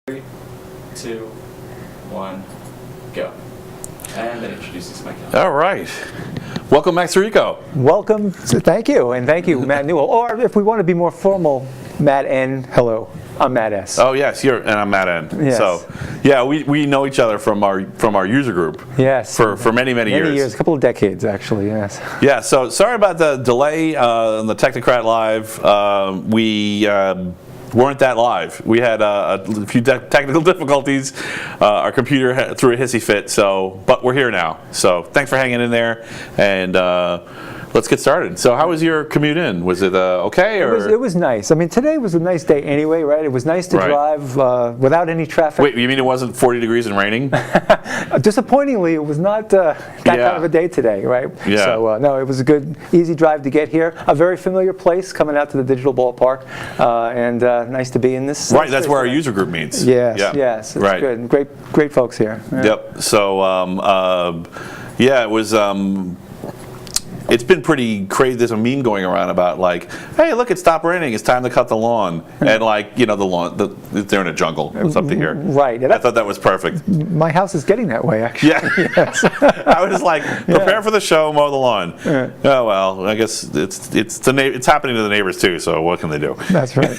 3, 2, 1, go. And then introduces my calendar. All right. Welcome, Matt Surico. Welcome. Thank you. And thank you, Matt Newell. Or if we want to be more formal, Matt N. Hello. I'm Matt S. Oh yes, and I'm Matt N. Yes. So, yeah, we know each other from our user group. Yes. For many years. A couple of decades, actually. Yes. Yeah. So sorry about the delay on the Technocrat live. We weren't that live. We had a few technical difficulties. Our computer threw a hissy fit. But we're here now. So thanks for hanging in there, and let's get started. So how was your commute in? Was it okay? Or? It was nice. I mean, today was a nice day anyway, right? It was nice to drive without any traffic. Wait, you mean it wasn't 40 degrees and raining? Disappointingly, it was not that kind of a day today, right? Yeah. So, no, it was a good, easy drive to get here. A very familiar place, coming out to the digital ballpark, and nice to be in this. Right, that's where our user group meets. Yes, yeah. Yes, it's right. good. Great folks here. Yeah. Yep. So, yeah, it was. It's been pretty crazy. There's a meme going around about like, hey, look, it stopped raining. It's time to cut the lawn. And like, the lawn, they're in a jungle. It's up to here. Right. Yeah, I thought that was perfect. My house is getting that way, actually. Yeah. Yes. I was like, prepare for the show, mow the lawn. Yeah. Oh well, I guess it's happening to the neighbors too. So what can they do? That's right.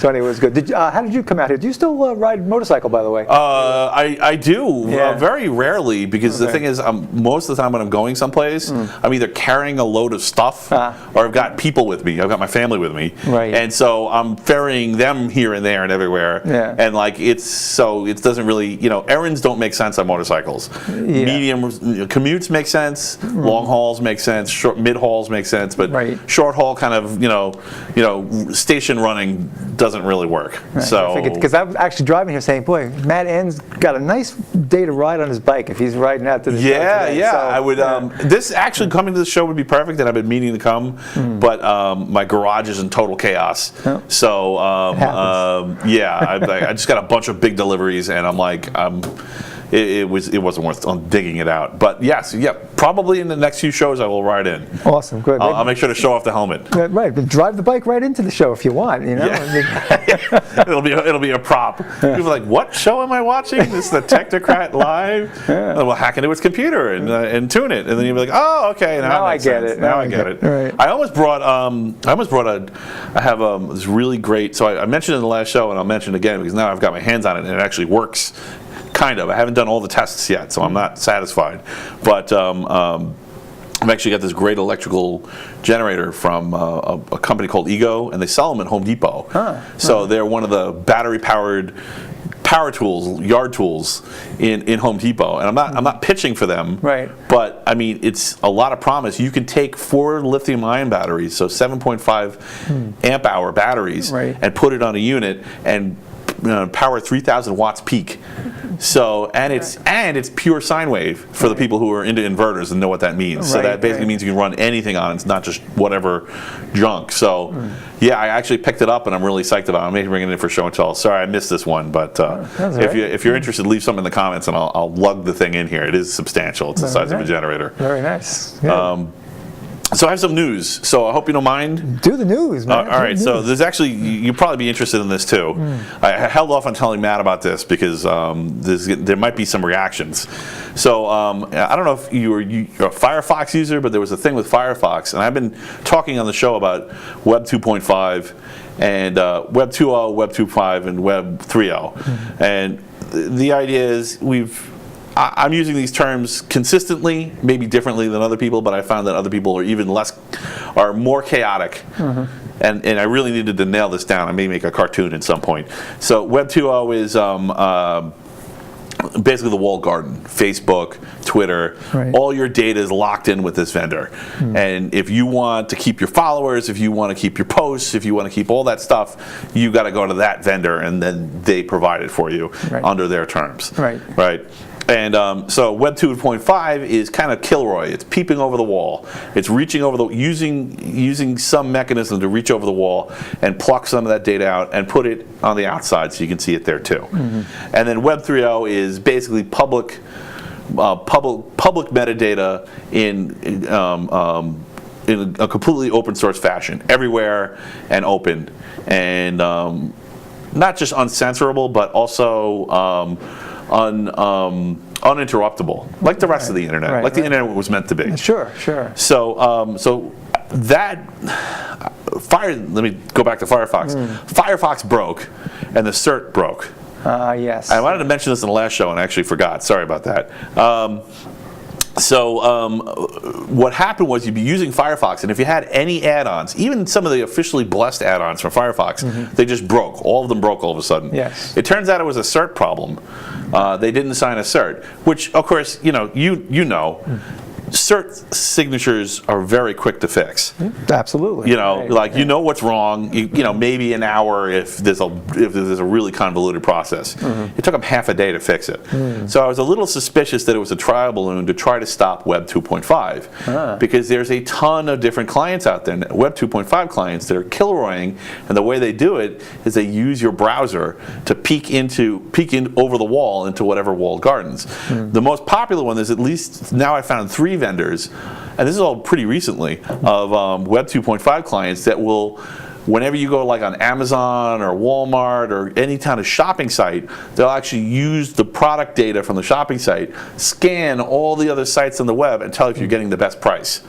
So anyway, it was good. How did you come out here? Do you still ride motorcycle, by the way? I do very rarely, because the thing is, most of the time when I'm going someplace, I'm either carrying a load of stuff or I've got people with me. I've got my family with me, right. And so I'm ferrying them here and there and everywhere. Yeah. And like it doesn't really, errands don't make sense on motorcycles. Yeah. Medium commutes make sense. Long hauls make sense. Short mid hauls make sense, but short haul kind of station running doesn't really work. Right. So because I'm actually driving here saying, boy, Matt N's got a nice day to ride on his bike if he's riding out to the show today. Yeah, so, I would. This actually coming to the show would be perfect, and I've been meaning to come, but my garage is in total chaos. Oh. So I just got a bunch of big deliveries, and I'm like, it wasn't worth digging it out. But yes, probably in the next few shows I will ride in. Awesome, good. I'll make sure to show off the helmet. Right, but drive the bike right into the show if you want. Yeah. it'll be a prop. People are like, what show am I watching? This is the Technocrat live. Yeah. And we'll hack into its computer and tune it, and then you'll be like, oh, okay, now I get it. Now I get it. Right. I almost brought I have this really great. So I mentioned in the last show, and I'll mention it again because now I've got my hands on it and it actually works. Kind of. I haven't done all the tests yet, so I'm not satisfied. But I've actually got this great electrical generator from a company called Ego, and they sell them at Home Depot. So they're one of the battery-powered power tools, yard tools in Home Depot. And I'm not pitching for them. Right. But I mean, it's a lot of promise. You can take 4 lithium-ion batteries, so 7.5 amp-hour batteries, and put it on a unit and power 3,000 watts peak. So and it's pure sine wave for the people who are into inverters and know what that means. So that basically means you can run anything on it. It's not just whatever junk. So yeah, I actually picked it up and I'm really psyched about it. I'm maybe bringing it in for show and tell. Sorry, I missed this one, but if you're interested, leave something in the comments and I'll lug the thing in here. It is substantial. It's the size of a generator. Very nice. So I have some news, so I hope you don't mind. Do the news, man. All right, so there's actually, you'll probably be interested in this too. I held off on telling Matt about this because there might be some reactions. So I don't know if you're a Firefox user, but there was a thing with Firefox, and I've been talking on the show about Web 2.5 and Web 2.0, Web 2.5, and Web 3.0. And the idea is I'm using these terms consistently, maybe differently than other people, but I found that other people are more chaotic. And I really needed to nail this down. I may make a cartoon at some point. So Web 2.0 is basically the walled garden. Facebook, Twitter, all your data is locked in with this vendor. And if you want to keep your followers, if you want to keep your posts, if you want to keep all that stuff, you got to go to that vendor, and then they provide it for you under their terms. Right. And so Web 2.5 is kind of Kilroy. It's peeping over the wall. It's reaching over using some mechanism to reach over the wall and pluck some of that data out and put it on the outside so you can see it there too. And then Web 3.0 is basically public metadata in a completely open source fashion, everywhere and open. And not just uncensorable, but also uninterruptible, like the rest of the internet, like the internet was meant to be. Sure, sure. So, let me go back to Firefox. Firefox broke, and the cert broke. Yes. I wanted to mention this in the last show, and I actually forgot. Sorry about that. What happened was you'd be using Firefox, and if you had any add-ons, even some of the officially blessed add-ons from Firefox, they just broke. All of them broke all of a sudden. Yes. It turns out it was a cert problem. They didn't sign a cert, which, of course, you know. Cert signatures are very quick to fix. Absolutely. You know, you know what's wrong. You know, maybe an hour if there's a really convoluted process. It took them half a day to fix it. So I was a little suspicious that it was a trial balloon to try to stop Web 2.5 because there's a ton of different clients out there, Web 2.5 clients that are killroying, and the way they do it is they use your browser to peek in over the wall into whatever walled gardens. The most popular one is, at least now I found 3 vendors, and this is all pretty recently, of Web 2.5 clients that will, whenever you go like on Amazon or Walmart or any kind of shopping site, they'll actually use the product data from the shopping site, scan all the other sites on the web, and tell if you're getting the best price.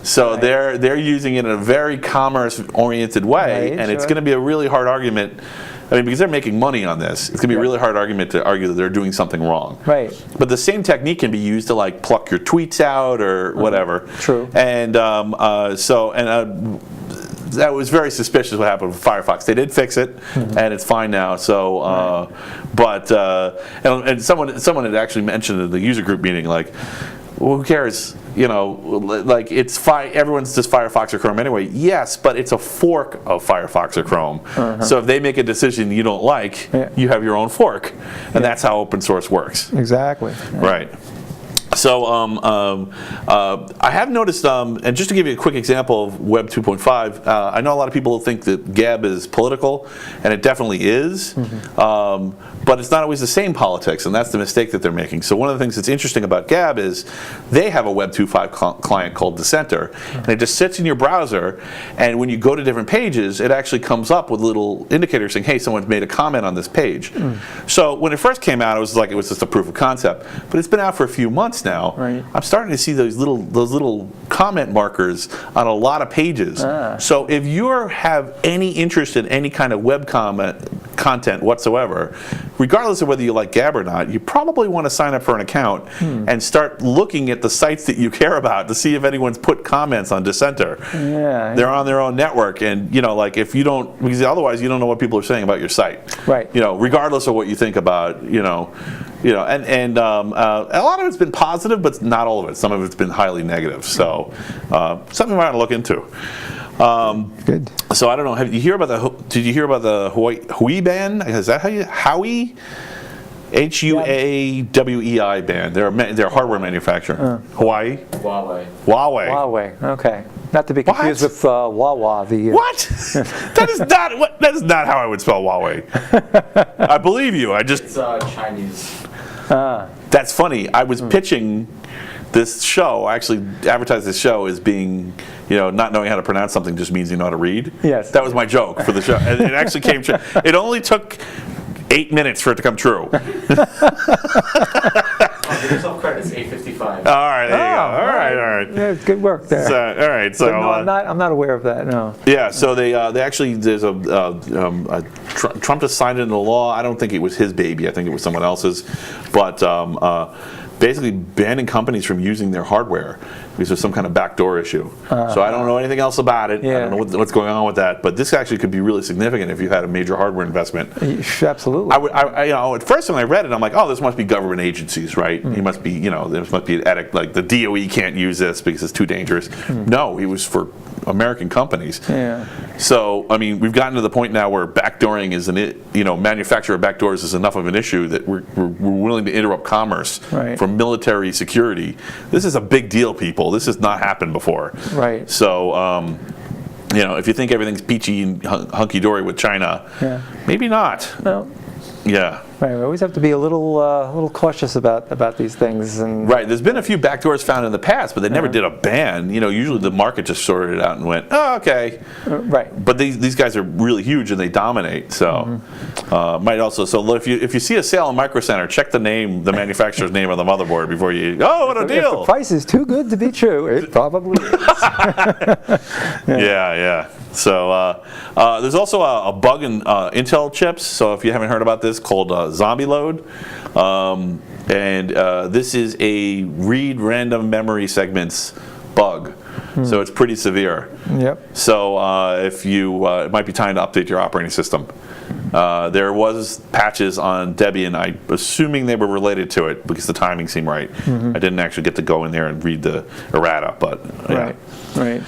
So they're using it in a very commerce-oriented way, and it's going to be a really hard argument. I mean, because they're making money on this, it's going to be a really hard argument to argue that they're doing something wrong. Right. But the same technique can be used to like pluck your tweets out or whatever. True. And that was very suspicious what happened with Firefox. They did fix it, and it's fine now. So, and someone had actually mentioned in the user group meeting, like, well, who cares? You know, like it's fine. Everyone's just Firefox or Chrome anyway. Yes, but it's a fork of Firefox or Chrome. So if they make a decision you don't like, you have your own fork, and that's how open source works. Exactly. Right. So I have noticed, and just to give you a quick example of Web 2.5, I know a lot of people think that Gab is political, and it definitely is, but it's not always the same politics, and that's the mistake that they're making. So one of the things that's interesting about Gab is they have a Web 2.5 client called Dissenter, and it just sits in your browser, and when you go to different pages, it actually comes up with a little indicator saying, hey, someone's made a comment on this page. So when it first came out, it was just a proof of concept, but it's been out for a few months now. I'm starting to see those little comment markers on a lot of pages. So if you have any interest in any kind of web content whatsoever, regardless of whether you like Gab or not, you probably want to sign up for an account and start looking at the sites that you care about to see if anyone's put comments on Dissenter. They're on their own network, and you know, like if you don't, because otherwise you don't know what people are saying about your site. Right. You know, regardless of what you think about, and a lot of it's been positive, but not all of it. Some of it's been highly negative. So something we might look into. Good. So I don't know. Did you hear about the Huawei ban? Is that how you Huawei? Huawei ban. They're a hardware manufacturer. Huawei. Okay. Not to be confused with Wawa. What? That is not how I would spell Huawei. I believe you. It's Chinese. That's funny. I was pitching this show. I actually advertised this show as being, not knowing how to pronounce something just means you know how to read. Yes. That was my joke for the show. And it actually came true. It only took 8 minutes for it to come true. Give yourself credit. It's 8:55. All right, there you go. All right. Yeah, good work there. All right. So no, I'm not aware of that. No. Yeah. So they actually, there's Trump just signed it into law. I don't think it was his baby. I think it was someone else's. But basically banning companies from using their hardware because there's some kind of backdoor issue. So I don't know anything else about it. I don't know what's going on with that. But this actually could be really significant if you had a major hardware investment. Absolutely. At first when I read it, I'm like, oh, this must be government agencies, right? He must be, there must be an edict, like the DOE can't use this because it's too dangerous. No, it was for American companies. Yeah. So, I mean, we've gotten to the point now where backdooring is manufacture of backdoors is enough of an issue that we're willing to interrupt commerce for military security. This is a big deal, people. This has not happened before. Right. So, if you think everything's peachy and hunky-dory with China, maybe not. Well, Yeah. Right, we always have to be a little cautious about these things. And Right. There's been a few backdoors found in the past, but they never did a ban. Usually the market just sorted it out and went, oh, okay. Right. But these guys are really huge and they dominate. So might also. So if you see a sale in Micro Center, check the manufacturer's name on the motherboard before you. Oh, what a If deal! the price is too good to be true, it probably is. Yeah. So there's also a bug in Intel chips. So if you haven't heard about this, called zombie load, and this is a read random memory segments bug. So it's pretty severe. Yep. So if you, it might be time to update your operating system. There was patches on Debian. I'm assuming they were related to it because the timing seemed right. I didn't actually get to go in there and read the errata, but yeah. Right.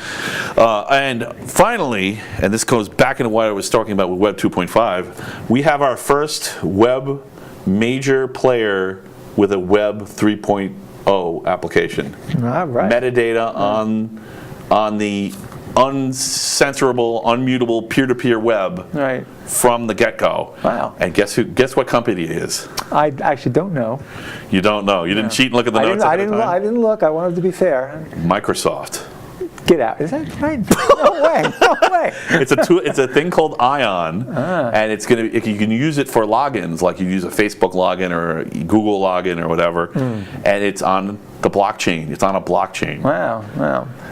And finally, and this goes back into what I was talking about with Web 2.5, we have our first web major player with a Web 3.0 application. All right. Metadata on the uncensorable, unmutable peer-to-peer web Right. from the get-go. Wow. And guess what company it is? I actually don't know. You don't know. You didn't cheat and look at the notes I ahead of time? didn't look. I wanted to be fair. Microsoft. Get out. Is that right? No way. No way. It's a thing called Ion, and you can use it for logins, like you use a Facebook login or a Google login or whatever, and it's on the blockchain. It's on a blockchain. Wow.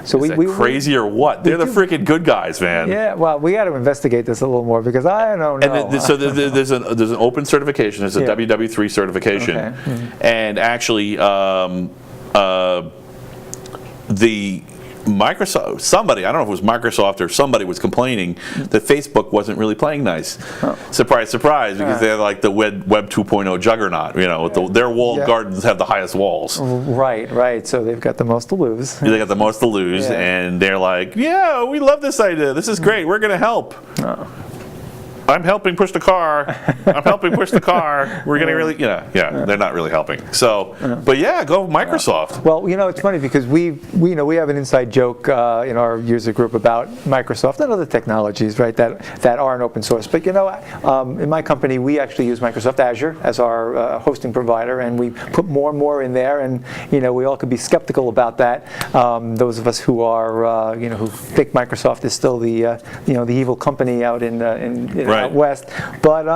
So Is that crazy or what? They're the freaking good guys, man. Yeah. Well, we got to investigate this a little more because I don't know. And so there's an open certification. There's a WW3 certification, Okay. and actually the Microsoft, somebody, I don't know if it was Microsoft or somebody, was complaining that Facebook wasn't really playing nice. Oh. Surprise, surprise, because they're like the Web 2.0 juggernaut. Their walled gardens have the highest walls. Right. So they've got the most to lose. They got the most to lose, and they're like, yeah, we love this idea. This is great. We're going to help. Oh. I'm helping push the car. I'm helping push the car. We're going to really, they're not really helping. So, but yeah, go Microsoft. Well, it's funny because we have an inside joke in our user group about Microsoft and other technologies, right, that aren't open source. But in my company, we actually use Microsoft Azure as our hosting provider, and we put more and more in there. And we all could be skeptical about that. Those of us who are who think Microsoft is still the the evil company out in out west, but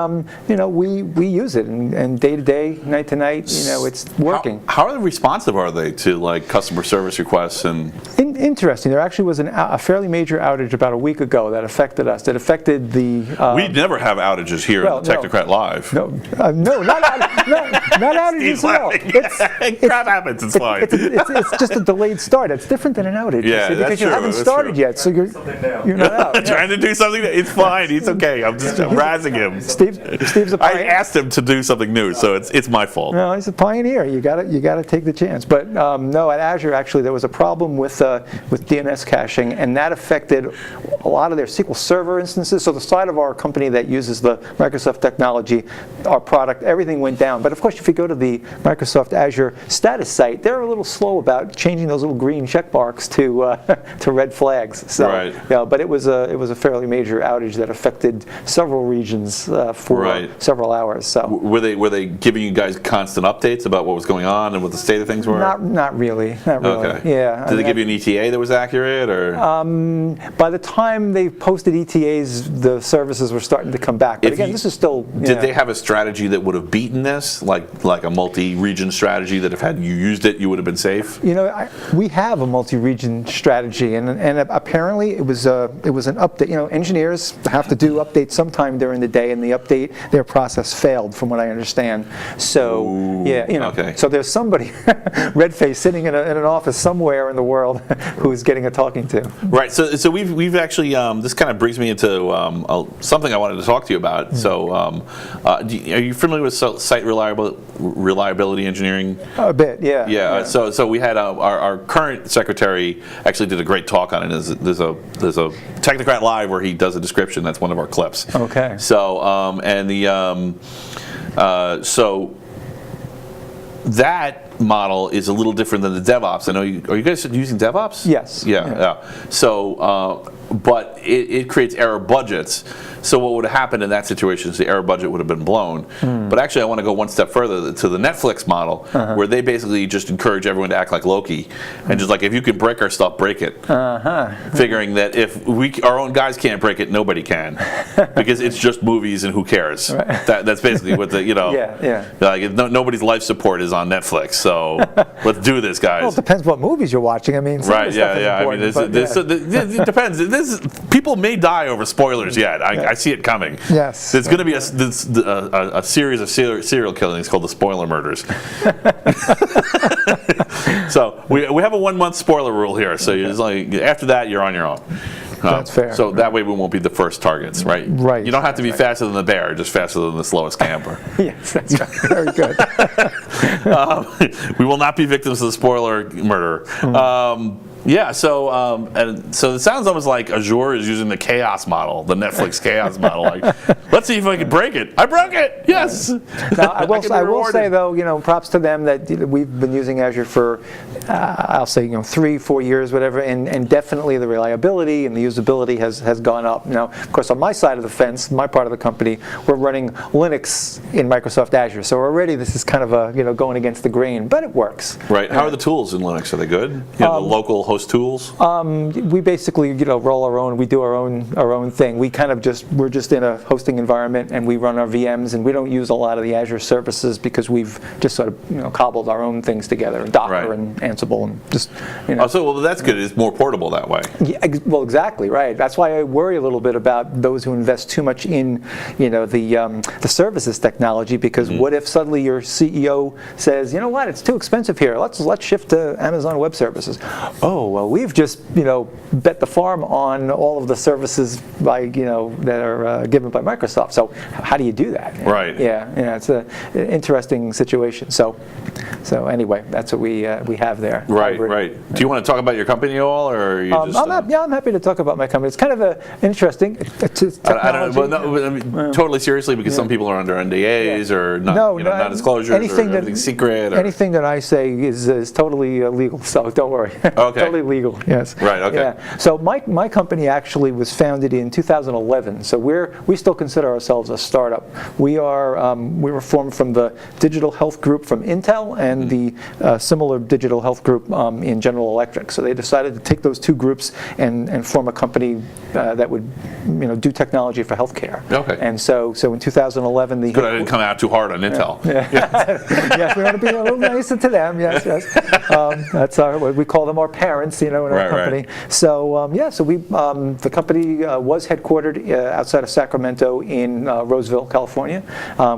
we use it, and day to day, night to night, it's working. How responsive are they to like customer service requests and? Interesting. There actually was a fairly major outage about a week ago that affected us. That affected the. We never have outages here at the Technocrat Live. No, not outages at all. Crap happens. It's fine. It's just a delayed start. It's different than an outage. Yeah, because that's you true. haven't started yet, so you're not out. Trying to do something. It's fine. It's okay. I'm just razzing him. Steve's a pioneer. I asked him to do something new, so it's my fault. No, he's a pioneer. You got to take the chance. But no, at Azure actually there was a problem with DNS caching, and that affected a lot of their SQL Server instances. So the side of our company that uses the Microsoft technology, our product, everything went down. But of course, if you go to the Microsoft Azure status site, they're a little slow about changing those little green check marks to red flags. So, right. But it was a fairly major outage that affected several regions for several hours. So were they giving you guys constant updates about what was going on and what the state of things were? Not really. Okay. Yeah. Did they give you an ETA that was accurate, or? By the time they posted ETAs, the services were starting to come back. But again, this is still. Did they have a strategy that would have beaten this, like a multi-region strategy that if had you used it, you would have been safe? We have a multi-region strategy, and apparently it was an update. Engineers have to do updates sometime during the day, and their process failed, from what I understand. So okay. So there's somebody red-faced sitting in an office somewhere in the world who's getting a talking to. Right. So we've actually this kind of brings me into something I wanted to talk to you about. So are you familiar with site reliability engineering? A bit, yeah. Yeah. So we had our current secretary actually did a great talk on it. There's a Technocrat Live where he does a description. That's one of our clips. Okay. So so that model is a little different than the DevOps. I know are you guys using DevOps? Yes. Yeah. So but it creates error budgets. So what would have happened in that situation is the error budget would have been blown. But actually, I want to go one step further to the Netflix model, where they basically just encourage everyone to act like Loki, and just like, if you can break our stuff, break it. Figuring that if our own guys can't break it, nobody can, because it's just movies and who cares. That's basically what the like, nobody's life support is on Netflix, so let's do this, guys. Well, it depends what movies you're watching. I mean, some of the stuff is important, it depends. People may die over spoilers yet. I see it coming. Yes. There's going to be a series of serial killings called the spoiler murders. So we have a 1 month spoiler rule here. So you're just like, after that, you're on your own. That's fair. So that way we won't be the first targets, right? Right. You don't have to be faster than the bear, just faster than the slowest camper. Yes, that's right. Very good. We will not be victims of the spoiler murder. Yeah, so so it sounds almost like Azure is using the chaos model, the Netflix chaos model. Like, let's see if I can break it. I broke it. Yes. Now, I will say though, props to them that we've been using Azure for, I'll say 3-4 years, whatever, and definitely the reliability and the usability has gone up. Now, of course, on my side of the fence, my part of the company, we're running Linux in Microsoft Azure, so already this is kind of a going against the grain, but it works. Right. How are the tools in Linux? Are they good? The local host tools? We basically, roll our own. We do our own thing. We kind of we're just in a hosting environment, and we run our VMs, and we don't use a lot of the Azure services because we've just sort of cobbled our own things together, Docker and Ansible, and just Oh, so well, that's good. It's more portable that way. Yeah, well, exactly right. That's why I worry a little bit about those who invest too much in, the services technology. Because what if suddenly your CEO says, you know what, it's too expensive here. Let's shift to Amazon Web Services. Oh, well, we've just bet the farm on all of the services that are given by Microsoft. So how do you do that? Right. Yeah, it's an interesting situation. So anyway, that's what we have there. Right. Do you want to talk about your company at all, or are you just? I'm happy to talk about my company. It's kind of interesting. Technology. I don't. Well, no, I mean, totally seriously, because some people are under NDAs or non-disclosures, or everything's secret. Anything that I say is totally legal. So don't worry. Okay. Totally legal. Yes. Right. Okay. Yeah. So my company actually was founded in 2011. So we still consider ourselves a startup. We were formed from the digital health group from Intel and the similar digital health group in General Electric. So they decided to take those two groups and form a company that would do technology for healthcare. Okay. And so in 2011 Good, I didn't come out too hard on Intel. Yes, we want to be a little nicer to them. Yes. That's we call them our parents, in our company. Right. So we the company was headquartered outside of Sacramento in Roseville, California.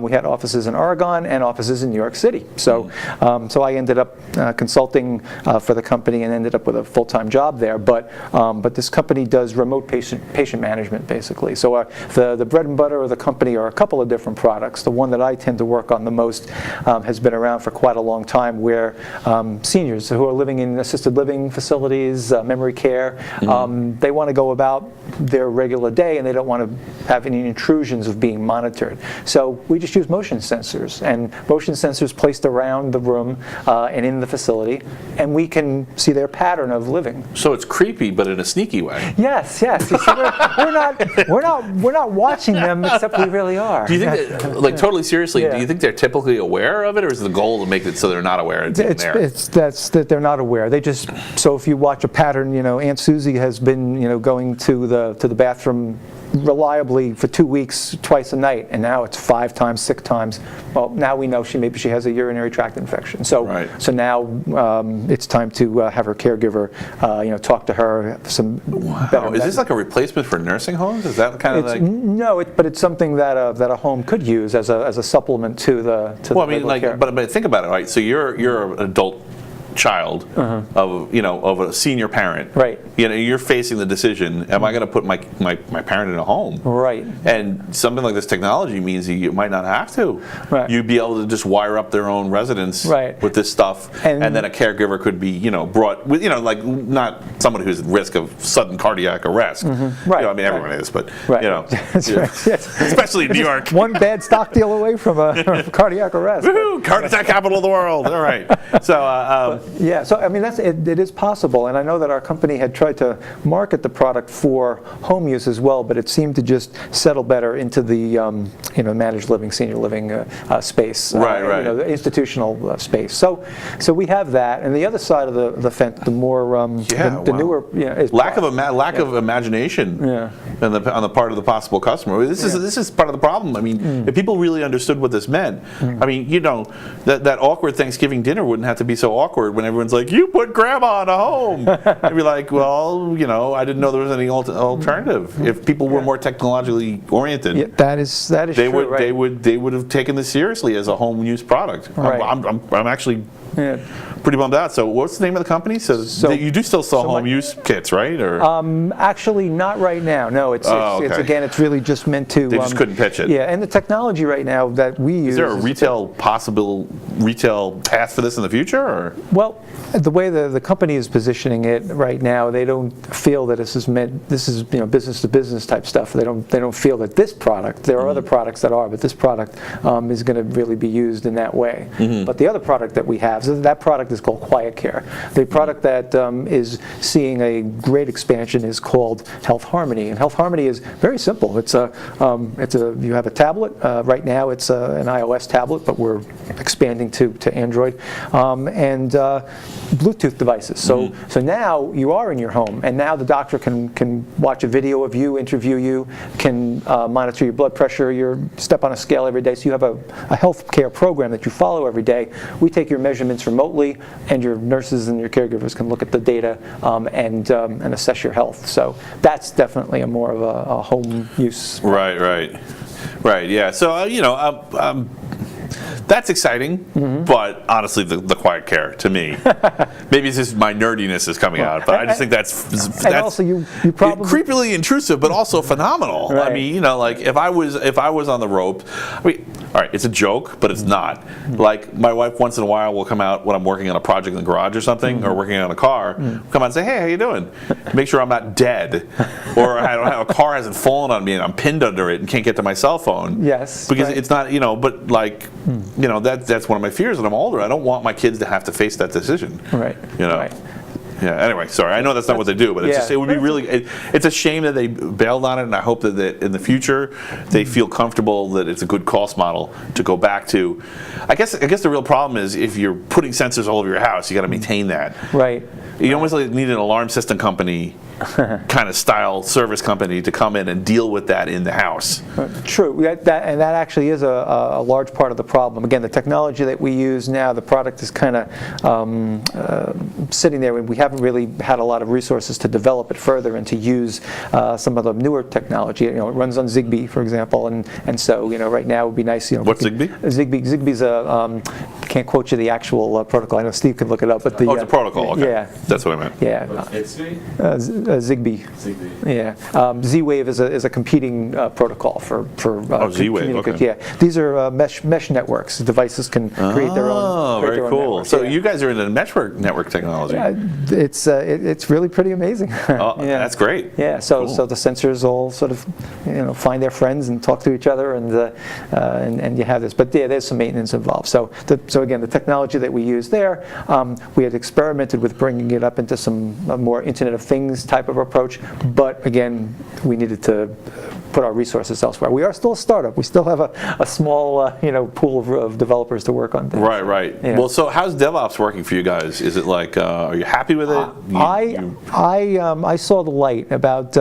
We had offices in Oregon and offices in New York City. So I ended up consulting for the company and ended up with a full-time job there. But this company does remote patient management, basically. So the bread and butter of the company are a couple of different products. The one that I tend to work on the most has been around for quite a long time, where seniors who are living in assisted living facilities, memory care, they want to go about their regular day, and they don't want to have any intrusions of being monitored. So we just use motion sensors, and motion sensors placed around the room and in the facility, and we can see their pattern of living. So it's creepy, but in a sneaky way. Yes. You see, we're not watching them, except we really are. Do you think that, totally seriously, do you think they're typically aware of it, or is the goal to make it so they're not aware it's in there? That's that they're not aware. They just, so if you watch a pattern, Aunt Susie has been, going to the bathroom reliably for 2 weeks, twice a night, and now it's 5 times, 6 times. Well, now we know maybe she has a urinary tract infection. So now it's time to have her caregiver, talk to her. Better is this like a replacement for nursing homes? Is that kind of like? No, but it's something that a home could use as a supplement to the. Well, I mean, care. But think about it, right? So you're an adult child of a senior parent, right? You're facing the decision: am I going to put my parent in a home, right? And something like this technology means you might not have to. Right. You'd be able to just wire up their own residence with this stuff, and then a caregiver could be brought with like not someone who's at risk of sudden cardiac arrest. Right. I mean everyone is, but That's right. Yes. Especially in New York. One bad stock deal away from a cardiac arrest. Woohoo! Cardiac capital of the world. All right. So. Yeah, so I mean, it is possible, and I know that our company had tried to market the product for home use as well, but it seemed to just settle better into the managed living, senior living space, Right. The institutional space. So we have that, and the other side of the fence, the more the newer, is lack of imagination on the part of the possible customer. This is part of the problem. I mean, if people really understood what this meant, I mean, that awkward Thanksgiving dinner wouldn't have to be so awkward when everyone's like, "You put grandma in a home." I'd be like, "Well, I didn't know there was any alternative." If people were more technologically oriented, that is they true, would right. they would have taken this seriously as a home use product. Right. I'm actually pretty bummed out. So what's the name of the company? So you do still sell home use kits, right? Or actually not right now. No, it's again, it's really just meant to. They just couldn't pitch it. Yeah, and the technology right now that we use. Is there a possible retail path for this in the future? Or? Well, the way the company is positioning it right now, they don't feel that this is business to business type stuff. They don't feel that this product. There are other products that are, but this product is going to really be used in that way. But the other product that we have, so that product is called Quiet Care. The product that is seeing a great expansion is called Health Harmony, and Health Harmony is very simple. You have a tablet. Right now, it's an iOS tablet, but we're expanding to Android, and Bluetooth devices. So now you are in your home, and now the doctor can watch a video of you, interview you, can monitor your blood pressure, your step on a scale every day. So you have a health care program that you follow every day. We take your measurements remotely, and your nurses and your caregivers can look at the data and assess your health. So that's definitely a more of a home use. Right. Yeah. So that's exciting, but honestly, the Quiet Care to me, maybe it's just my nerdiness is coming out, but I just think that's also you probably creepily intrusive, but also phenomenal. Right. I mean, like if I was on the rope, all right, it's a joke, but it's not. Like my wife once in a while will come out when I'm working on a project in the garage or something, or working on a car, come out and say, "Hey, how you doing?" Make sure I'm not dead, or I don't have a car hasn't fallen on me and I'm pinned under it and can't get to my cell phone. Yes, because right. it's not, but like, that's one of my fears when I'm older. I don't want my kids to have to face that decision. Right. Right. Yeah. Anyway, sorry. I know that's not what they do, but it would be really. It's a shame that they bailed on it, and I hope that in the future they feel comfortable that it's a good cost model to go back to. I guess the real problem is if you're putting sensors all over your house, you got to maintain that. Right. You almost need an alarm system company kind of style service company to come in and deal with that in the house. True, and that actually is a large part of the problem. Again, the technology that we use now, the product is kind of sitting there, and we haven't really had a lot of resources to develop it further and to use some of the newer technology. It runs on Zigbee, for example, and so right now it would be nice. What's Zigbee? Zigbee's can't quote you the actual protocol. I know Steve could look it up, but it's a protocol. Okay. Yeah, that's what I meant. Yeah. Zigbee. Yeah. Z-Wave is a competing protocol for Z-Wave. Okay. Yeah. These are mesh networks. Devices can create their own. Oh, very cool. Networks. So you guys are in the network technology. Yeah, it's really pretty amazing. Oh, that's great. Yeah. So cool. So the sensors all sort of find their friends and talk to each other, and you have this. But yeah, there's some maintenance involved. So again, the technology that we use there, we had experimented with bringing it up into some more Internet of Things type of approach, but again, we needed to put our resources elsewhere. We are still a startup. We still have a small pool of developers to work on things. Right. Yeah. Well, so how's DevOps working for you guys? Is it like, are you happy with it? I saw the light about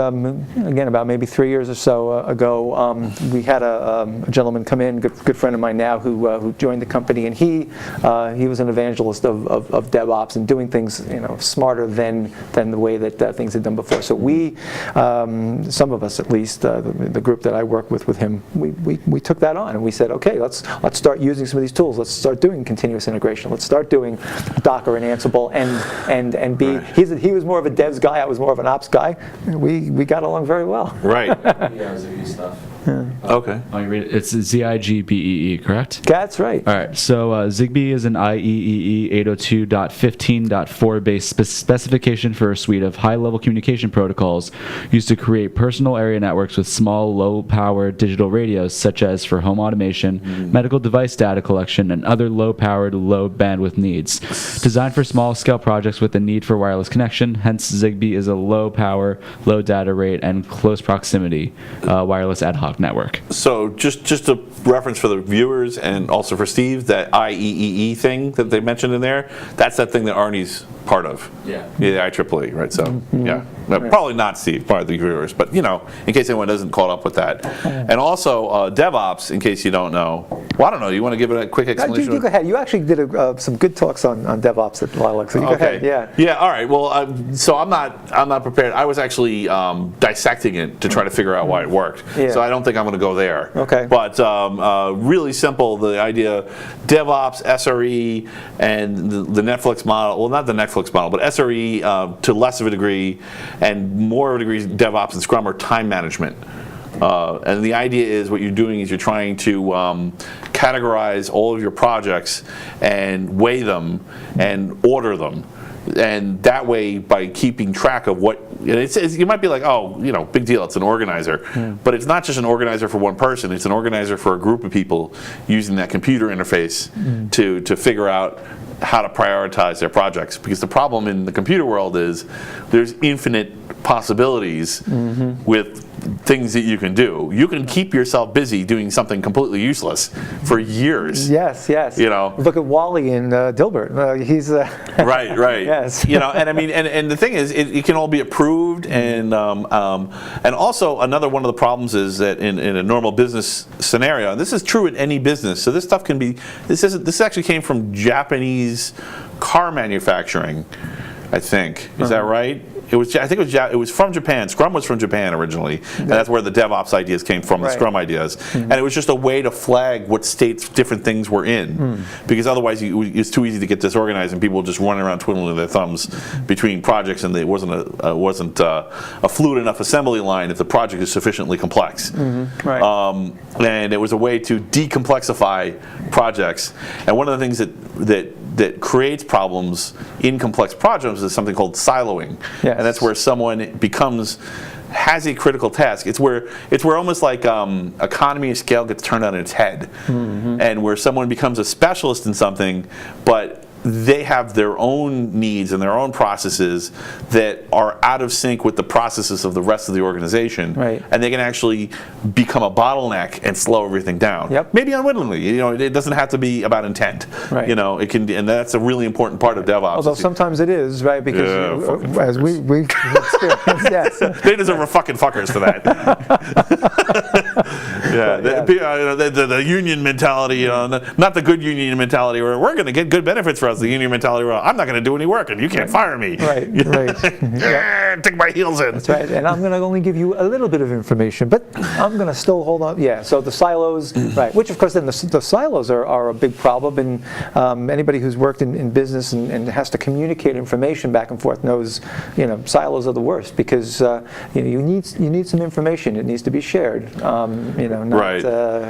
maybe 3 years or so ago. We had a gentleman come in, good friend of mine now, who joined the company, and he was an evangelist of DevOps and doing things smarter than the way that things had done before. So we, some of us at least, the group that I work with him, we took that on and we said, okay, let's start using some of these tools. Let's start doing continuous integration. Let's start doing Docker and Ansible and be. Right. He was more of a devs guy. I was more of an ops guy. We got along very well. Right. Yeah, Zigbee stuff. Okay. Oh, you read it? It's ZIGBEE, correct? That's right. All right, so Zigbee is an IEEE 802.15.4 based specification for a suite of high-level communication protocols used to create personal area networks with small, low-powered digital radios, such as for home automation, medical device data collection, and other low-powered, low-bandwidth needs. Designed for small-scale projects with the need for wireless connection, hence Zigbee is a low-power, low data rate, and close proximity wireless ad hoc network. So just a reference for the viewers and also for Steve, that IEEE thing that they mentioned in there, that's that thing that Arnie's part of. Yeah. Yeah, IEEE, right? So, yeah. Probably not Steve, part of the viewers, but, in case anyone doesn't caught up with that. And also, DevOps, in case you don't know. Well, I don't know. You want to give it a quick explanation? You go ahead. You actually did some good talks on DevOps at Lilac, so you go ahead. Yeah. Yeah, all right. Well, so I'm not prepared. I was actually dissecting it to try to figure out why it worked. Yeah. So I don't think I'm going to go there. Okay. But really simple, the idea, DevOps, SRE, and the Netflix model, well, not the Netflix model, but SRE to less of a degree, and more of a degree, DevOps and Scrum are time management. And the idea is what you're doing is you're trying to categorize all of your projects and weigh them and order them. And that way, by keeping track of what, you might be like, oh, big deal, it's an organizer. But it's not just an organizer for one person, it's an organizer for a group of people using that computer interface to figure out how to prioritize their projects. Because the problem in the computer world is there's infinite possibilities with things that you can do. You can keep yourself busy doing something completely useless for years. Yes. Look at Wally and Dilbert. He's right. Yes. And I mean, and the thing is, it can all be approved, and also another one of the problems is that in a normal business scenario, and this is true in any business. So this stuff can be. This actually came from Japanese car manufacturing, I think. Is that right? I think it was from Japan. Scrum was from Japan originally, and that's where the DevOps ideas came from, the Scrum ideas. And it was just a way to flag what states different things were in, because otherwise it's too easy to get disorganized and people just running around twiddling their thumbs between projects, and it wasn't a fluid enough assembly line if the project is sufficiently complex. And it was a way to decomplexify projects. And one of the things that creates problems in complex projects is something called siloing. And that's where someone has a critical task. It's where almost like economy of scale gets turned on its head, and where someone becomes a specialist in something, but they have their own needs and their own processes that are out of sync with the processes of the rest of the organization, and they can actually become a bottleneck and slow everything down. Maybe unwittingly. It doesn't have to be about intent. It can, and that's a really important part of DevOps. Although sometimes it is, right? Because as we've experienced, they deserve a fucking fuckers for that. The union mentality, not the good union mentality where we're going to get good benefits for us. The union mentality where I'm not going to do any work and you can't fire me. Take my heels in. That's right. And I'm going to only give you a little bit of information, but I'm going to still hold on. So the silos, which of course then the silos are a big problem, and anybody who's worked in business and has to communicate information back and forth knows, silos are the worst, because you need some information. It needs to be shared, not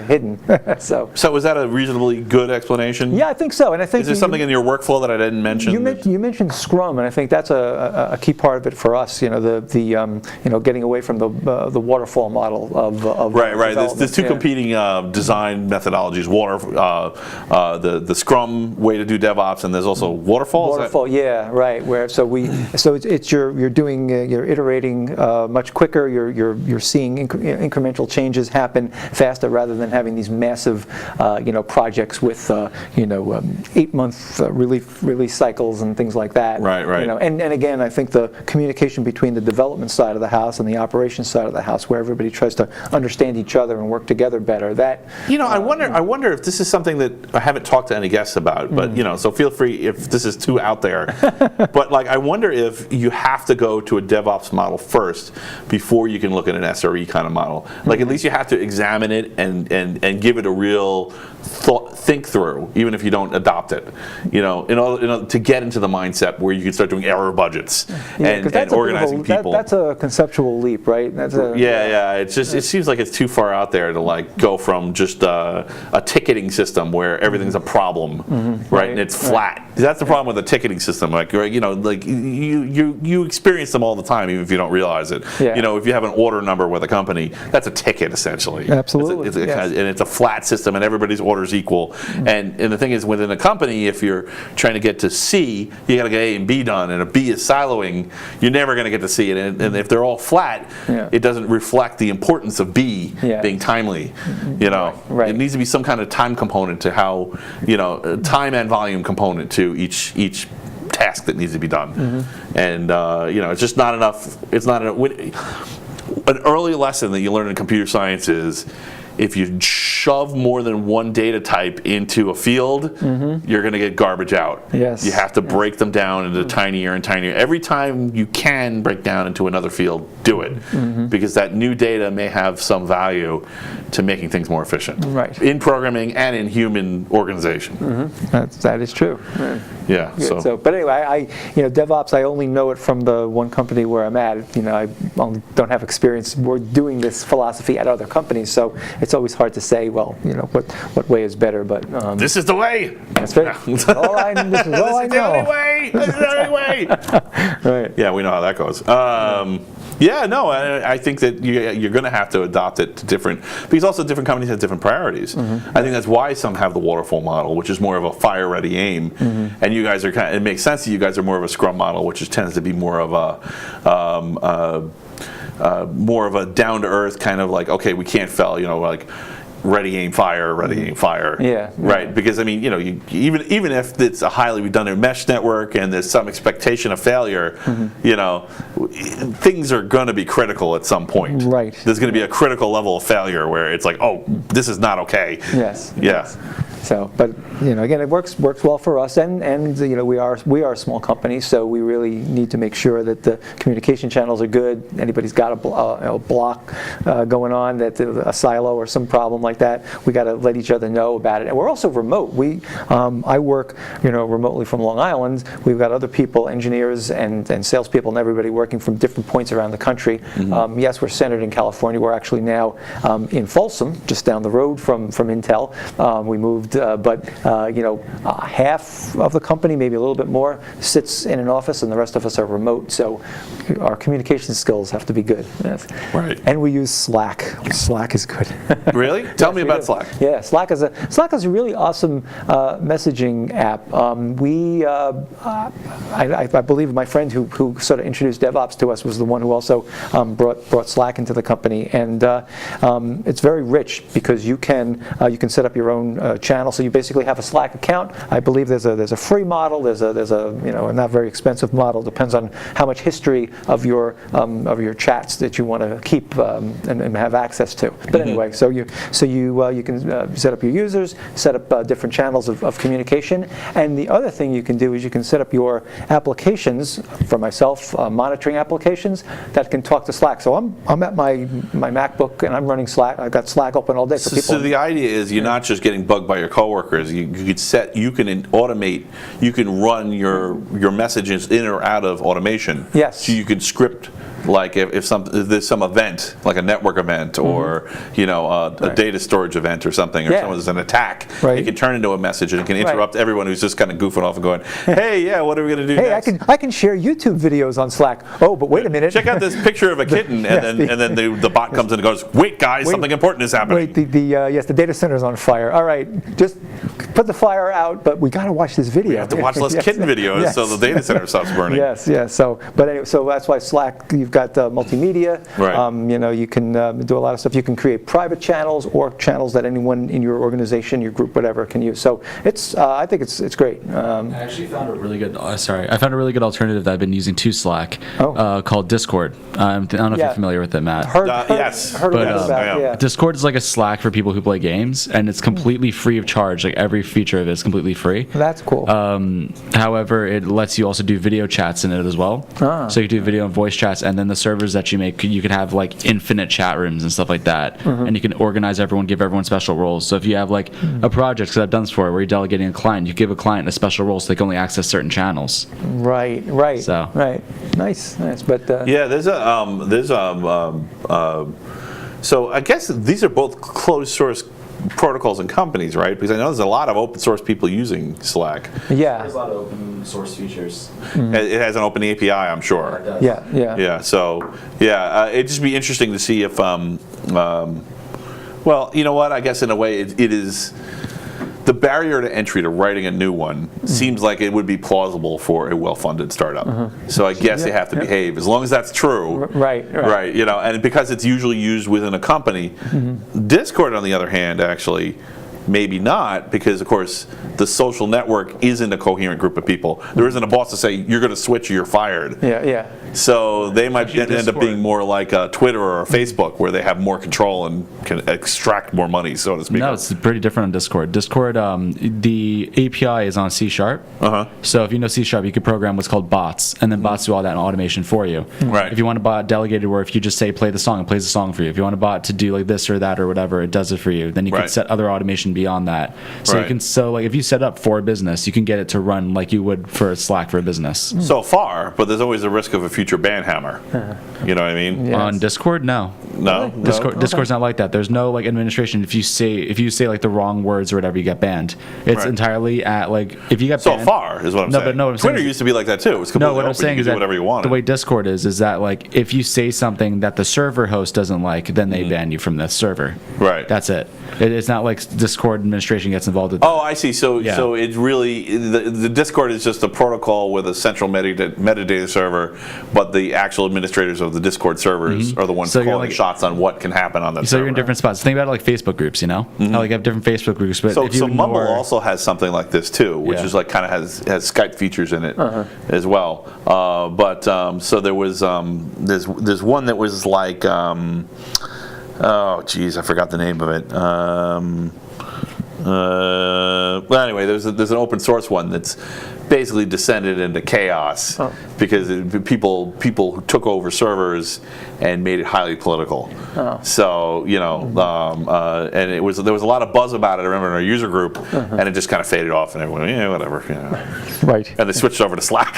hidden. So was that a reasonably good explanation? Yeah, I think so. And I think is there something in your workflow that I didn't mention? You mentioned Scrum, and I think that's a key part of it for us. Getting away from the waterfall model of right. There's two competing design methodologies: the Scrum way to do DevOps, and there's also waterfall. Waterfall, Where you're iterating much quicker. You're seeing incremental changes happen faster rather than having these massive projects with 8-month release cycles and things like that. Right. And again, I think the communication between the development side of the house and the operations side of the house, where everybody tries to understand each other and work together better. I wonder if this is something that I haven't talked to any guests about, but so feel free if this is too out there. But I wonder if you have to go to a DevOps model first before you can look at an SRE kind of model. At least you have to examine examine it and give it a real think through, even if you don't adopt it. In order to get into the mindset where you can start doing error budgets and organizing people. That's a conceptual leap, right? It's just it seems like it's too far out there to like go from just a ticketing system where everything's a problem, right? And it's flat. That's the problem with a ticketing system. Like you experience them all the time, even if you don't realize it. If you have an order number with a company, that's a ticket essentially. Absolutely. And it's a flat system, and everybody's orders equal. And the thing is, within a company, if you're trying to get to C, you got to get A and B done, and if B is siloing, you're never going to get to C. And if they're all flat, it doesn't reflect the importance of B being timely. Right. It needs to be some kind of time component to how, time and volume component to each task that needs to be done. And it's just not enough. It's not an early lesson that you learn in computer science is, if you shove more than one data type into a field, you're going to get garbage out. Yes. You have to break them down into tinier and tinier. Every time you can break down into another field, do it. Because that new data may have some value to making things more efficient. Right. In programming and in human organization. That is true. Yeah. But anyway, DevOps, I only know it from the one company where I'm at. I only don't have experience. We're doing this philosophy at other companies, so it's always hard to say, well, what way is better. But this is the way. That's right. This is all I know. This is the only way. This is the only way. Right. Yeah, we know how that goes. I think that you're going to have to adopt it to different, because also different companies have different priorities. I think that's why some have the waterfall model, which is more of a fire-ready aim, and you guys are it makes sense that you guys are more of a Scrum model, which tends to be more of a down-to-earth kind of like, okay, we can't fail, like ready, aim, fire, ready, aim, fire. Right, because even if it's a highly redundant mesh network and there's some expectation of failure, things are going to be critical at some point. Right. There's going to be a critical level of failure where it's like, oh, this is not okay. Yes. Yeah. Yes. So, but again, it works well for us, and we are a small company, so we really need to make sure that the communication channels are good. Anybody's got a block going on, that a silo or some problem like that, we got to let each other know about it. And we're also remote. I work remotely from Long Island. We've got other people, engineers and salespeople, and everybody working from different points around the country. Yes, we're centered in California. We're actually now in Folsom, just down the road from Intel. We moved. But half of the company, maybe a little bit more, sits in an office, and the rest of us are remote. So our communication skills have to be good. Yes. Right. And we use Slack. Slack is good. Really? Tell me about Slack. Yeah, Slack is a really awesome messaging app. I believe my friend who sort of introduced DevOps to us was the one who also brought Slack into the company, and it's very rich because you can set up your own channel. So you basically have a Slack account. I believe there's a free model. There's a not very expensive model. Depends on how much history of your chats that you want to keep and have access to. But anyway, so you can set up your users, set up different channels of communication, and the other thing you can do is you can set up your applications. For myself, monitoring applications that can talk to Slack. So I'm at my MacBook and I'm running Slack. I've got Slack open all day. So the idea is you're not just getting bugged by your coworkers. You can automate. You can run your messages in or out of automation. Yes. So you can script, like if there's some event, like a network event or a data storage event or something, or there's an attack, it can turn into a message and it can interrupt everyone who's just kind of goofing off and going, hey, what are we going to do next? I can share YouTube videos on Slack. Oh, but wait a minute. Check out this picture of a kitten, and then the bot comes in and goes, wait guys, something important is happening. Wait, the data center's on fire. All right, just put the fire out, but we got to watch this video. We have to watch less kitten videos so the data center stops burning. Yes. So that's why Slack, you've got multimedia. Right. You can do a lot of stuff. You can create private channels or channels that anyone in your organization, your group, whatever, can use. So I think it's great. I actually found a really good. I found a really good alternative that I've been using to Slack called Discord. I don't know if you're familiar with it, Matt. Yes. Heard about it. Discord is like a Slack for people who play games, and it's completely free of charge. Like every feature of it is completely free. That's cool. However, it lets you also do video chats in it as well. So you can do video and voice chats, and then the servers that you make, you could have like infinite chat rooms and stuff like that, and you can organize everyone, give everyone special roles. So if you have like a project, because I've done this before, where you're delegating a client, you give a client a special role so they can only access certain channels. Right. So. Right. Nice. But Yeah, so I guess these are both closed source protocols and companies, right? Because I know there's a lot of open source people using Slack. yeah. There's a lot of open source features. It has an open API, I'm sure. It does. Yeah. Yeah, so, it'd just be interesting to see if, well, you know what, I guess in a way it is, the barrier to entry to writing a new one seems like it would be plausible for a well-funded startup. So I guess they have to behave, as long as that's true. Right. And because it's usually used within a company. Discord, on the other hand, actually, maybe not, because of course the social network isn't a coherent group of people. There isn't a boss to say you're going to switch or you're fired. Yeah. So they might Actually, end up Discord. being more like a Twitter or a Facebook, where they have more control and can extract more money, so to speak. No, it's pretty different on Discord. Discord, the API is on C#. So if you know C#, you could program what's called bots, and then bots do all that automation for you. Right. If you want a bot delegated, where if you just say play the song, it plays the song for you. If you want a bot to do like this or that or whatever, it does it for you. Then you can Right. set other automation beyond that. So Right. you can like if you set up for a business, you can get it to run like you would for Slack for a business. So far, but there's always a risk of a future ban hammer. You know what I mean? Yeah. On Discord, no. No? Discord's not like that. There's no like administration. If you say like the wrong words or whatever, you get banned. It's Right. entirely at like if you get So banned, far is what I'm No, saying. but no, what I'm saying Twitter is- used to be like that too. It was completely No, what I'm open. saying You is could do that whatever you wanted. the way Discord is that like if you say something that the server host doesn't like, then they ban you from the server. Right. That's it. It's not like Discord administration gets involved with that. Oh, I see. So Yeah. so it really, the Discord is just a protocol with a central metadata server, but the actual administrators of the Discord servers are the ones So you're calling like- shots on what can happen on that So server. you're in different spots. Think about it like Facebook groups, you know? How like you have different Facebook groups, but So, if you so Mumble ignore, also has something like this too, which Yeah. is like kind of has Skype features in it as well. So there was there's one that was like oh geez, I forgot the name of it. Well, anyway, there's an open source one that's basically descended into chaos because people who took over servers and made it highly political. So and there was a lot of buzz about it. I remember in our user group, and it just kind of faded off, and everyone, whatever, Right. And they switched over to Slack.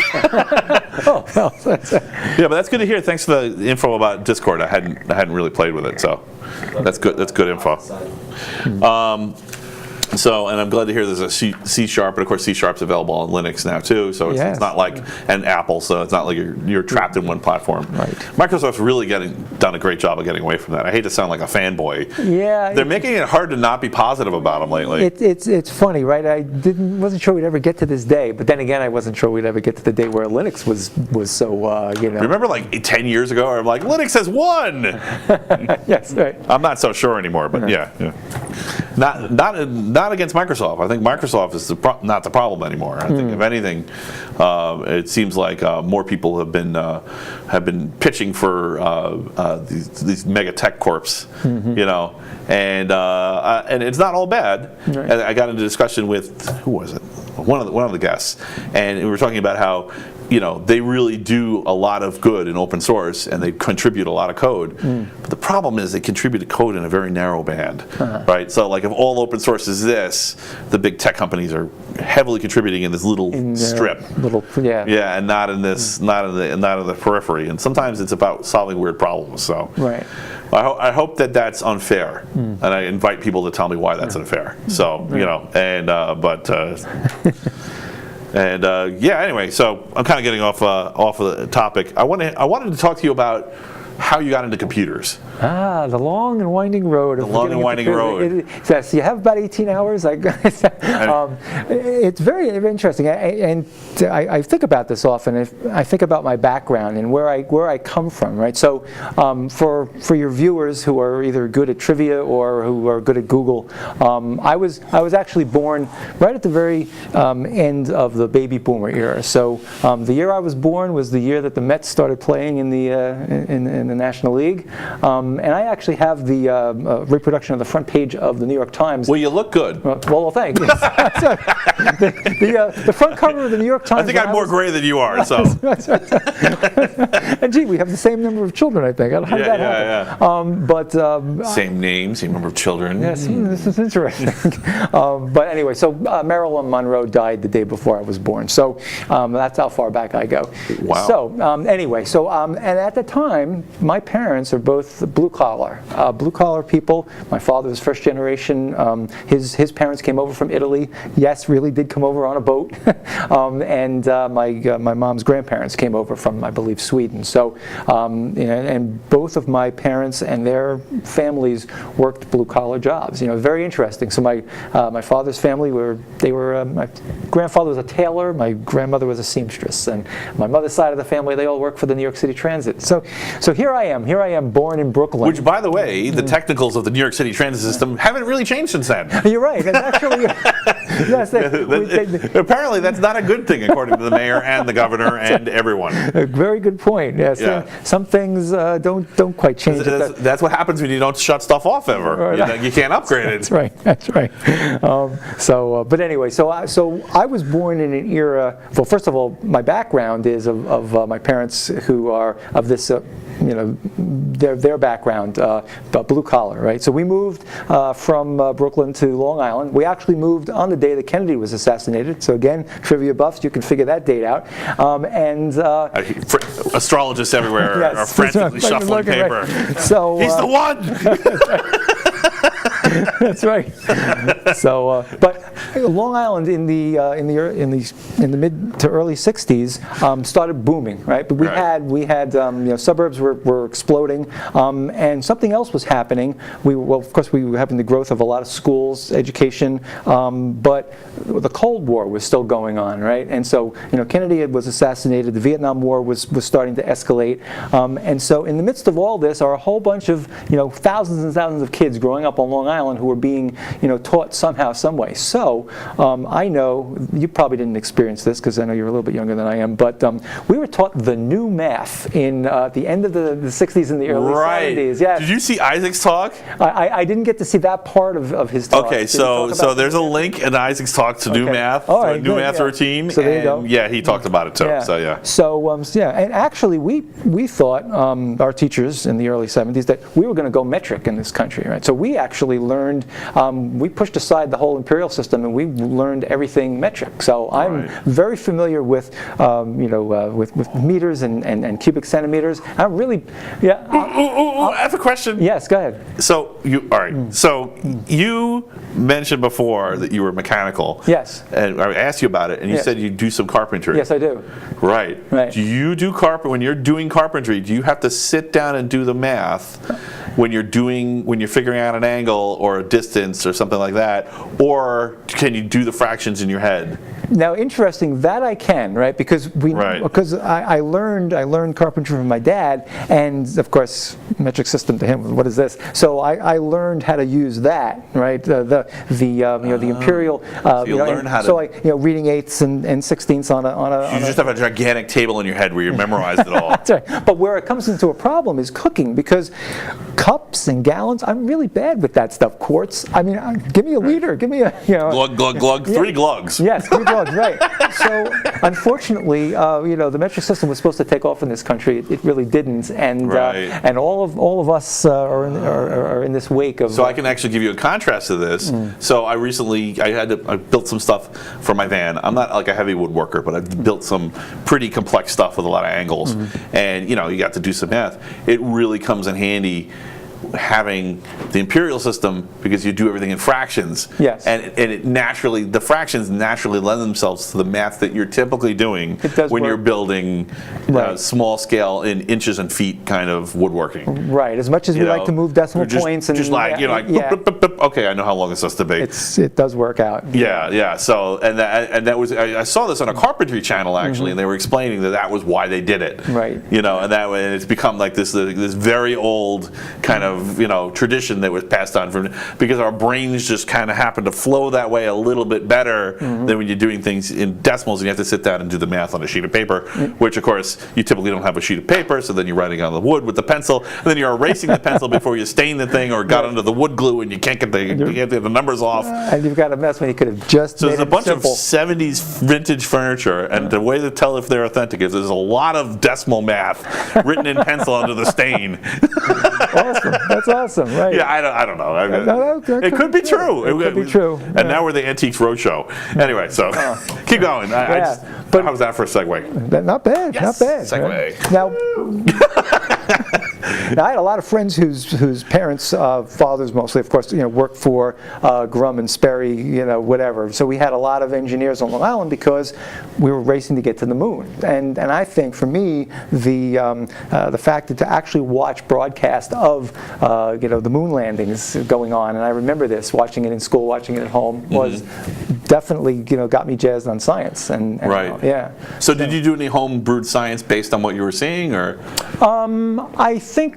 Oh, well, Yeah, but that's good to hear. Thanks for the info about Discord. I hadn't really played with it, so that's good. That's good info. So, and I'm glad to hear there's a C#, and of course C#'s available on Linux now too. So Yes. it's not like and Apple, so it's not like you're trapped in one platform. Right. Microsoft's really done a great job of getting away from that. I hate to sound like a fanboy. Yeah. They're making it hard to not be positive about them lately. It's funny, right? I wasn't sure we'd ever get to this day, but then again, I wasn't sure we'd ever get to the day where Linux was so Remember, like 10 years ago, I'm like, Linux has won. Yes, right. I'm not so sure anymore, but yeah. Not against Microsoft. I think Microsoft is not the problem anymore. I think if anything, it seems like more people have been pitching for these mega tech corps, and it's not all bad. Right. And I got into discussion with who was it? One of the guests, and we were talking about how they really do a lot of good in open source, and they contribute a lot of code. But the problem is they contribute code in a very narrow band, right? So like if all open source is this, the big tech companies are heavily contributing in this little strip. Yeah, and not in this, not in the periphery. And sometimes it's about solving weird problems. So Right. I hope that that's unfair, and I invite people to tell me why that's unfair. So anyway, so I'm kind of getting off of the topic. I wanted to talk to you about how you got into computers. The long and winding road. The long and winding road. So you have about 18 hours. It's very interesting, and I think about this often. I think about my background and where I come from. Right. So for your viewers who are either good at trivia or who are good at Google, I was actually born right at the very end of the baby boomer era. So the year I was born was the year that the Mets started playing in in the National League. And I actually have the reproduction of the front page of the New York Times. Well, you look good. Well, thanks. The front cover of the New York Times. I think I'm more gray than you are, so. And gee, we have the same number of children, I think. How did that happen? Same name, same number of children. Yes, this is interesting. But anyway, so Marilyn Monroe died the day before I was born. So that's how far back I go. Wow. So anyway, and at the time, my parents are both blue collar people. My father was first generation. His parents came over from Italy. Yes, really did come over on a boat. And my mom's grandparents came over from, I believe, Sweden. So, and both of my parents and their families worked blue collar jobs. Very interesting. So my father's family my grandfather was a tailor, my grandmother was a seamstress, and my mother's side of the family, they all work for the New York City Transit. So here I am born in Brooklyn. Which, by the way, the technicals of the New York City transit system haven't really changed since then. You're right. And actually, yes, apparently that's not a good thing, according to the mayor and the governor and everyone. A very good point. Yes, Yeah. Some things don't quite change. That's what happens when you don't shut stuff off ever. You can't upgrade it. That's right. But anyway, so I was born in an era. Well, first of all, my background is of my parents who are of this. Their background, blue collar, right? So we moved from Brooklyn to Long Island. We actually moved on the day that Kennedy was assassinated. So again, trivia buffs, you can figure that date out. Astrologists everywhere are frantically shuffling paper. Right. So he's the one. That's right. So, but Long Island in the mid to early '60s started booming, right? But we had suburbs were exploding, and something else was happening. Of course, we were having the growth of a lot of schools, education, but the Cold War was still going on, right? And so, Kennedy was assassinated. The Vietnam War was starting to escalate, and so in the midst of all this are a whole bunch of thousands and thousands of kids growing up on Long Island who were being taught somehow, some way. So I know you probably didn't experience this because I know you're a little bit younger than I am, but we were taught the new math in the end of the 60s and the early 70s. Yes. Did you see Isaac's talk? I didn't get to see that part of his talk. Okay, so there's a link in Isaac's talk to new math, new math routine. So there you go. Yeah, he talked about it too. Yeah. So yeah. So and actually we thought our teachers in the early 70s that we were going to go metric in this country, right? So we actually learned. We pushed aside the whole imperial system and we learned everything metric. So I'm very familiar with with meters and cubic centimeters. I'm really I have a question. Yes, go ahead. So So you mentioned before that you were mechanical. Yes. And I asked you about it, and you said you do some carpentry. Yes, I do. Right. Do you do when you're doing carpentry? Do you have to sit down and do the math when you're figuring out an angle or a distance or something like that, or can you do the fractions in your head? Now, interesting that I can, right? Because I learned carpentry from my dad, and of course, metric system to him. What is this? So I learned how to use that, right? The imperial. So you learn how to. So reading eighths and sixteenths on a. You just have a gigantic table in your head where you memorized it all. That's right. But where it comes into a problem is cooking, because cups and gallons, I'm really bad with that stuff. Quarts. I mean, give me a liter. Give me a glug glug glug. 3 glugs. Yes, 3 glugs. Right. So unfortunately, the metric system was supposed to take off in this country. It really didn't, and all of us are in this wake of. So I can actually give you a contrast to this. So I built some stuff for my van. I'm not like a heavy woodworker, but I've built some pretty complex stuff with a lot of angles, and you got to do some math. It really comes in handy having the imperial system because you do everything in fractions. Yes. And the fractions naturally lend themselves to the math that you're typically doing when you're building small scale in inches and feet kind of woodworking. Right. As much as we like to move decimal points and okay, I know how long this has to be. It does work out. Yeah. So that was I saw this on a carpentry channel actually, and they were explaining that was why they did it. Right. And it's become like this very old kind of of tradition that was passed on from, because our brains just kind of happen to flow that way a little bit better than when you're doing things in decimals and you have to sit down and do the math on a sheet of paper, which of course you typically don't have a sheet of paper, so then you're writing on the wood with the pencil, and then you're erasing the pencil before you stain the thing or got under the wood glue and you can't get the numbers off. And you've got a mess when you could have just So made there's a it bunch simple. of 70s vintage furniture, and the way to tell if they're authentic is there's a lot of decimal math written in pencil under the stain. Awesome. That's awesome, right? Yeah, I don't know. That It could be true. It could be true. And now we're the Antiques Roadshow. Anyway, so keep going. How was that for a segue? Not bad. Yes, Not bad. segue. Now, I had a lot of friends whose parents, fathers mostly, of course, worked for Grumman, Sperry, whatever. So we had a lot of engineers on Long Island because we were racing to get to the moon. And I think for me, the fact that to actually watch broadcast of the moon landings going on, and I remember this, watching it in school, watching it at home, was definitely got me jazzed on science. And right. Yeah. So did you do any home brewed science based on what you were seeing, or? I think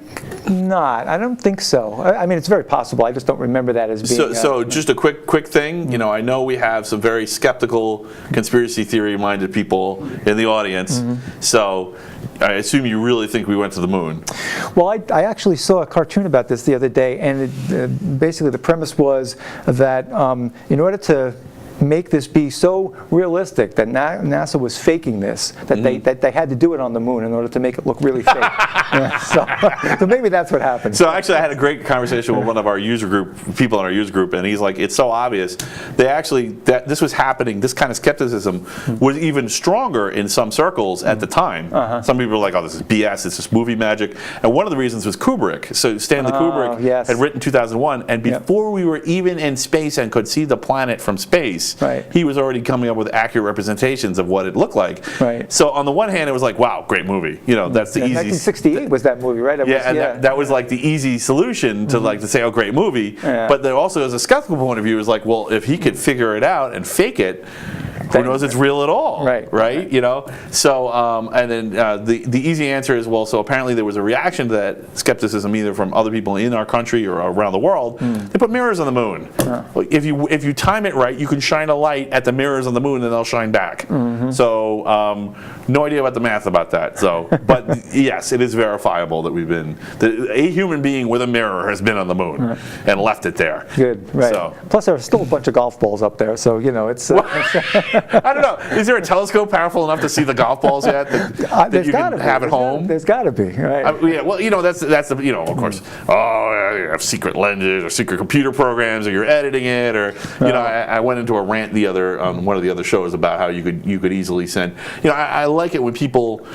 not. I don't think so. I mean, it's very possible. I just don't remember that as being. So just a quick thing. I know we have some very skeptical, conspiracy theory-minded people in the audience. So I assume you really think we went to the moon. Well, I actually saw a cartoon about this the other day, and basically the premise was that in order to make this be so realistic that NASA was faking this, that they had to do it on the moon in order to make it look really fake. So maybe that's what happened. So actually, I had a great conversation with one of our people in our user group, and he's like, "It's so obvious." That this was happening. This kind of skepticism was even stronger in some circles at the time. Some people were like, "Oh, this is BS. It's just movie magic." And one of the reasons was Kubrick. So Stanley Kubrick had written 2001, and before we were even in space and could see the planet from space, he was already coming up with accurate representations of what it looked like. Right. So on the one hand, it was like, wow, great movie. That's the easy. 1968 was that movie, right? That was like the easy solution to to say, oh, great movie. Yeah. But there also, as a skeptical point of view, is like, well, if he could figure it out and fake it, who knows it's real at all, right? So, and then the easy answer is, well, so apparently there was a reaction to that skepticism either from other people in our country or around the world. They put mirrors on the moon. If you time it right, you can shine a light at the mirrors on the moon and they'll shine back. So, no idea about the math about that. So, but yes, it is verifiable that a human being with a mirror has been on the moon and left it there. Good, right. So. Plus, there are still a bunch of golf balls up there, so it's. I don't know. Is there a telescope powerful enough to see the golf balls yet that you can have at home? There's got to be, right? Yeah. Well, that's the of course. Oh, you have secret lenses or secret computer programs, or you're editing it, or I went into a rant on one of the other shows about how you could easily send. I like it when people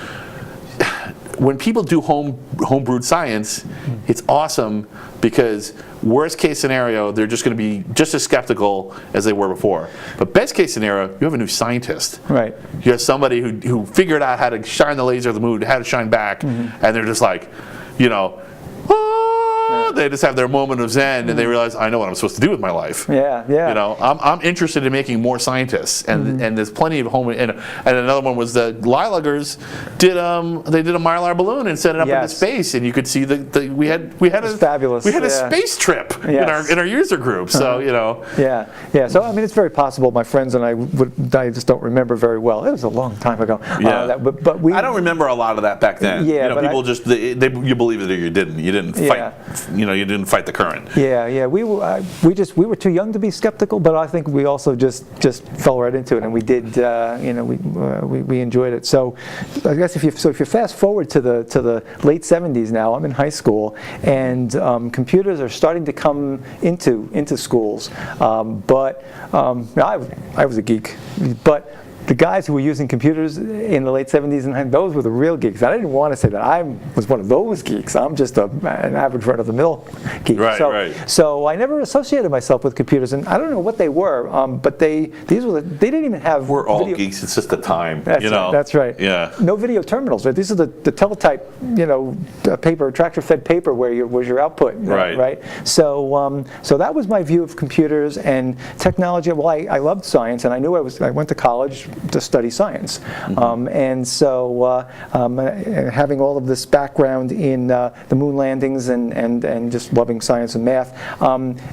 do home brewed science. It's awesome because worst case scenario, they're just going to be just as skeptical as they were before. But best case scenario, you have a new scientist. Right. You have somebody who figured out how to shine the laser of the moon, how to shine back, and they're just like, they just have their moment of zen and they realize, I know what I'm supposed to do with my life. Yeah. I'm interested in making more scientists, and there's plenty of home. And another one was the Lilaggers did a Mylar balloon and sent it up into space, and you could see we had a space trip in our user group. So Yeah. So I mean, it's very possible. My friends and I just don't remember very well. It was a long time ago. Yeah. But I don't remember a lot of that back then. Yeah. People you believe it or you didn't. You didn't fight. You didn't fight the current. Yeah. We were too young to be skeptical, but I think we also just fell right into it, and we did. We enjoyed it. So I guess if you fast forward to the late 70s now, I'm in high school, and computers are starting to come into schools. But I was a geek, but the guys who were using computers in the late 70s and those were the real geeks. I didn't want to say that I was one of those geeks. I'm just an average run-of-the-mill geek. So I never associated myself with computers, and I don't know what they were, but they didn't even have. We're all geeks. It's just the time. That's right. Yeah. No video terminals. Right? These are the teletype, paper, tractor-fed paper where your output. Right. So that was my view of computers and technology. Well, I loved science, and I knew I went to college. to study science. And so having all of this background in the moon landings and just loving science and math,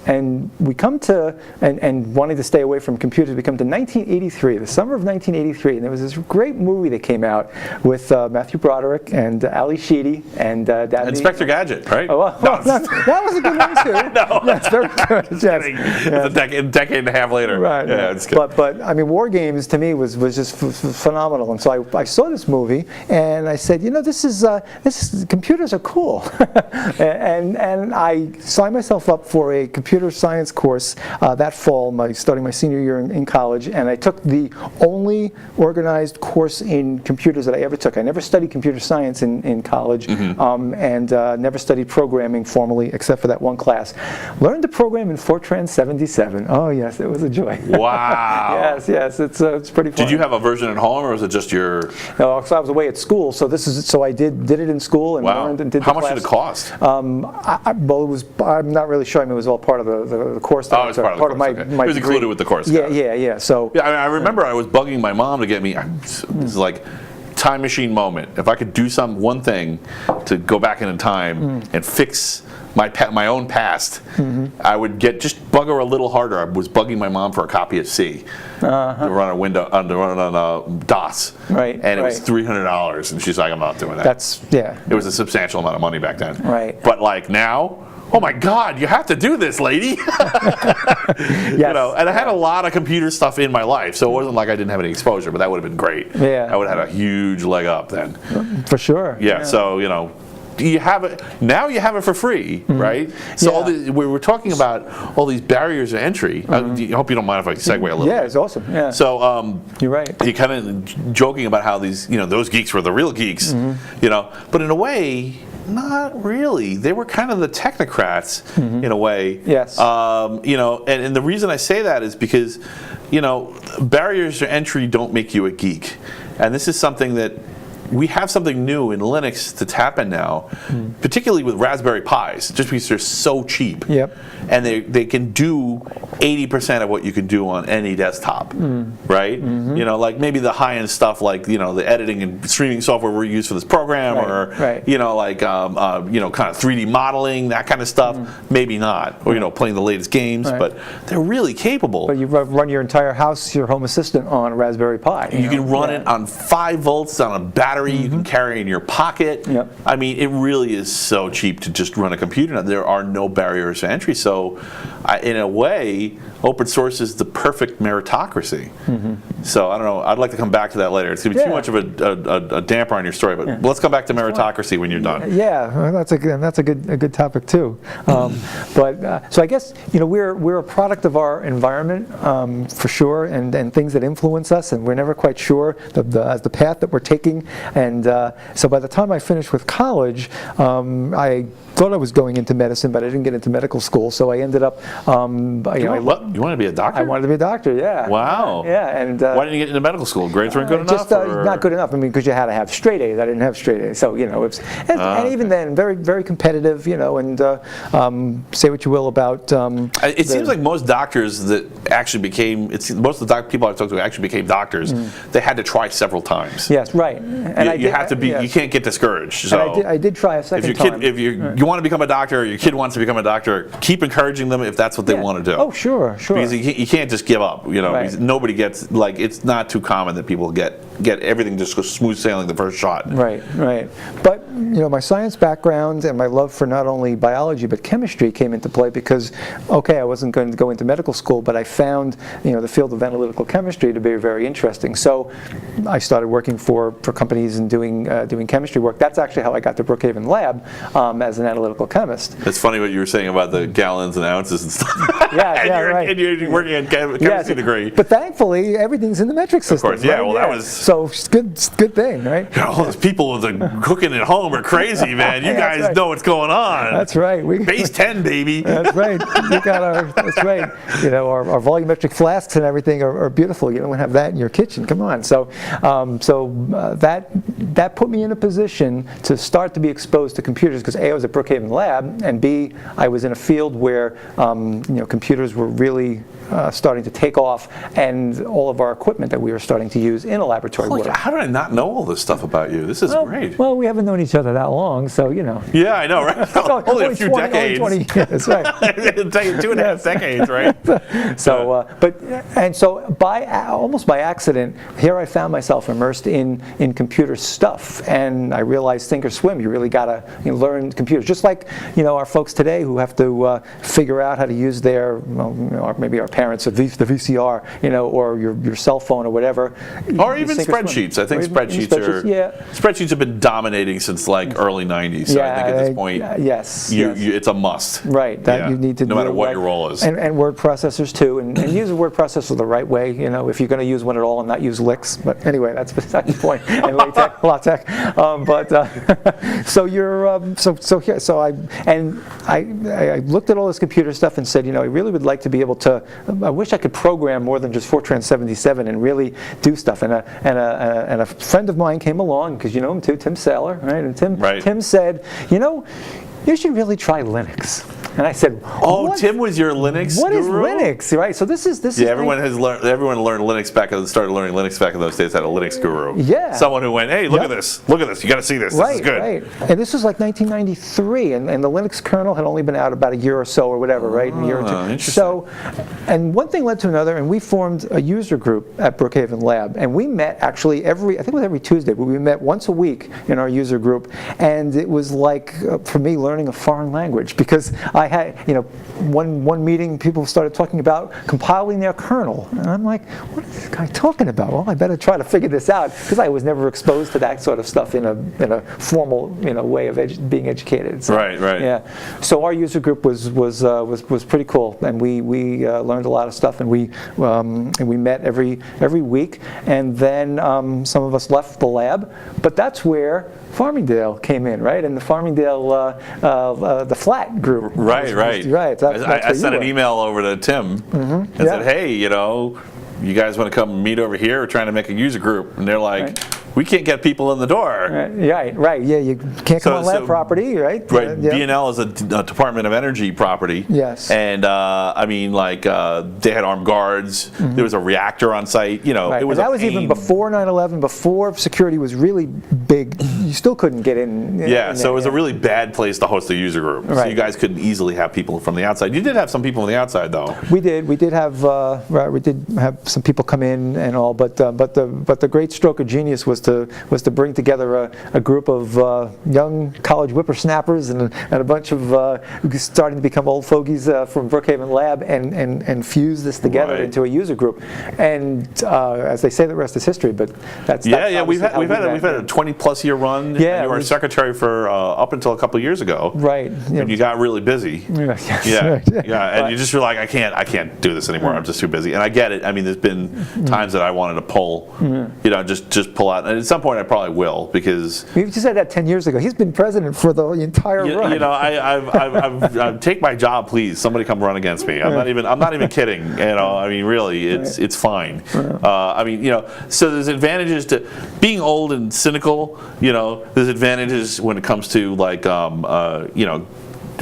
and we come to, and wanting to stay away from computers, we come to 1983, the summer of 1983, and there was this great movie that came out with Matthew Broderick and Ali Sheedy and Dabney. Inspector Gadget, right? Oh, well, that was a good one too. No. That's very good. Yes. It's a decade and a half later. Right. Yeah, it's good. But I mean, War Games to me was just phenomenal, and so I saw this movie and I said, you know, this is computers are cool, and I signed myself up for a computer science course that fall, starting my senior year in college, and I took the only organized course in computers that I ever took. I never studied computer science in college, and never studied programming formally except for that one class. Learned to program in Fortran 77. Oh yes, it was a joy. Wow. yes, it's pretty fun. Did you have a version at home, or was it just your? No, so I was away at school. So I did it in school and Wow. learned and did. How the much class. did it cost? Well, it was. I'm not really sure. I mean, it was all part of the course. That Oh, it was part of the course, my okay. my It was degree. included with the course. Yeah, Got it. yeah. So Yeah, I remember I was bugging my mom to get me. This is like time machine moment. If I could do one thing to go back in time and fix my own past, I would just bug her a little harder. I was bugging my mom for a copy of C to run on DOS, Right, and it was right. $300, and she's like, "I'm not doing that." that's It was a substantial amount of money back then. Right. But like now, oh my God, you have to do this, lady. Yes. You know, and I had a lot of computer stuff in my life, so it wasn't like I didn't have any exposure, but that would have been great. Yeah. I would have had a huge leg up then. for sure. Yeah, so, you know, you have it now. You have it for free, right? So all we were talking about all these barriers of entry. I hope you don't mind if I segue a little. Yeah, bit. it's awesome. Yeah. So You're right. You're kind of joking about how these, you know, those geeks were the real geeks, you know, but in a way, not really. They were kind of the technocrats in a way. Yes. You know, and the reason I say that is because, you know, barriers to entry don't make you a geek, and this is something that. We have something new in Linux to tap in now, particularly with Raspberry Pis, just because they're so cheap. Yep. And they can do 80% of what you can do on any desktop, right? You know, like maybe the high-end stuff, like, you know, the editing and streaming software we use for this program, or you know, like you know, kind of 3D modeling, that kind of stuff. Maybe not, or you know, playing the latest games, but they're really capable. But you run your entire house, your home assistant on a Raspberry Pi. You can run it on 5 volts on a battery. You can carry in your pocket. Yep. I mean, it really is so cheap to just run a computer. Now, there are no barriers to entry. So, in a way, open source is the perfect meritocracy. So I don't know. I'd like to come back to that later. It's going to be too much of a damper on your story. But let's come back to meritocracy when you're done. Yeah, well, that's a good topic too. But so I guess, you know, we're a product of our environment for sure, and things that influence us, and we're never quite sure the path that we're taking. And so by the time I finished with college, I thought I was going into medicine, but I didn't get into medical school. So I ended up, you wanted to be a doctor? I wanted to be a doctor. Yeah. Wow. Yeah, and why didn't you get into medical school? Grades weren't good enough? Just not good enough. I mean, because you had to have straight A's. I didn't have straight A's. So, you know, it's and even then, very, very competitive. You know, and say what you will about. It seems like most doctors that actually became, most of the people I've talked to actually became doctors. They had to try several times. Yes, right. And you have to be. Yes. You can't get discouraged. So And I did try a second time. If you want to become a doctor, or your kid wants to become a doctor, keep encouraging them if that's what they want to do. Oh, sure. Because you can't just give up. You know, Right. because nobody gets, like, it's not too common that people get everything just go smooth sailing the first shot. Right. But, you know, my science background and my love for not only biology but chemistry came into play because, okay, I wasn't going to go into medical school, but I found, you know, the field of analytical chemistry to be very interesting. So I started working for companies and doing chemistry work. That's actually how I got to Brookhaven Lab as an analytical chemist. It's funny what you were saying about the gallons and ounces and stuff. Right. And you're working on chemistry degree. But thankfully, everything's in the metric system. Of course, yeah. Right? Well, that was. So it's good thing, right? All those people with the cooking at home are crazy, man. You guys right. know what's going on. That's right. Base 10, baby. That's right. We got that's right. You know, our volumetric flasks and everything are beautiful. You don't have that in your kitchen. Come on. So, that put me in a position to start to be exposed to computers because A, I was at Brookhaven Lab, and B, I was in a field where you know, computers were really starting to take off, and all of our equipment that we were starting to use in a laboratory Holy work. cow, how did I not know all this stuff about you? This is great. Well, we haven't known each other that long, so you know. Yeah, I know, right? Only a few 20, decades. Only 20 years, right? It'll take you 2.5 decades, right? So, so almost by accident, here I found myself immersed in computer stuff, and I realized sink or swim. You really got to learn computers, just like our folks today who have to figure out how to use their, or maybe our parents, the VCR, or your cell phone or whatever. Or even spreadsheets. I think spreadsheets have been dominating since like early 90s. So I think at this point, yes, it's a must. Right, that you need to no matter what your role is. And word processors too, and use a word processor the right way. If you're going to use one at all and not use licks. But anyway, that's beside the point. And LaTeX, I looked at all this computer stuff and said, I really would like to be able to. I wish I could program more than just Fortran 77 and really do stuff. And a friend of mine came along, because you know him too, Tim Saylor, right? And Tim said, you should really try Linux. And I said, Tim was your Linux What guru? is Linux, right? So this is everyone learned Linux started learning Linux back in those days. Had a Linux guru. Yeah. Someone who went, hey, look at this, you got to see this. This is good. Right. And this was like 1993, and the Linux kernel had only been out about a year or so or whatever, right? A year or two. Interesting. So, and one thing led to another, and we formed a user group at Brookhaven Lab, and we met actually I think it was every Tuesday, but we met once a week in our user group, and it was like for me learning a foreign language, because I had one meeting, people started talking about compiling their kernel, and I'm like, what is this guy talking about? Well, I better try to figure this out, because I was never exposed to that sort of stuff in a formal way of being educated. So, right. Yeah. So our user group was pretty cool, and we learned a lot of stuff, and we met every week, and then some of us left the lab, but that's where Farmingdale came in, right? And the Farmingdale, the flat group. Right. Right. I sent an email over to Tim and said, hey, you guys want to come meet over here? We're trying to make a user group. And they're like, we can't get people in the door. Right. Yeah, you can't come on lab property, right? Right. B&L is a Department of Energy property. Yes. And they had armed guards. There was a reactor on site. Right. It was. And that was even before 9/11, before security was really big. You still couldn't get in. So it was a really bad place to host a user group. Right. So you guys couldn't easily have people from the outside. You did have some people from the outside, though. We did. We did have some people come in and all, but the great stroke of genius was to bring together a group of young college whippersnappers and a bunch of starting to become old fogies from Brookhaven Lab and fuse this together into a user group. And as they say, the rest is history. But that's we've had a 20+ year run. Yeah, you were secretary for up until a couple of years ago. Right. And you got really busy. And you just were like, I can't do this anymore. I'm just too busy. And I get it. I mean, there's been times that I wanted to pull, just pull out. And at some point, I probably will, because you just said that 10 years ago. He's been president for the entire run. I take my job, please. Somebody come run against me. I'm not even kidding. I mean, really, it's fine. So there's advantages to being old and cynical. There's advantages when it comes to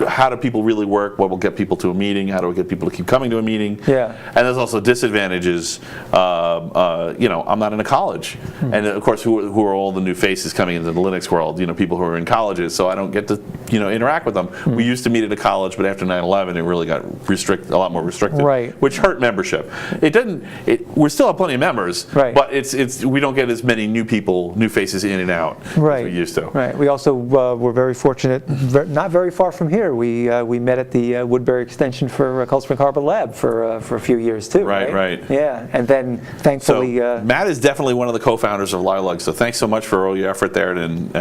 how do people really work? What will get people to a meeting? How do we get people to keep coming to a meeting? Yeah. And there's also disadvantages. I'm not in a college, and of course, who are all the new faces coming into the Linux world? People who are in colleges, so I don't get to interact with them. We used to meet at a college, but after 9/11, it really got a lot more restricted, right? Which hurt membership. It didn't. We still have plenty of members, right? But we don't get as many new faces in and out, right? As we used to. Right. We also were very fortunate. Not very far from here. We met at the Woodbury Extension for Cold Spring Harbor Lab for a few years too. Right. Yeah, and then thankfully. So Matt is definitely one of the co-founders of Lilug. So thanks so much for all your effort there and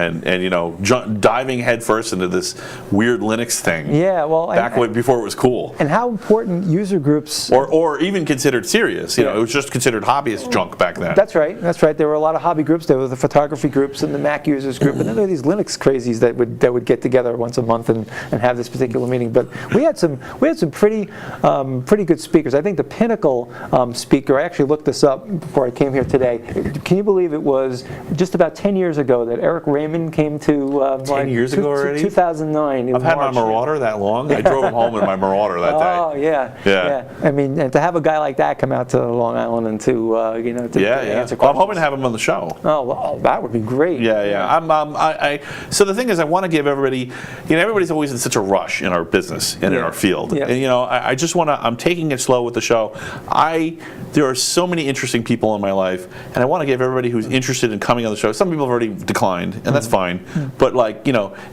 diving headfirst into this weird Linux thing. Yeah, well, before it was cool. And how important user groups or even considered serious. It was just considered hobbyist junk back then. That's right. There were a lot of hobby groups. There were the photography groups and the Mac users group, and then there were these Linux crazies that would get together once a month and have have this particular meeting, but we had some pretty good speakers. I think the pinnacle speaker, I actually looked this up before I came here today. Can you believe it was just about 10 years ago that Eric Raymond came to 10 years ago already? 2009. I've had my Marauder that long. I drove him home in my Marauder that day. Oh yeah. I mean, and to have a guy like that come out to Long Island and to answer questions. Well, I'm hoping to have him on the show. Oh, well, that would be great. Yeah. So the thing is, I want to give everybody, everybody's always in such a rush in our business and in our field. Yeah. And I just want to. I'm taking it slow with the show. There are so many interesting people in my life, and I want to give everybody who's interested in coming on the show. Some people have already declined, and that's fine. But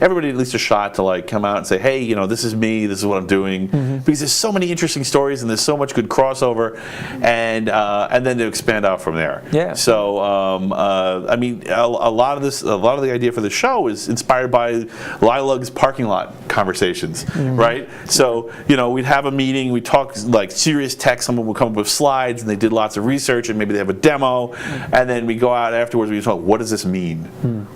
everybody at least a shot to come out and say, hey, this is me. This is what I'm doing. Because there's so many interesting stories, and there's so much good crossover, and then to expand out from there. Yeah. So I mean, a lot of the idea for the show is inspired by Lilug's parking lot conversations, right? So we'd have a meeting, we talk serious tech. Someone would come up with slides, and they did lots of research, and maybe they have a demo, and then we go out afterwards. We talk, what does this mean?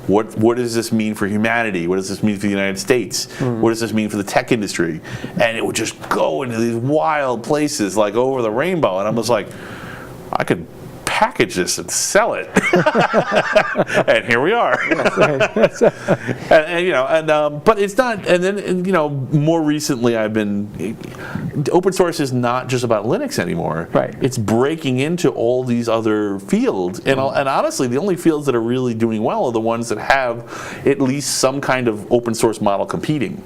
What does this mean for humanity? What does this mean for the United States? What does this mean for the tech industry? And it would just go into these wild places over the rainbow, and I'm just like, I could package this and sell it. And here we are. But it's not. And then more recently, I've been. Open source is not just about Linux anymore. Right. It's breaking into all these other fields, and honestly, the only fields that are really doing well are the ones that have at least some kind of open source model competing.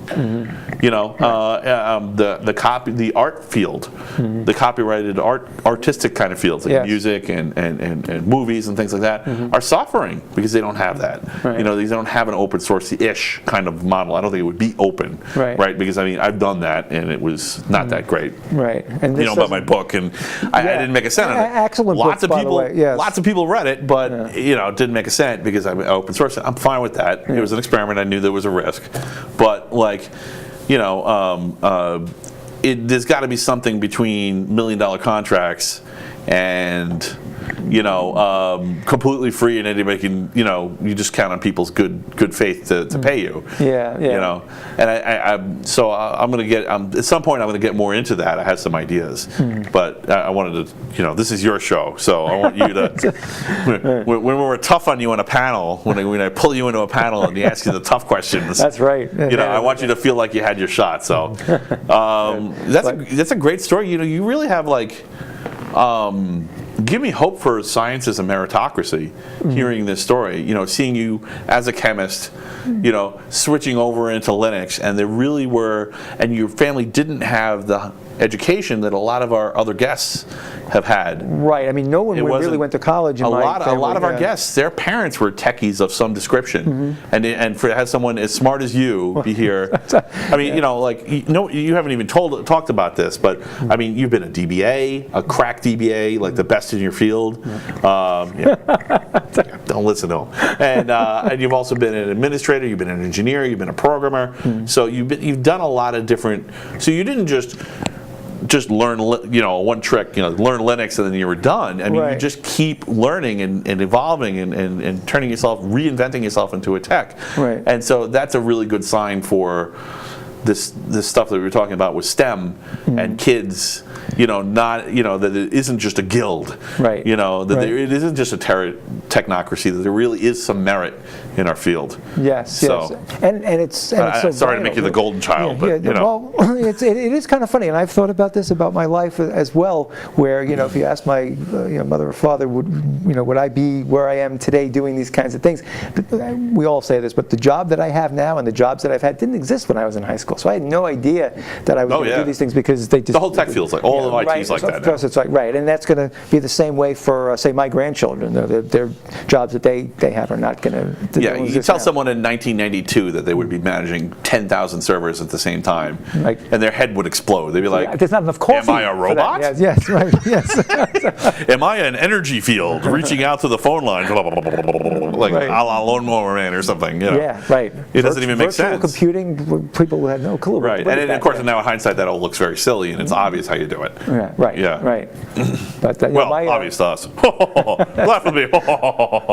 The art field, the copyrighted artistic kind of fields like music and movies and things like that are suffering because they don't have that. Right. They don't have an open source-ish kind of model. I don't think it would be open, right? Because I mean, I've done that and it was not that great. Right. And this about my book, and I didn't make a cent on it. Excellent lots book, of people, by the way. Yes. Lots of people read it, but it didn't make a cent because I'm open source. I'm fine with that. It was an experiment. I knew there was a risk, but there's got to be something between $1 million contracts and completely free, and anybody can, you just count on people's good faith to pay you. Yeah. And so I'm going to get, at some point I'm going to get more into that. I have some ideas, but I wanted to, this is your show, so I want you to, when we're tough on you on a panel, when I pull you into a panel and ask you the tough questions. That's right. I want you to feel like you had your shot. So that's a great story. You really have give me hope for science as a meritocracy, hearing this story, seeing you as a chemist, switching over into Linux, and there really were, and your family didn't have the education that a lot of our other guests have had. Right. I mean, no one really went to college in my family. A lot of our guests, their parents were techies of some description, and for to have someone as smart as you be here, I mean, you haven't even talked about this, but I mean, you've been a DBA, a crack DBA, the best in your field. Don't listen to them. And you've also been an administrator, you've been an engineer, you've been a programmer. So you've done a lot of different. So you didn't just learn, one trick, learn Linux and then you were done. I mean, you just keep learning and evolving and turning yourself, reinventing yourself into a tech. Right. And so that's a really good sign for this stuff that we were talking about with STEM and kids, not, that it isn't just a guild, right? It isn't just a technocracy, that there really is some merit in our field. Yes, so, yes. And it's so sorry to make you the golden child, but well, it is kind of funny, and I've thought about this about my life as well, where if you ask my mother or father, would I be where I am today doing these kinds of things? We all say this, but the job that I have now and the jobs that I've had didn't exist when I was in high school. So I had no idea that I was going to do these things because they just... The whole tech field's like, all of IT's like that. Of course, it's right. And that's going to be the same way for, say, my grandchildren. Their jobs that they have are not going to... Yeah, you tell someone in 1992 that they would be managing 10,000 servers at the same time, and their head would explode. They'd be like, there's not enough coffee. Am I a robot? Yes, right, yes. Am I an energy field reaching out to the phone line, like a la Lawnmower Man or something? Yeah, right. It doesn't even make sense. Virtual computing, people had have no clue. Right, and of course, now in hindsight, that all looks very silly, and it's obvious how you do it. Yeah, right. Yeah. Right. But you know, Well, my, obvious to us. Laugh with me.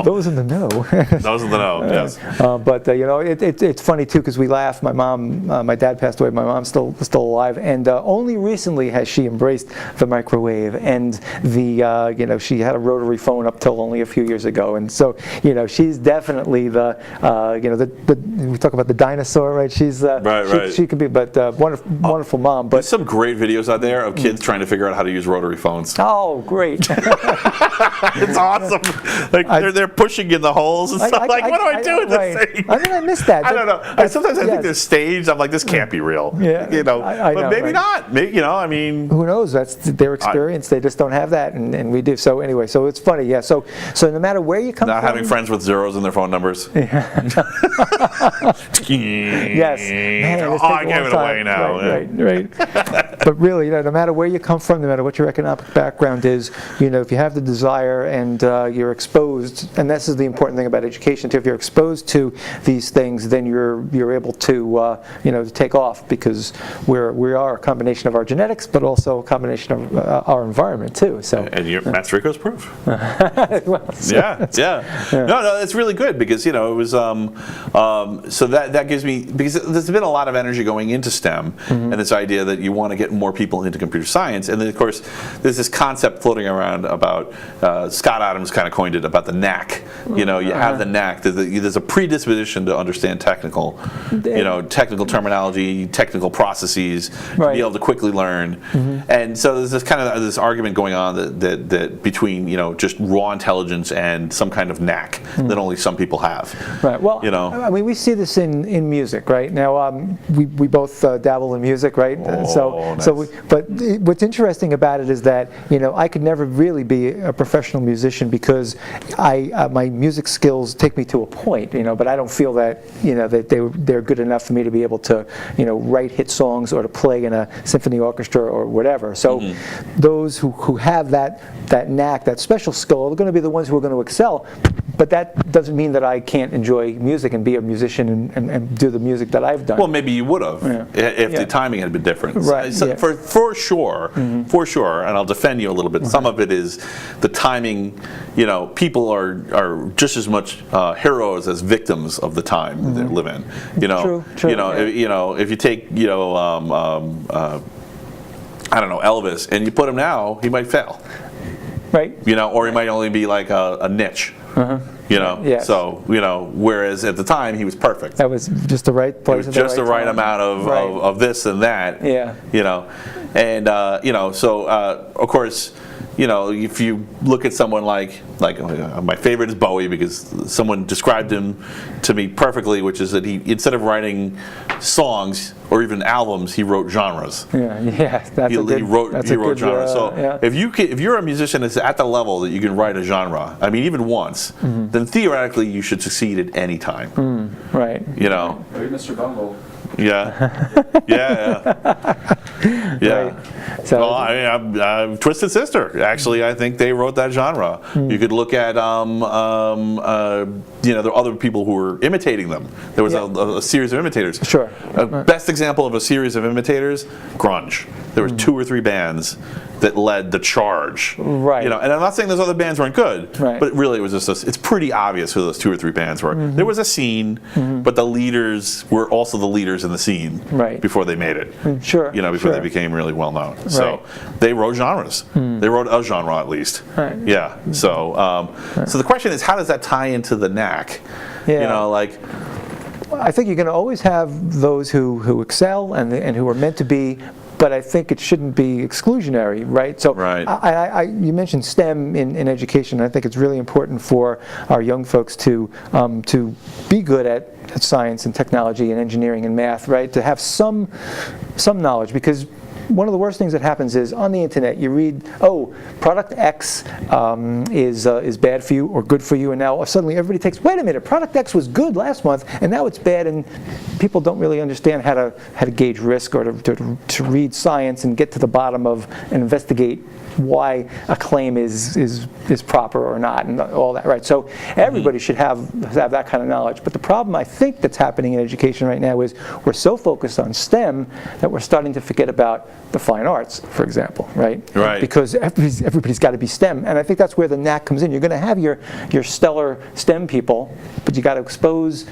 those in the know. Those in the know. Yes. But you know, it's funny too because we laugh. My mom, my dad passed away. My mom's still alive, and only recently has she embraced the microwave and the you know, she had a rotary phone up till only a few years ago, and so you know, she's definitely the you know, we talk about the dinosaur, right? She's right. She could be, but wonderful mom. But There's some great videos out there of kids trying to figure out how to use rotary phones. oh, great. It's awesome. Like they're pushing in the holes and stuff. Like, what do I do with this thing? I mean, I missed that. I don't know. Sometimes I think they're staged. I'm like, this can't be real. Yeah, you know, I but know, maybe right. not. Maybe, you know, I mean, Who knows? That's their experience. They just don't have that, and we do. So anyway, so it's funny. Yeah. So no matter where you come not from, having friends with zeros in their phone numbers. Yes. Man, oh, this I takes a gave long it time. away now. Right. But really, you know, no matter where you come from, no matter what your economic background is, you know, if you have the desire and you're exposed, and this is the important thing about education too. If you're exposed to these things, then you're able to you know, to take off, because we are a combination of our genetics, but also a combination of our environment too. So. And Matt Surico's proof. Well, so- Yeah. No, it's really good because, you know, it was so that gives me, because there's been a lot of energy going into STEM and this idea that you want to get more people into computer science, and then of course there's this concept floating around about Scott Adams kind of coined it about the knack. You know, you have the knack. There's a predisposition to understand technical, you know, technical terminology, technical processes, to be able to quickly learn, and so there's this kind of this argument going on that between, you know, just raw intelligence and some kind of knack that only some people have. Right. Well, you know, I mean, we see this in music, right? Now, we both dabble in music, right? Nice. But what's interesting about it is that, you know, I could never really be a professional musician because my music skills take me to a point, you know, but I don't feel that, you know, that they're good enough for me to be able to, you know, write hit songs or to play in a symphony orchestra or whatever. So those who have that knack, that special skill, are going to be the ones who are going to excel. But that doesn't mean that I can't enjoy music and be a musician and do the music that I've done. well, maybe you would have if the timing had been different. Right. So for sure, and I'll defend you a little bit. Some of it is the timing. You know, people are just as much heroes as victims of the time they live in. You know, True, you know, if you take, you know, I don't know, Elvis, and you put him now, he might fail. Right. You know, or he might only be like a niche. You know, Yes. So, you know, whereas at the time he was perfect. That was just the right place. It was just the right time. amount of this and that. Yeah. You know, and you know, so of course, you know, if you look at someone like my favorite is Bowie, because someone described him to me perfectly, which is that he, instead of writing songs or even albums, he wrote genres. Yeah, that's He wrote genres. So yeah. if you're a musician that's at the level that you can write a genre, I mean, even once, then theoretically you should succeed at any time. Right. You know. Maybe Mr. Bungle. Yeah. Right. So, Well, I'm Twisted Sister. Actually, I think they wrote that genre. You could look at, you know, there are other people who were imitating them. There was a series of imitators. Sure. Best example of a series of imitators, grunge. There were 2 or 3 bands that led the charge. Right. You know, and I'm not saying those other bands weren't good, Right. but really it was just it's pretty obvious who those 2 or 3 bands were. There was a scene, but the leaders were also the leaders in the scene Right. before they made it. Sure. You know, before they became really well known. So they wrote genres. They wrote a genre at least. Right. Yeah. So so the question is, how does that tie into the knack? Yeah. You know, like. I think you're going to always have those who excel and who are meant to be, but I think it shouldn't be exclusionary, right? So Right. you mentioned STEM in education. I think it's really important for our young folks to be good at science and technology and engineering and math, right? To have some knowledge, because one of the worst things that happens is on the internet you read, oh, product X is bad for you or good for you, and now suddenly everybody takes, wait a minute, product X was good last month and now it's bad, and people don't really understand how to gauge risk or to read science and get to the bottom of and investigate why a claim is proper or not, and all that, right? So everybody should have that kind of knowledge. But the problem I think that's happening in education right now is we're so focused on STEM that we're starting to forget about the fine arts, for example, right? Right. Because everybody's got to be STEM, and I think that's where the knack comes in. You're going to have your stellar STEM people, but you got to expose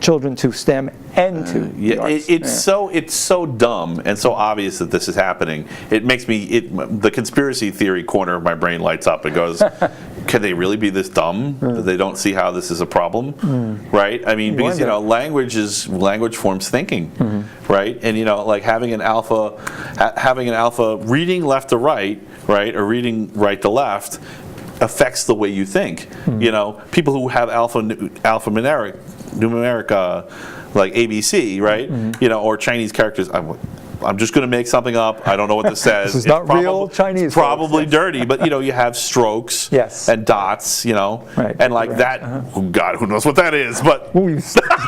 children to STEM and to the arts. It's so dumb and so obvious that this is happening. It makes me the conspiracy theory corner of my brain lights up. It goes, can they really be this dumb that they don't see how this is a problem, right? I mean, because language forms thinking, right? And like having an alpha reading left to right, right, or reading right to left affects the way you think. People who have alphanumeric like ABC, right? Or Chinese characters. I'm just going to make something up. I don't know what this says. This is not real Chinese. It's probably dirty, but you have strokes and dots, right. and like that. Oh God, who knows what that is? But Ooh,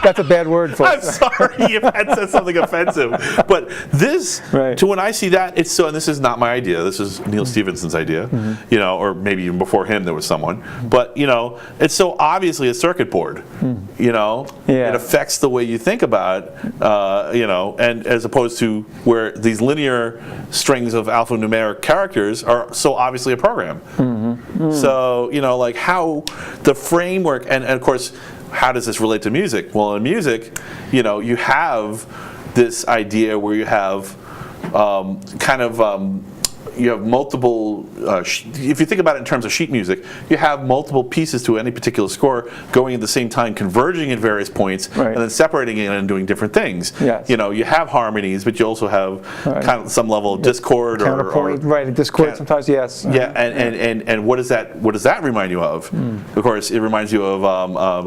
that's a bad word for I'm sorry if that says something offensive. But this, to when I see that, it's so. And this is not my idea. This is Neil Stephenson's idea, or maybe even before him there was someone. But it's so obviously a circuit board. It affects the way you think about it. And as opposed to where these linear strings of alphanumeric characters are so obviously a program. So, like how the framework, and of course, how does this relate to music? Well, in music, you have this idea where you have you have multiple, if you think about it in terms of sheet music, you have multiple pieces to any particular score going at the same time, converging at various points, and then separating it and doing different things. You have harmonies, but you also have kind of some level of discord counterpoint, right? Discord sometimes, yes. And what does that remind you of? Of course, it reminds you of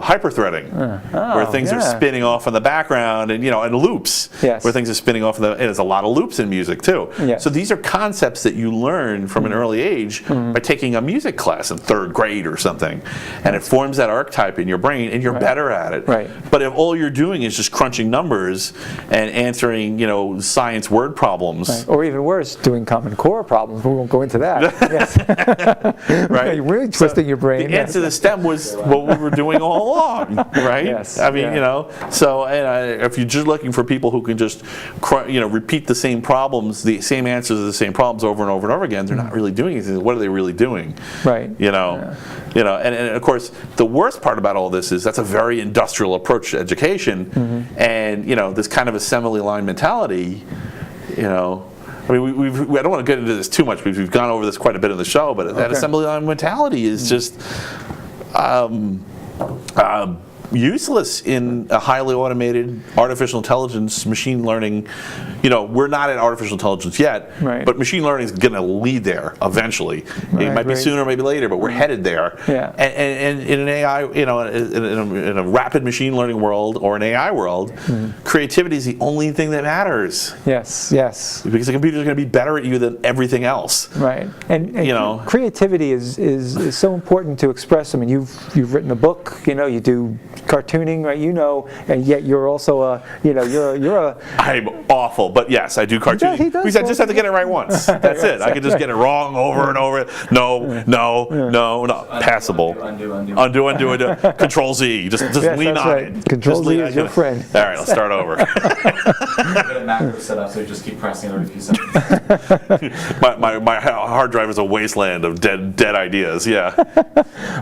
hyperthreading, where things are spinning off in the background, and and loops, where things are spinning off. And there's a lot of loops in music too. So these are concepts that you learn from an early age by taking a music class in 3rd grade or something, and it forms that archetype in your brain, and you're better at it. But if all you're doing is just crunching numbers and answering, science word problems, or even worse, doing Common Core problems, we won't go into that. Right? You're really twisting your brain. The answer to STEM was what we were doing all along, right? I mean, So, if you're just looking for people who can just, repeat the same problems, the same answers to the same problems over and over and over again, they're not really doing anything. What are they really doing? Right. And of course, the worst part about all this is that's a very industrial approach to education, and this kind of assembly line mentality. I mean, I don't want to get into this too much because we've gone over this quite a bit in the show, but that assembly line mentality is just useless in a highly automated artificial intelligence, machine learning. We're not at artificial intelligence yet, but machine learning is going to lead there eventually. It might be sooner, maybe later, but we're headed there. And in an AI, in a rapid machine learning world or an AI world, creativity is the only thing that matters. Because the computer is going to be better at you than everything else. And creativity is so important to express. I mean, you've written a book. You do cartooning, right? And yet you're also you're a. I'm awful, but yes, I do cartooning. Because I just have to get it right once. That's it. I can just get it wrong over and over. No. Passable. Undo. Control Z. Just lean on it. Control Z is your friend. All right, let's start over. Get a macro set up so you just keep pressing every few seconds. my hard drive is a wasteland of dead ideas.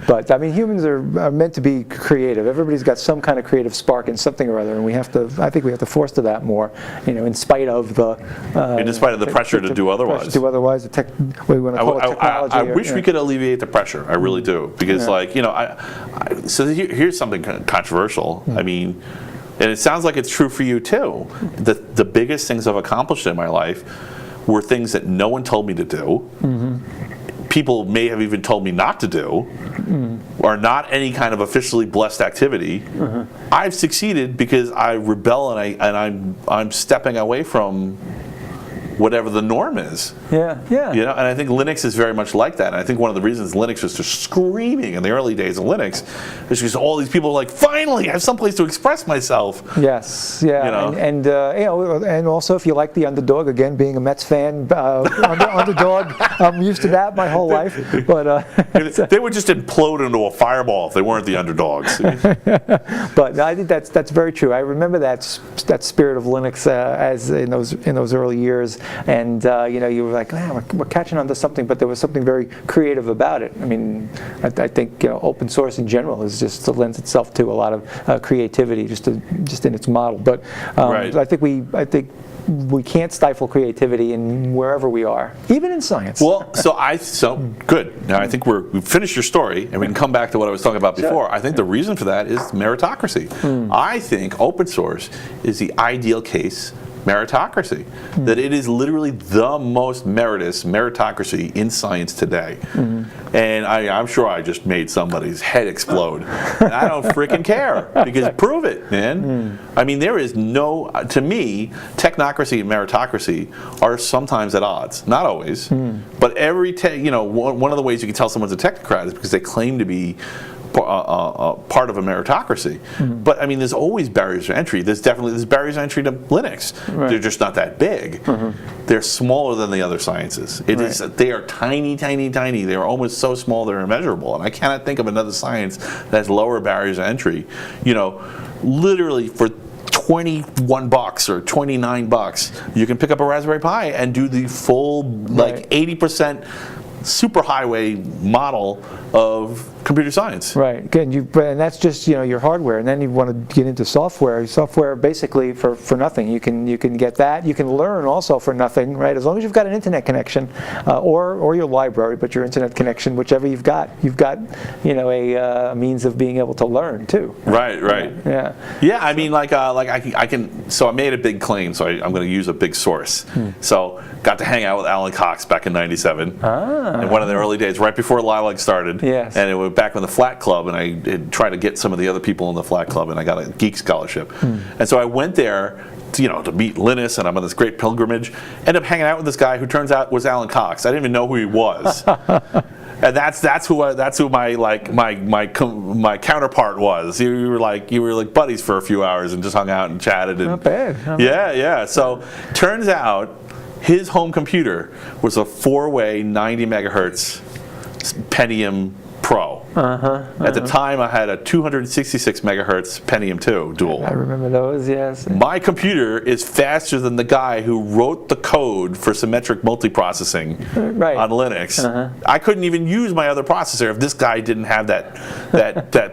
But I mean, humans are meant to be creative. Everybody's got some kind of creative spark in something or other, and I think we have to foster that more. In spite of the pressure to do otherwise. What we want to call it, technology. I wish we could alleviate the pressure. I really do, because so here's something controversial. I mean, and it sounds like it's true for you too. The biggest things I've accomplished in my life were things that no one told me to do. People may have even told me not to do, or not any kind of officially blessed activity. I've succeeded because I rebel and I'm stepping away from whatever the norm is. Yeah. You know, and I think Linux is very much like that. And I think one of the reasons Linux was just screaming in the early days of Linux is because all these people were like, finally, I have someplace to express myself. Yes, yeah, You know? and you know, and also if you like the underdog, again, being a Mets fan, underdog, I'm used to that my whole life. But They would just implode into a fireball if they weren't the underdogs. but I think that's very true. I remember that spirit of Linux as in those early years, and you know, you were like, man, we're catching on to something, but there was something very creative about it. I mean, I think, you know, open source in general is just lends itself to a lot of creativity, just in its model. But Right. I think we can't stifle creativity in wherever we are, even in science. Well, so good. Now I think we've finished your story, and we can come back to what I was talking about before. Sure. I think the reason for that is meritocracy. I think open source is the ideal case meritocracy. That it is literally the most meritocracy in science today. And I'm sure I just made somebody's head explode. And I don't freaking care, because prove it, man. I mean, there is no, to me, technocracy and meritocracy are sometimes at odds. Not always, but every, you know, one of the ways you can tell someone's a technocrat is because they claim to be part of a meritocracy. But I mean, there's always barriers to entry. There's barriers to entry to Linux. Right. They're just not that big. They're smaller than the other sciences. They are tiny, tiny, tiny. They're almost so small they're immeasurable. And I cannot think of another science that has lower barriers to entry. You know, literally for $21 or $29, you can pick up a Raspberry Pi and do the full, like 80% superhighway model of computer science. Right. Again, and that's just, you know, your hardware, and then you want to get into software. Software basically for nothing. You can get that. You can learn also for nothing, right? As long as you've got an internet connection, or your library, but your internet connection, whichever you've got, you know, a means of being able to learn too. Right. Yeah. Yeah. I mean, like I can. So I made a big claim. So I'm going to use a big source. So got to hang out with Alan Cox back in '97. In one of the early days, right before Lilac started. Yes. And it was back when the Flat Club, and I had tried to get some of the other people in the Flat Club, and I got a geek scholarship. And so I went there to meet Linus, and I'm on this great pilgrimage. Ended up hanging out with this guy who turns out was Alan Cox. I didn't even know who he was. And that's who my counterpart was. You were like buddies for a few hours and just hung out and chatted. And, Not bad. Yeah. So turns out his home computer was a 4-way 90 megahertz Pentium Pro. At the time, I had a 266 megahertz Pentium 2 dual. I remember those. Yes. My computer is faster than the guy who wrote the code for symmetric multiprocessing on Linux. I couldn't even use my other processor if this guy didn't have that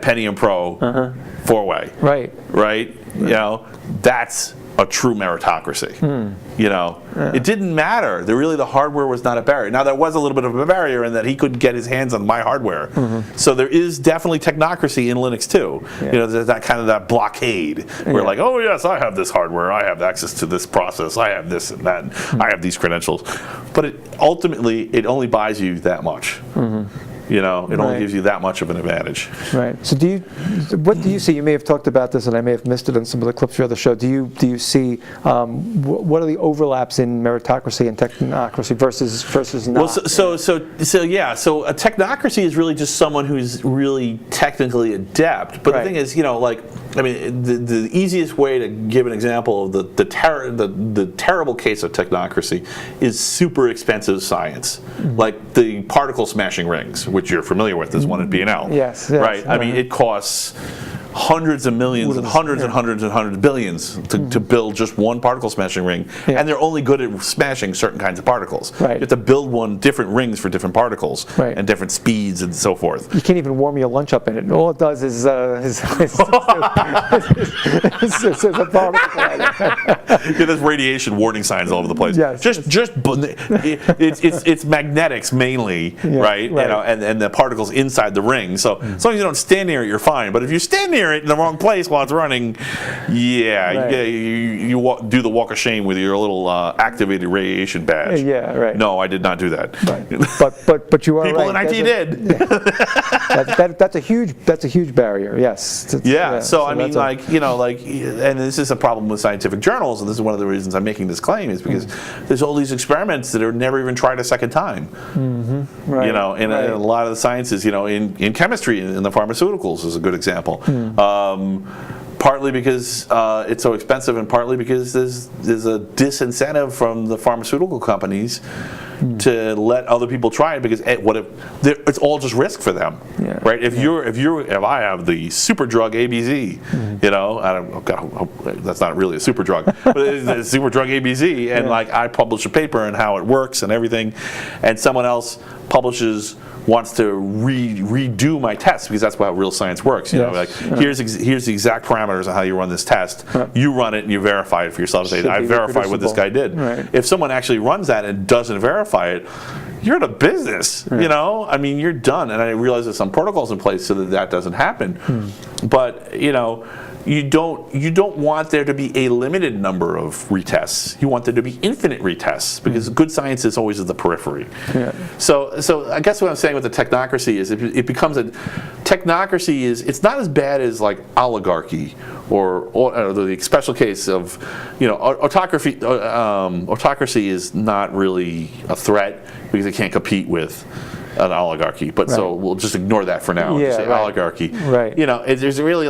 Pentium Pro 4-way. Right. You know, that's a true meritocracy. You know, it didn't matter. The hardware was not a barrier. Now there was a little bit of a barrier in that he couldn't get his hands on my hardware. So there is definitely technocracy in Linux too. You know, there's that kind of that blockade where like, oh yes, I have this hardware, I have access to this process, I have this and that, I have these credentials. But ultimately, it only buys you that much. You know, it only gives you that much of an advantage. Right. So what do you see? You may have talked about this, and I may have missed it on some of the clips from the other show. Do you see what are the overlaps in meritocracy and technocracy versus not? Well, so a technocracy is really just someone who's really technically adept. But the thing is, you know, like, I mean, the easiest way to give an example of the terrible case of technocracy is super expensive science, like the particle smashing rings, which you're familiar with. There's one at B&L. Yes. Right. I mean, it costs hundreds of millions and hundreds and hundreds and hundreds of billions to build just one particle smashing ring, and they're only good at smashing certain kinds of particles. You have to build different rings for different particles and different speeds and so forth. You can't even warm your lunch up in it. All it does is it's a particle. There's radiation warning signs all over the place. Yes. It's magnetics mainly, right? You know, and the particles inside the ring. So as long as you don't stand near it, you're fine. But if you stand near near it in the wrong place while it's running, Right. you do the walk of shame with your little activated radiation badge. Yeah, right. No, I did not do that. Right. But you are People right. in IT did. That's a huge barrier. Yes. Yeah, so I mean, that's and this is a problem with scientific journals, and this is one of the reasons I'm making this claim, is because there's all these experiments that are never even tried a second time. right, And right. a lot of the sciences, in chemistry, in the pharmaceuticals is a good example. Partly because it's so expensive, and partly because there's a disincentive from the pharmaceutical companies to let other people try it, because it's all just risk for them, Yeah. right? If I have the super drug ABZ, that's not really a super drug, but it's the super drug ABZ, and I publish a paper on how it works and everything, and someone else wants to redo my test, because that's how real science works. Here's the exact parameters of how you run this test. You run it and you verify it for yourself. Say, I verified what this guy did. Right. If someone actually runs that and doesn't verify it, you're in a business. I mean, you're done. And I realize there's some protocols in place so that doesn't happen. But you don't want there to be a limited number of retests. You want there to be infinite retests, because good science is always at the periphery. Yeah. So I guess what I'm saying with the technocracy is it becomes technocracy it's not as bad as oligarchy or the special case of autocracy. Autocracy is not really a threat because it can't compete with an oligarchy. But so we'll just ignore that for now. Yeah, just say oligarchy. Right. There's really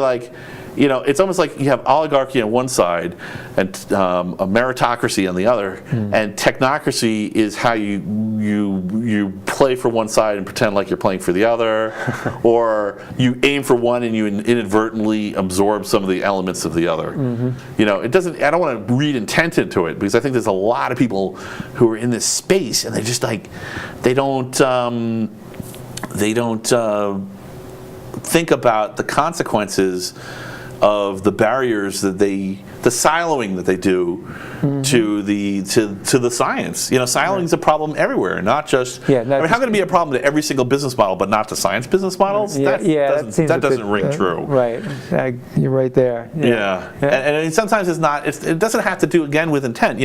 it's almost like you have oligarchy on one side and a meritocracy on the other, and technocracy is how you play for one side and pretend like you're playing for the other, or you aim for one and you inadvertently absorb some of the elements of the other. It doesn't. I don't want to read intent into it, because I think there's a lot of people who are in this space and they're just they don't think about the consequences of the barriers that the siloing that they do to the science. Siloing is a problem everywhere, not just. How can it be a problem to every single business model, but not to science business models? That doesn't ring true. Right, you're right there. And sometimes it's not. It doesn't have to do again with intent.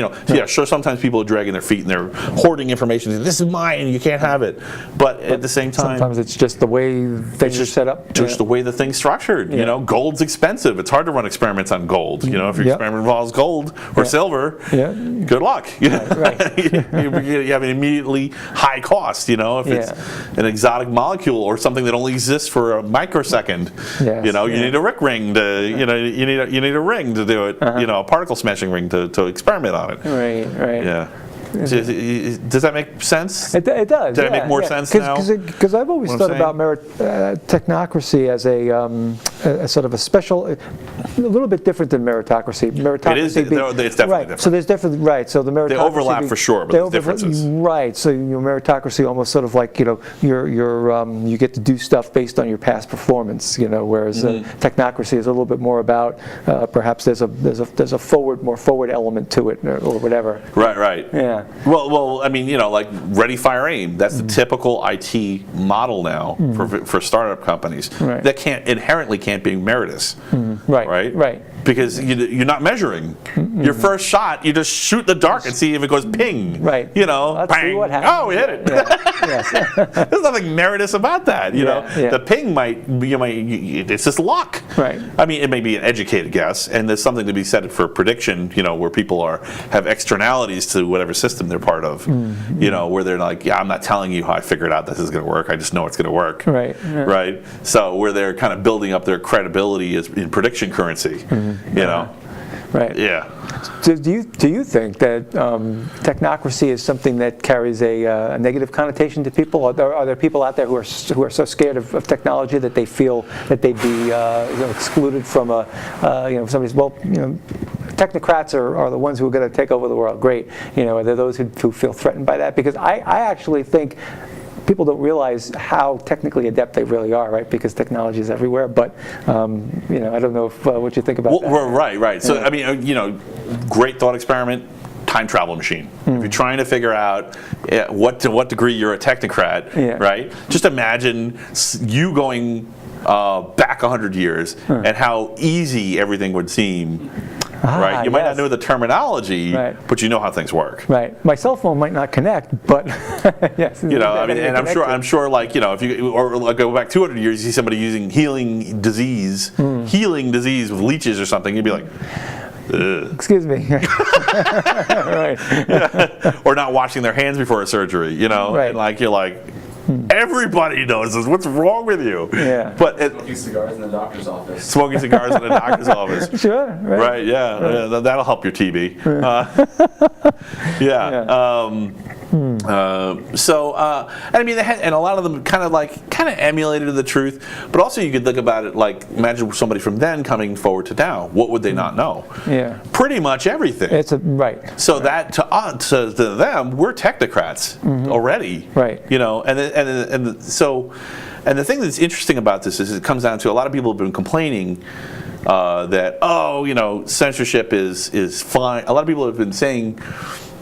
Sure. Sometimes people are dragging their feet and they're hoarding information. This is mine. You can't have it. But at the same time, sometimes it's just the way things are set up. Just the way the thing's structured. Gold's expensive. It's hard to run experiments on gold. If your experiment involves gold or silver, good luck. Right. You have an immediately high cost. If it's an exotic molecule or something that only exists for a microsecond, you need a Rick ring to you need a ring to do it. A particle smashing ring to experiment on it. Right. Yeah. Does that make sense? It does. Does that make more sense now? Because I've always thought about technocracy as a sort of a special, a little bit different than meritocracy. It is. It's definitely different. So there's different. Right. So the meritocracy. They overlap for sure, but there's differences. Right. So your meritocracy almost sort of like you get to do stuff based on your past performance. Whereas technocracy is a little bit more about perhaps there's a more forward element to it or whatever. Right. Yeah. Well, I mean, like ready, fire, aim. That's the typical IT model now for startup companies. Right. That inherently can't be meritorious. Right. Because you're not measuring. Your first shot, you just shoot in the dark and see if it goes ping. Right. Let's bang. See what happens. Oh, we hit it. There's nothing meritorious about that. The ping it's just luck. Right. I mean, it may be an educated guess, and there's something to be said for prediction. Where people have externalities to whatever system they're part of. Where they're like, I'm not telling you how I figured out this is going to work. I just know it's going to work. Right. So where they're kind of building up their credibility in prediction currency. Right. Yeah. Do you think that technocracy is something that carries a negative connotation to people? Are there people out there who are so scared of technology that they feel that they'd be excluded from somebody's technocrats are the ones who are going to take over the world? Great. Are there those who feel threatened by that? Because I actually think people don't realize how technically adept they really are, right? Because technology is everywhere. But I don't know what you think about that. Right. So I mean, great thought experiment. Time travel machine. If you're trying to figure out to what degree you're a technocrat, right? Just imagine you going back 100 years and how easy everything would seem. Right, you might not know the terminology, but you know how things work. Right, my cell phone might not connect, but yes. You know, I mean, and I'm sure, like, you know, if you or like go back 200 years, you see somebody using healing disease with leeches or something, you'd be like, ugh. Excuse me. Right. Yeah. Or not washing their hands before a surgery, you know, and like you're like. Everybody knows this. What's wrong with you? Yeah. But smoking cigars in the doctor's office. Smoking cigars in the doctor's office. Sure. Right. Yeah. Yeah. That'll help your TB. So, and I mean, and a lot of them kind of emulated the truth, but also you could think about it like, imagine somebody from then coming forward to now. What would they not know? Yeah. Pretty much everything. So that to them, we're technocrats already. Right. You know, and the thing that's interesting about this is it comes down to a lot of people have been complaining that, oh, you know, censorship is fine. A lot of people have been saying,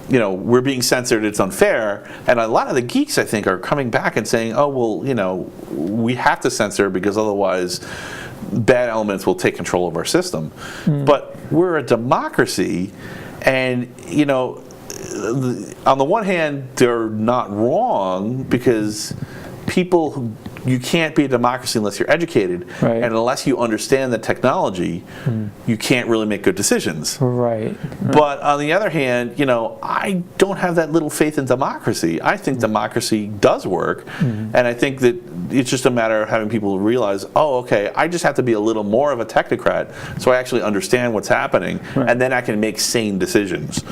you know, we're being censored, it's unfair. And a lot of the geeks, I think, are coming back and saying, oh, well, you know, we have to censor because otherwise bad elements will take control of our system. But we're a democracy, and, you know, on the one hand, they're not wrong because people you can't be a democracy unless you're educated, and unless you understand the technology, you can't really make good decisions. Right. But on the other hand, you know, I don't have that little faith in democracy. I think democracy does work, and I think that it's just a matter of having people realize, oh, okay, I just have to be a little more of a technocrat, so I actually understand what's happening, and then I can make sane decisions.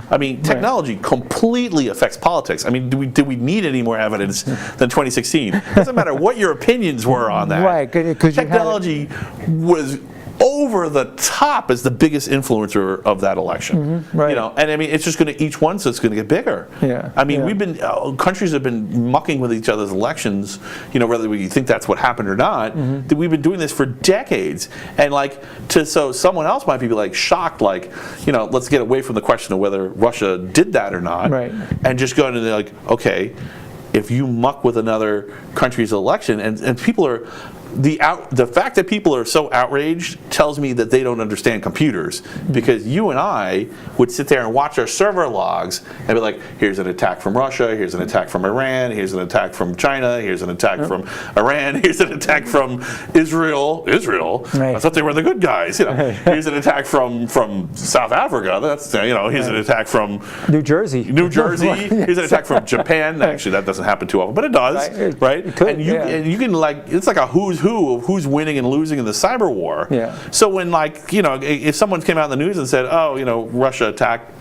I mean, technology completely affects politics. I mean, do we need any more evidence than 2016? It doesn't matter what your opinions were on that. Right, because technology was over the top as the biggest influencer of that election. Right. You know, and I mean, it's just going to each one, so it's going to get bigger. Yeah. I mean, we've been countries have been mucking with each other's elections. You know, whether we think that's what happened or not. That we've been doing this for decades, and like so someone else might be like shocked, like, you know, let's get away from the question of whether Russia did that or not, and just go into like, okay, if you muck with another country's election, and people are, the fact that people are so outraged tells me that they don't understand computers, because you and I would sit there and watch our server logs and be like, here's an attack from Russia, here's an attack from Iran, here's an attack from China, here's an attack from Iran, here's an attack from Israel, I thought they were the good guys, you know. Here's an attack from South Africa, that's, you know, here's an attack from New Jersey, here's an attack from Japan. Actually, that doesn't happen too often, but it does, right? It could, and you can, like, it's like a who's who of who's winning and losing in the cyber war. Yeah. So when, like, you know, if someone came out in the news and said, oh, you know, Russia attacked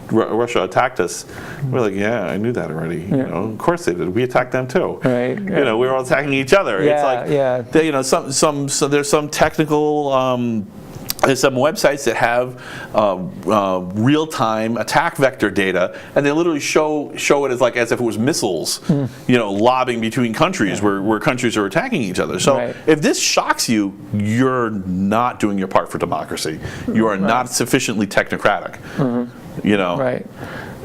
us, we're like, yeah, I knew that already. You know, of course they did. We attacked them too. Right. You know, we were all attacking each other. It's like, they, you know, so there's some technical. There's some websites that have real-time attack vector data, and they literally show it as if it was missiles, you know, lobbing between countries where countries are attacking each other. So if this shocks you, you're not doing your part for democracy. You are not sufficiently technocratic. You know. Right.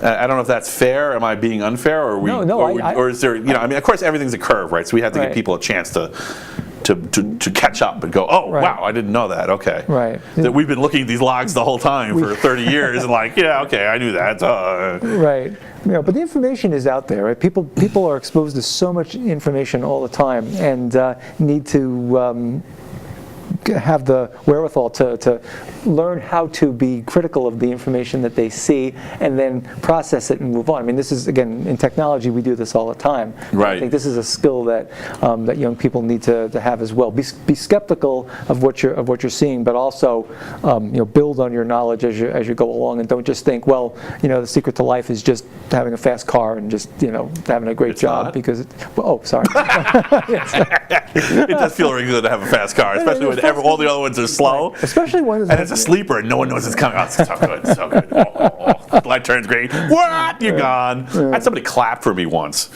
I don't know if that's fair. Am I being unfair, or or is there? You know, I mean, of course, everything's a curve, right? So we have to give people a chance to catch up and go, oh, wow, I didn't know that. Okay. Right. That we've been looking at these logs the whole time for 30 years and like, yeah, okay, I knew that. Right. Yeah, but the information is out there. Right? People are exposed to so much information all the time, and need to have the wherewithal to learn how to be critical of the information that they see and then process it and move on. I mean, this is, again, in technology, we do this all the time. Right. I think this is a skill that that young people need to have as well. Be skeptical of what you're seeing, but also you know, build on your knowledge as you go along, and don't just think, well, you know, the secret to life is just having a fast car and just, you know, having a great job not. Because sorry. It does feel really good to have a fast car, especially when all the other ones are slow. Especially when it's a sleeper and no one knows it's coming. Oh, it's so good, so good. The light turns green. What? You're gone. I had somebody clap for me once.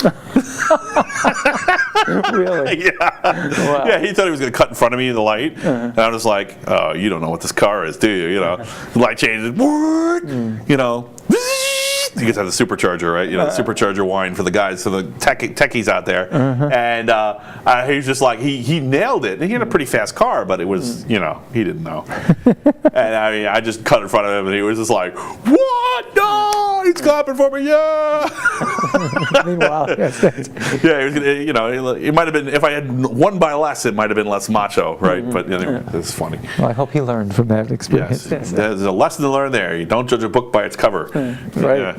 Really? Yeah. Wow. Yeah, he thought he was going to cut in front of me in the light. And I was like, oh, you don't know what this car is, do you? You know, the light changes. You know. you guys have the supercharger, right? You know, the supercharger wine for the guys, so the techies out there. And he was just like, he nailed it. And he had a pretty fast car, but it was, you know, he didn't know. And I mean, I just cut in front of him, and he was just like, "What? No, he's clapping for me, yeah." Meanwhile, yes. Yeah, he was gonna, you know, it might have been, if I had won by less, it might have been less macho, right? But anyway, it's funny. Well, I hope he learned from that experience. Yes, there's a lesson to learn there. You don't judge a book by its cover. Right.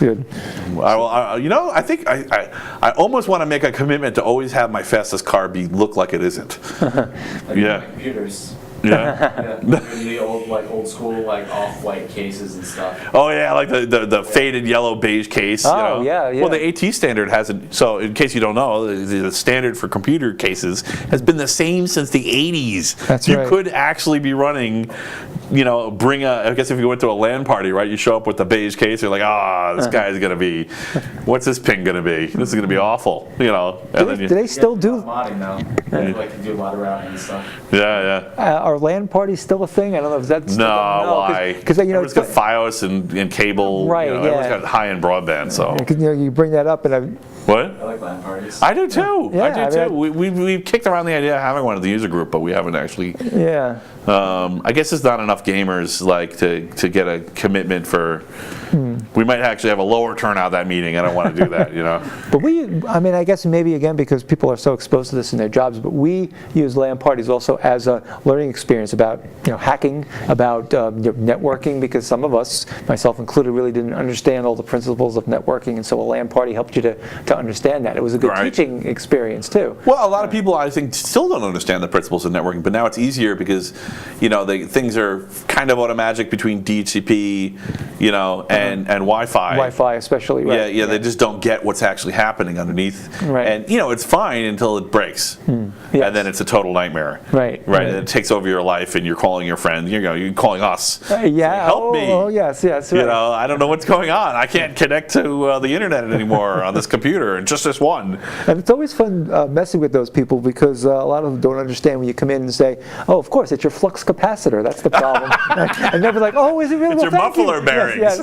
Good. You know, I think I almost want to make a commitment to always have my fastest car look like it isn't. Like Yeah. computers. Yeah. The old school off-white cases and stuff. Oh yeah, like the faded yellow beige case. You Oh, know? yeah. Well, the AT standard hasn't. So in case you don't know, the standard for computer cases has been the same since the 80s. That's you right. could actually be running. You know, I guess if you went to a LAN party, right, you show up with the beige case, you're like, this guy's going to be, what's this pin going to be? This is going to be awful, you know. Do they still do? Modding now. They like to do a lot of routing and stuff. Yeah. Are LAN parties still a thing? I don't know if that's No, why? Because you know, everyone's got FiOS and cable. Right, You know, yeah. Everyone's got high-end broadband, so. you know, you bring that up, and What? I like LAN parties. I do too. Yeah, I do too. We've kicked around the idea of having one of the user group, but we haven't actually. yeah. I guess there's not enough gamers like to get a commitment for. We might actually have a lower turnout that meeting. I don't want to do that, you know. But I mean, I guess maybe again because people are so exposed to this in their jobs, but we use LAN parties also as a learning experience about hacking, about networking, because some of us, myself included, really didn't understand all the principles of networking, and so a LAN party helped you to understand that. It was a good Right. teaching experience too. Well, a lot of people, I think, still don't understand the principles of networking, but now it's easier because, things are kind of automatic between DHCP, and Wi-Fi. Wi-Fi especially, right? Yeah, they just don't get what's actually happening underneath. Right. And, it's fine until it breaks. Yes. And then it's a total nightmare. Right. And it takes over your life, and you're calling your friend, you're calling us. Yeah. Help me. Oh, yes, right. I don't know what's going on. I can't connect to the internet anymore on this computer, and just this one. And it's always fun messing with those people because a lot of them don't understand when you come in and say, "Oh, of course, it's your flux capacitor. That's the problem." And they'll be like, "Oh, is it really?" It's your muffler bearings. Yes.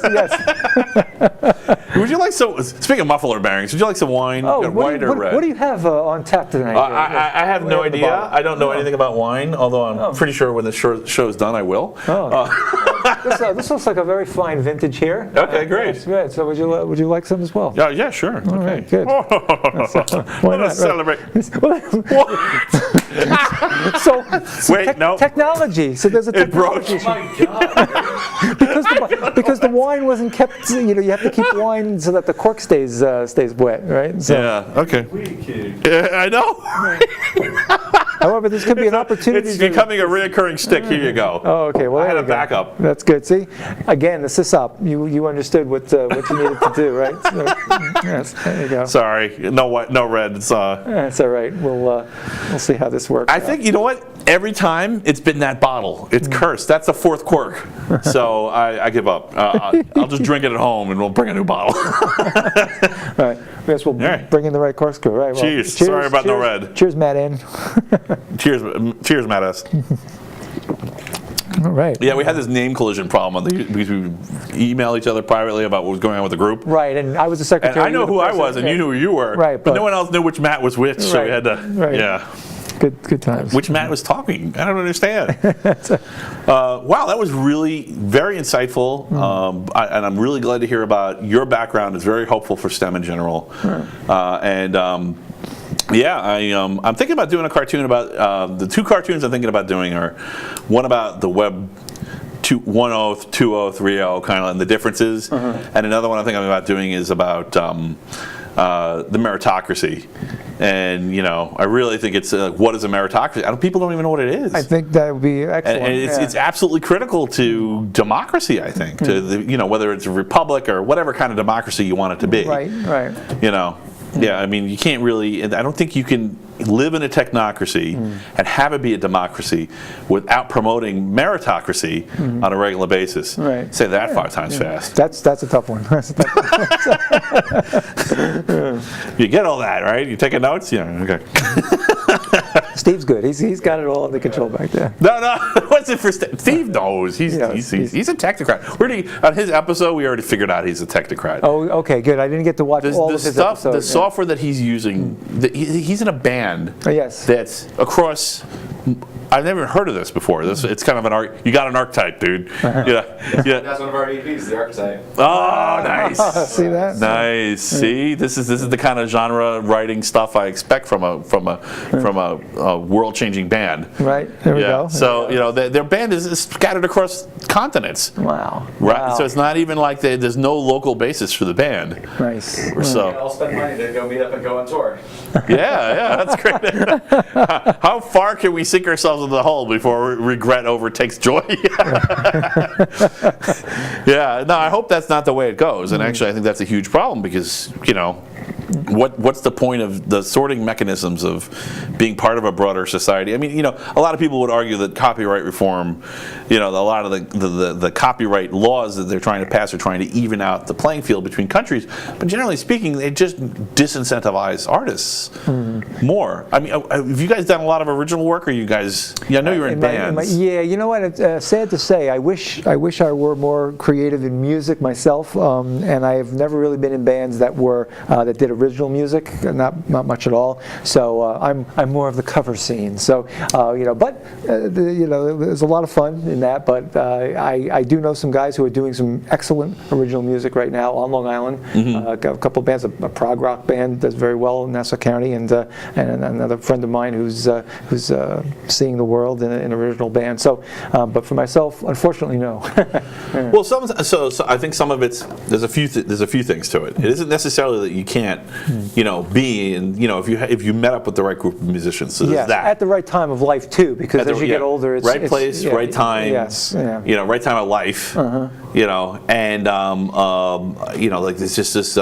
Would you like speaking of muffler bearings, would you like some wine? Oh, White or red? what do you have on tap tonight? I have no Way at the idea. bottom. I don't know anything about wine, although I'm pretty sure when the show's done, I will. This looks like a very fine vintage here. Okay, great. Yes, good. So would you like some as well? Yeah, sure. All Okay. right, good. Why not celebrate? So Wait, no. technology. So there's a It broke. technology Oh my God. because the wine wasn't kept. You have to keep wine so that the cork stays wet, right? So, Yeah. Okay. I know. however, this could be an opportunity. It's becoming a reoccurring stick. Here you go. Oh, okay. Well, I had there a you go. backup. That's good. See, again, the sysop. You understood what you needed to do, right? So, yes. There you go. Sorry. No red. It's That's all right. We'll see how this works. I think, you know what? Every time it's been that bottle. It's cursed. That's the fourth cork. So I give up. I'll just drink it at home and we'll bring a new bottle. All right. I guess we'll right. bring in the right corkscrew. Right. Well, Cheers. Sorry about no red. Cheers, Matt. In. Cheers, Matt S. All right. Yeah, we had this name collision problem because we emailed each other privately about what was going on with the group. Right, and I was the secretary. And I know you were who the I president. was, and you knew who you were. Right, but no but- one else knew which Matt was which, so we Right, had to. right. Yeah. Good times. Which Matt was talking? I don't understand. Wow, that was really very insightful, and I'm really glad to hear about your background. It's very helpful for STEM in general, I'm thinking about doing a cartoon about the two cartoons I'm thinking about doing are one about the web 1.0, 2.0, 3.0 kind of and the differences, and another one I'm thinking about doing is about the meritocracy. And I really think it's what is a meritocracy? People don't even know what it is. I think that would be excellent. And it's absolutely critical to democracy. I think to the, whether it's a republic or whatever kind of democracy you want it to be. Right. Yeah. I mean, you can't really. I don't think you can live in a technocracy and have it be a democracy without promoting meritocracy on a regular basis. Right. Say that 5 times fast. That's a tough one. You get all that, right? You taking notes? Yeah. Okay. Steve's good. He's got it all under control back there. No, what's it for Steve knows. He's a technocrat. On his episode, we already figured out he's a technocrat. Oh, okay, good. I didn't get to watch all of his episodes. The software that he's using, he's in a band yes. that's across. I've never heard of this before. It's kind of an art. You got an archetype, dude. Yeah. That's one of our EPs, the archetype. Oh, nice. See that? Nice. See, this is the kind of genre writing stuff I expect from a world-changing band. Right. There we go. So their band is scattered across continents. Wow. Right. Wow. So it's not even like there's no local basis for the band. Nice. So. I'll spend money to go meet up and go on tour. Yeah, that's great. How far can we sink ourselves in the hole before regret overtakes joy? Yeah, no, I hope that's not the way it goes. And actually, I think that's a huge problem because, what's the point of the sorting mechanisms of being part of a broader society? I mean, a lot of people would argue that copyright reform, a lot of the copyright laws that they're trying to pass are trying to even out the playing field between countries. But generally speaking, they just disincentivize artists more. I mean, have you guys done a lot of original work, or you guys? Yeah, I know you're in bands. Yeah, you know what? It's sad to say. I wish I were more creative in music myself, and I have never really been in bands that did original music, not much at all. So I'm more of the cover scene. So there's a lot of fun in that. But I do know some guys who are doing some excellent original music right now on Long Island. Got a couple of bands, a prog rock band does very well in Nassau County, and another friend of mine who's seeing the world in an original band. So, but for myself, unfortunately, no. Well, so I think some of there's a few things to it. It isn't necessarily that you can't, be in, if you met up with the right group of musicians. So yes, at the right time of life too, because as you get older, it's right place, right time. Yes, right time of life. And like there's just this.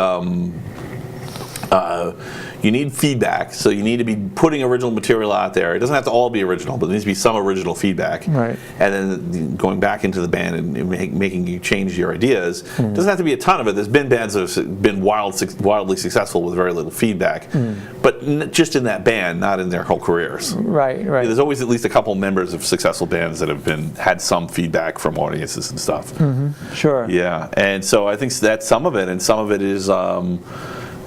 You need feedback, so you need to be putting original material out there. It doesn't have to all be original, but there needs to be some original feedback. Right. And then going back into the band and making you change your ideas. It doesn't have to be a ton of it. There's been bands that have been wildly successful with very little feedback, but just in that band, not in their whole careers. Right. There's always at least a couple members of successful bands that have had some feedback from audiences and stuff. Sure. Yeah, and so I think that's some of it, and some of it is.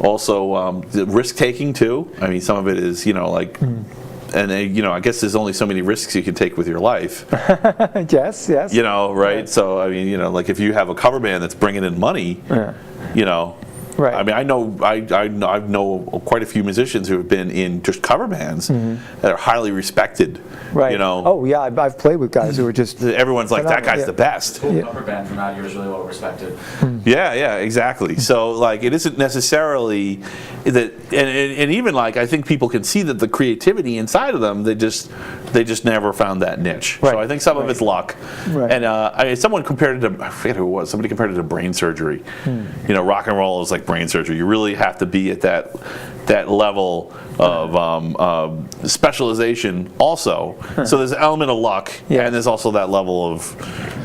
Also, risk taking too. I mean, some of it is, and I guess there's only so many risks you can take with your life. Yes. Right? Yeah. So I mean, like if you have a cover band that's bringing in money, Right. I mean, I know quite a few musicians who have been in just cover bands that are highly respected. Right. Oh yeah, I've played with guys who are just. Everyone's like, that guy's the best. Cool cover band from out here is really well respected. Yeah, exactly. So like, it isn't necessarily that, and even like, I think people can see that the creativity inside of them, they just never found that niche. Right. So I think some of it's luck. Right. And someone compared it to, I forget who it was. Somebody compared it to brain surgery. Rock and roll is like brain surgery. You really have to be at that level of specialization also. So there's an element of luck, and there's also that level of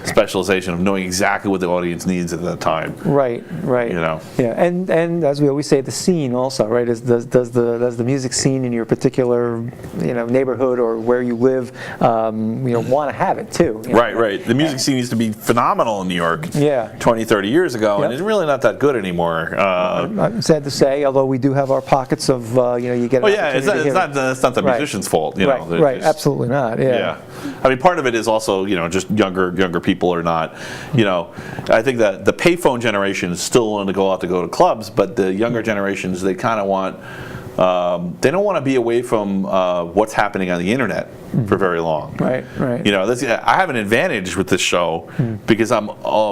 specialization of knowing exactly what the audience needs at that time. Right. Yeah, and as we always say, the scene also, right? Does the music scene in your particular neighborhood or where you live want to have it too? Right. The music scene used to be phenomenal in New York. 20, 30 years ago, and it's really not that good anymore. I'm sad to say, although we do have our pockets of you get. Well, it's not the musician's fault. Right. Absolutely not. Yeah. I mean, part of it is also just younger people are not. I think that the payphone generation is still willing to go to clubs, but the younger generations, they kind of want. They don't want to be away from what's happening on the internet for very long. Right. I have an advantage with this show because I'm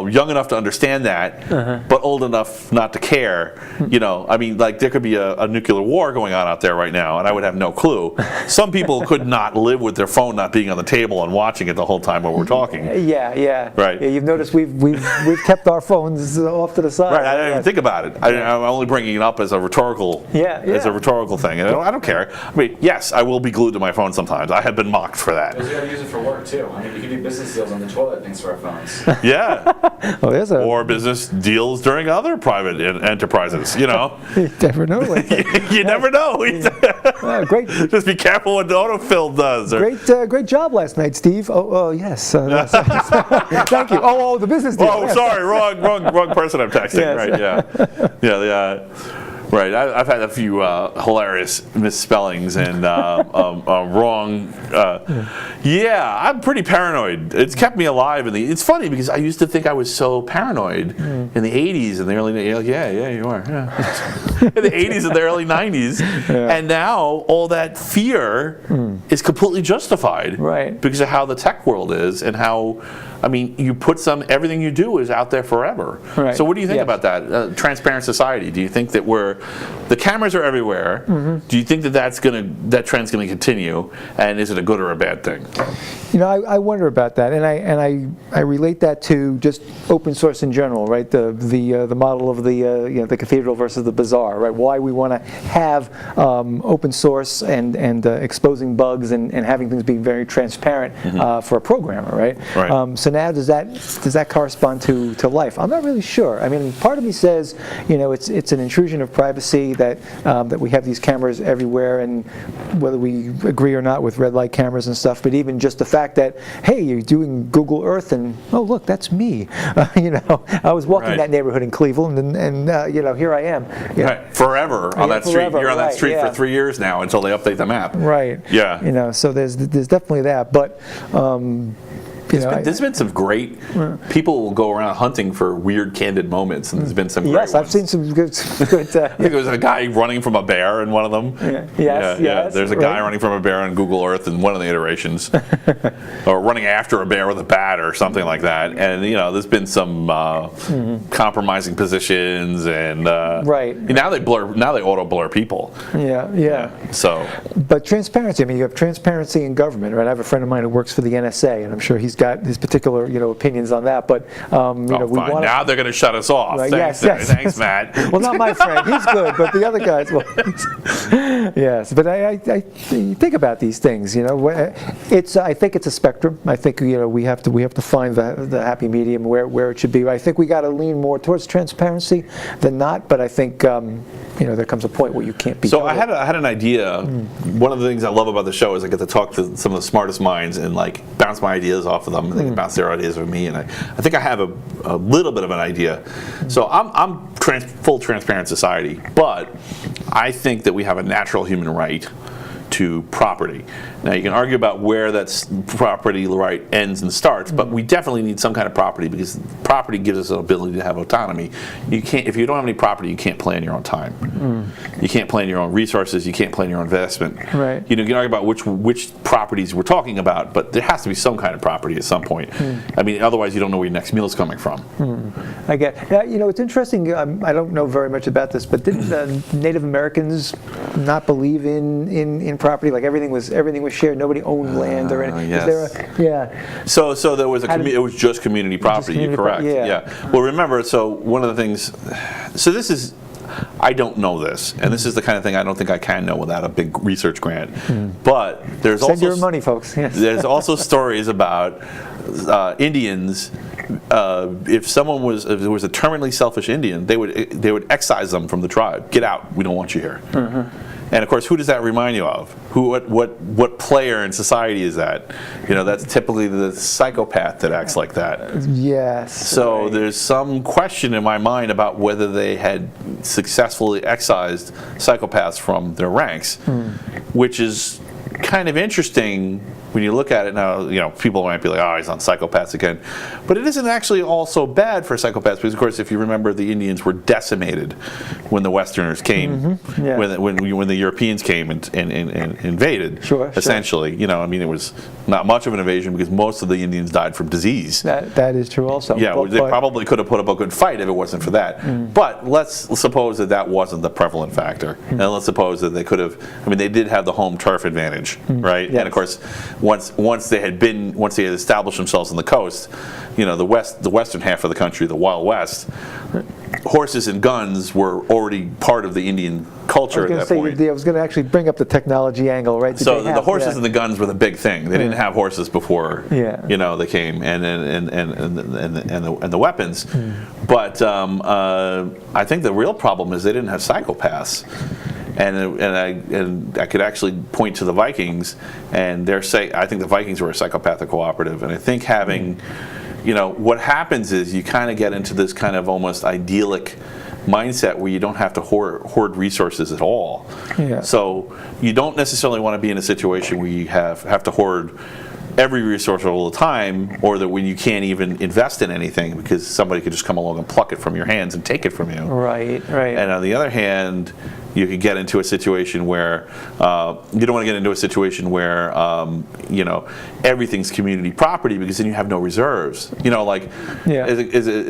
young enough to understand that, but old enough not to care. I mean, like there could be a nuclear war going on out there right now, and I would have no clue. Some people could not live with their phone not being on the table and watching it the whole time while we're talking. Yeah. Right. Yeah, you've noticed we've kept our phones off to the side. Right. I don't even think about it. I'm only bringing it up as a rhetorical. As a rhetorical thing, and I don't care. I mean, yes, I will be glued to my phone sometimes. I have been mocked for that. Because you gotta use it for work too. I mean, you can do business deals on the toilet thanks to our phones. Yeah. Oh, there's a. Or business deals during other private enterprises, you know. You never know. You never know. Great. Just be careful what the autofill does. Great job last night, Steve. Oh, yes. Yes. Thank you. Oh, the business deal. Oh, Yes. sorry, wrong person I'm texting. Yes. Right, yeah. Right, I've had a few hilarious misspellings and wrong. Yeah, I'm pretty paranoid. It's kept me alive. It's funny because I used to think I was so paranoid in the 80s and the early 90s. Yeah, you are. Yeah. In the 80s and the early 90s. Yeah. And now all that fear is completely justified. Right. Because of how the tech world is and how, I mean, you put everything you do is out there forever. Right. So what do you think about that? Transparent society. Do you think that the cameras are everywhere? Do you think that trend's gonna continue? And is it a good or a bad thing? You know, I wonder about that, and I relate that to just open source in general, right? The model of the cathedral versus the bazaar, right? Why we want to have open source and exposing bugs and having things being very transparent for a programmer, right? Right. So now does that correspond to life? I'm not really sure. I mean, part of me says, you know, it's an intrusion of privacy that we have these cameras everywhere, and whether we agree or not with red light cameras and stuff, but even just the fact that, hey, you're doing Google Earth and, oh, look, that's me. You know, I was walking that neighborhood in Cleveland and you know, here I am. Right. Forever on that street. You're on that street for 3 years now until they update the map. Right. Yeah. You know, so there's definitely that, but there's been some great people will go around hunting for weird candid moments, and there's been some great ones. I've seen some good I think there was a guy running from a bear in one of them. Yes. There's a guy running from a bear on Google Earth in one of the iterations, or running after a bear with a bat or something like that. And you know, there's been some compromising positions, and now they auto blur people. Yeah. So, but transparency. I mean, you have transparency in government, right? I have a friend of mine who works for the NSA, and I'm sure he's got his particular opinions on that. But we want now they're going to shut us off. Right, Thanks, Matt. Well, not my friend. He's good, but the other guys. Well, yes, but I think about these things. You know, I think it's a spectrum. I think we have to find the happy medium where it should be. I think we got to lean more towards transparency than not. But I think there comes a point where you can't be. So I had an idea. One of the things I love about the show is I get to talk to some of the smartest minds and like bounce my ideas off of them, and they can bounce their ideas off me. And I think I have a little bit of an idea. So I'm full transparent society, but I think that we have a natural human right to property. Now you can argue about where that property right ends and starts, but we definitely need some kind of property because property gives us an ability to have autonomy. If you don't have any property, you can't plan your own time. You can't plan your own resources. You can't plan your own investment. Right. You can argue about which properties we're talking about, but there has to be some kind of property at some point. I mean, otherwise you don't know where your next meal is coming from. I get. It's interesting. I don't know very much about this, but didn't Native Americans not believe in property? Like everything was shared. Nobody owned land or anything. Yes. So there was it was just community property. You're correct. Yeah. Well, remember. So one of the things. So this is. I don't know this, and this is the kind of thing I don't think I can know without a big research grant. But there's Send also your money, folks. Yes. There's also stories about Indians. If there was a terminally selfish Indian, they would excise them from the tribe. Get out. We don't want you here. And of course, who does that remind you of? What player in society is that? That's typically the psychopath that acts like that. Yes. So there's some question in my mind about whether they had successfully excised psychopaths from their ranks, which is kind of interesting when you look at it now. People might be like, oh, he's on psychopaths again, but it isn't actually all so bad for psychopaths because, of course, if you remember, the Indians were decimated when the Westerners came, when the Europeans came and invaded. Essentially, it was not much of an invasion because most of the Indians died from disease. That is true also. Yeah, they probably could have put up a good fight if it wasn't for that. But let's suppose that wasn't the prevalent factor, and let's suppose that they could have. I mean, they did have the home turf advantage, right? Yes. And of course, once they had established themselves on the coast, the western half of the country, the Wild West, horses and guns were already part of the Indian culture at that point. I was going to actually bring up the technology angle, right? So the horses and the guns were the big thing. They didn't have horses before, they came, and the weapons. But I think the real problem is they didn't have psychopaths. And I could actually point to the Vikings, and I think the Vikings were a psychopathic cooperative, and I think having, what happens is you kind of get into this kind of almost idyllic mindset where you don't have to hoard resources at all. Yeah. So you don't necessarily want to be in a situation where you have to hoard every resource all the time, or that when you can't even invest in anything because somebody could just come along and pluck it from your hands and take it from you. Right. And on the other hand, you could get into a situation where you don't want to get into a situation where everything's community property, because then you have no reserves. As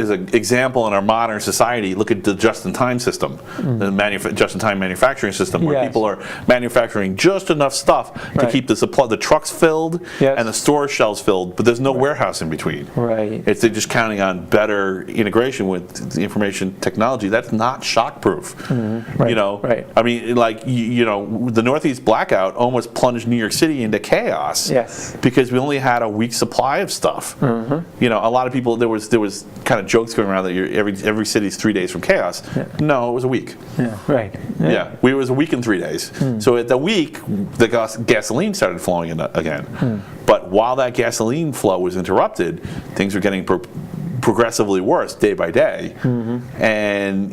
an example in our modern society, look at the just-in-time system, the just-in-time manufacturing system, where people are manufacturing just enough stuff to keep the trucks filled and the store shelves filled, but there's no warehouse in between. Right. They're just counting on better integration with the information technology. That's not shockproof. Right. I mean, the Northeast blackout almost plunged New York City into chaos. Yes. Because we only had a week's supply of stuff. A lot of people, there was kind of jokes going around that every city's 3 days from chaos. Yeah. No, it was a week. Yeah. Right. Yeah. It was a week and 3 days. So at the week, the gasoline started flowing in again. But while that gasoline flow was interrupted, things were getting progressively worse day by day. And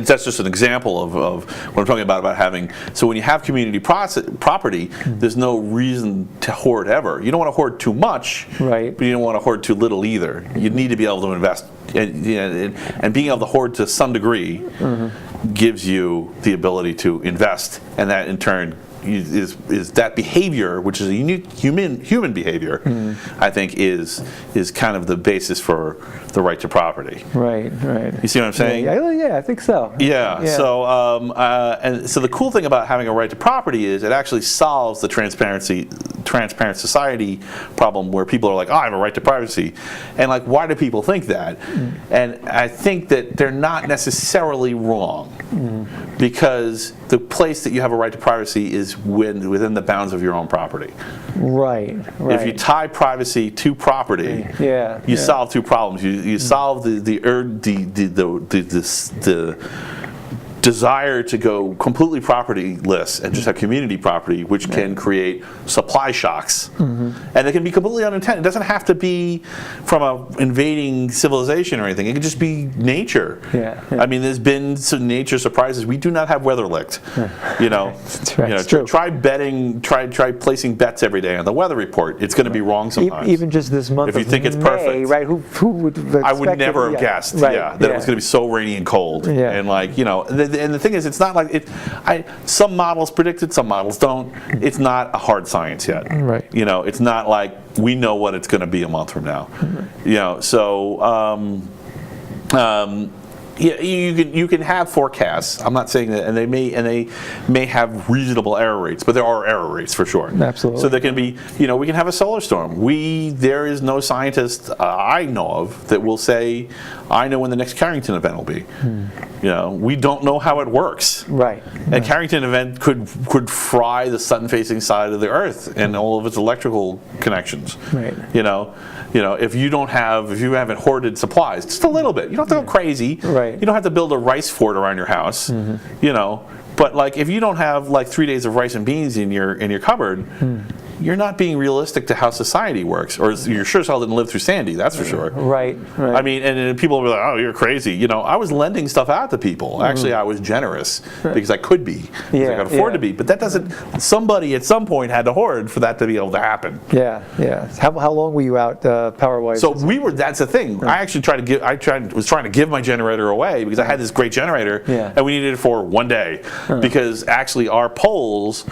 that's just an example of what I'm talking about having. So when you have community property, there's no reason to hoard ever. You don't want to hoard too much, but you don't want to hoard too little either. You need to be able to invest, and being able to hoard to some degree gives you the ability to invest, and that in turn is that behavior, which is a unique human behavior, I think is kind of the basis for the right to property. Right. You see what I'm saying? Yeah, I think so. Yeah. So and so the cool thing about having a right to property is it actually solves the transparent society problem, where people are like, oh, I have a right to privacy, and like, why do people think that? And I think that they're not necessarily wrong, because the place that you have a right to privacy is within the bounds of your own property. Right. If you tie privacy to property, you solve two problems. You solve the desire to go completely propertyless and just have community property, which can create supply shocks. And it can be completely unintended. It doesn't have to be from an invading civilization or anything. It can just be nature. I mean, there's been some nature surprises. We do not have weatherlicht. That's true. Try betting. Try placing bets every day on the weather report. It's going to be wrong sometimes. Even just this month if you think it's May, perfect, right? Who would expect I would never have guessed. That it was going to be so rainy and cold. And like, and the thing is, it's not like some models predict it, some models don't. It's not a hard science yet. Right. It's not like we know what it's going to be a month from now. You can have forecasts. I'm not saying that, and they may have reasonable error rates, but there are error rates for sure. Absolutely. So there can be, we can have a solar storm. There is no scientist I know of that will say, I know when the next Carrington event will be. We don't know how it works. Right. A Carrington event could fry the sun-facing side of the Earth and all of its electrical connections. Right. If you haven't hoarded supplies, just a little bit. You don't have to go crazy. Right. You don't have to build a rice fort around your house. But like, if you don't have like 3 days of rice and beans in your cupboard, you're not being realistic to how society works, or you're sure as hell didn't live through Sandy, that's for sure. Right. I mean, and people will be like, oh, you're crazy. I was lending stuff out to people. Actually, I was generous because I could be, because I could afford to be. But that doesn't. Somebody at some point had to hoard for that to be able to happen. How long were you out power-wise? So that's the thing. I actually was trying to give my generator away because I had this great generator, and we needed it for 1 day, because actually our poles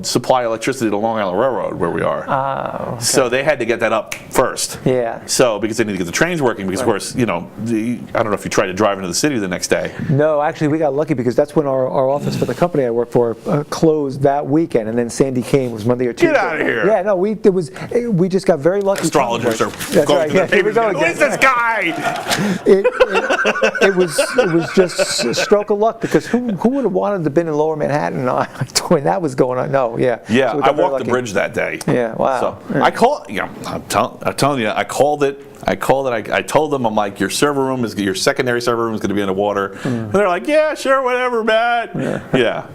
supply electricity electricity to Long Island Railroad where we are. Okay. So they had to get that up first. Yeah. So because they need to get the trains working, because of course, I don't know if you tried to drive into the city the next day. No, actually, we got lucky because that's when our office for the company I work for closed that weekend, and then Sandy came. It was Monday or Tuesday. Get out of here. Yeah, no, we just got very lucky. Astrologers are That's going right. to the Yeah, here we papers. go Who again. is this guy? It was just a stroke of luck, because who would have wanted to have been in Lower Manhattan when that was going on? No, yeah. Yeah, So we I got very walked the lucky. bridge that day. Yeah, wow. So Yeah. I called. Yeah, I'm telling you, I called it. I told them, I'm like, your secondary server room is going to be underwater. And they're like, yeah, sure, whatever, Matt. Yeah.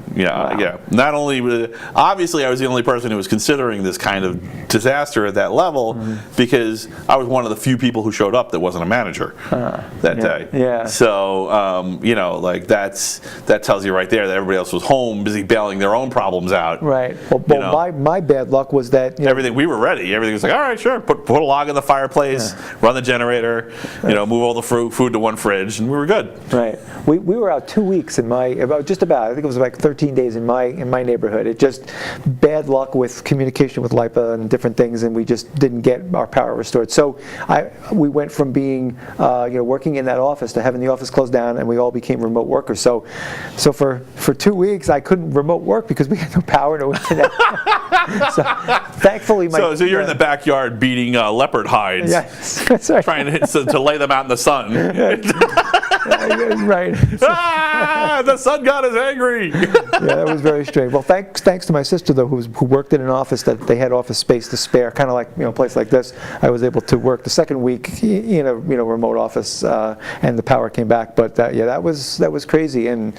Not only, obviously, I was the only person who was considering this kind of disaster at that level, because I was one of the few people who showed up that wasn't a manager that day. Yeah. So, like that tells you right there that everybody else was home, busy bailing their own problems out. Right. Well, my bad luck was that Everything, we were ready. Everything was like, all right, sure, put a log in the fireplace, run the generator, move all the food to one fridge, and we were good. Right. We were out 2 weeks in I think it was like 13 days in my neighborhood. It just bad luck with communication with LIPA and different things, and we just didn't get our power restored. So we went from being working in that office to having the office closed down, and we all became remote workers. So for 2 weeks I couldn't remote work because we had no power, no internet. So thankfully So you're in the backyard beating leopard hides. Yes, that's right. Trying to lay them out in the sun. Right. The sun god is angry. Yeah, that was very strange. Well, thanks to my sister though, who worked in an office that they had office space to spare, kind of like a place like this. I was able to work the second week in a remote office, and the power came back. But that was crazy, and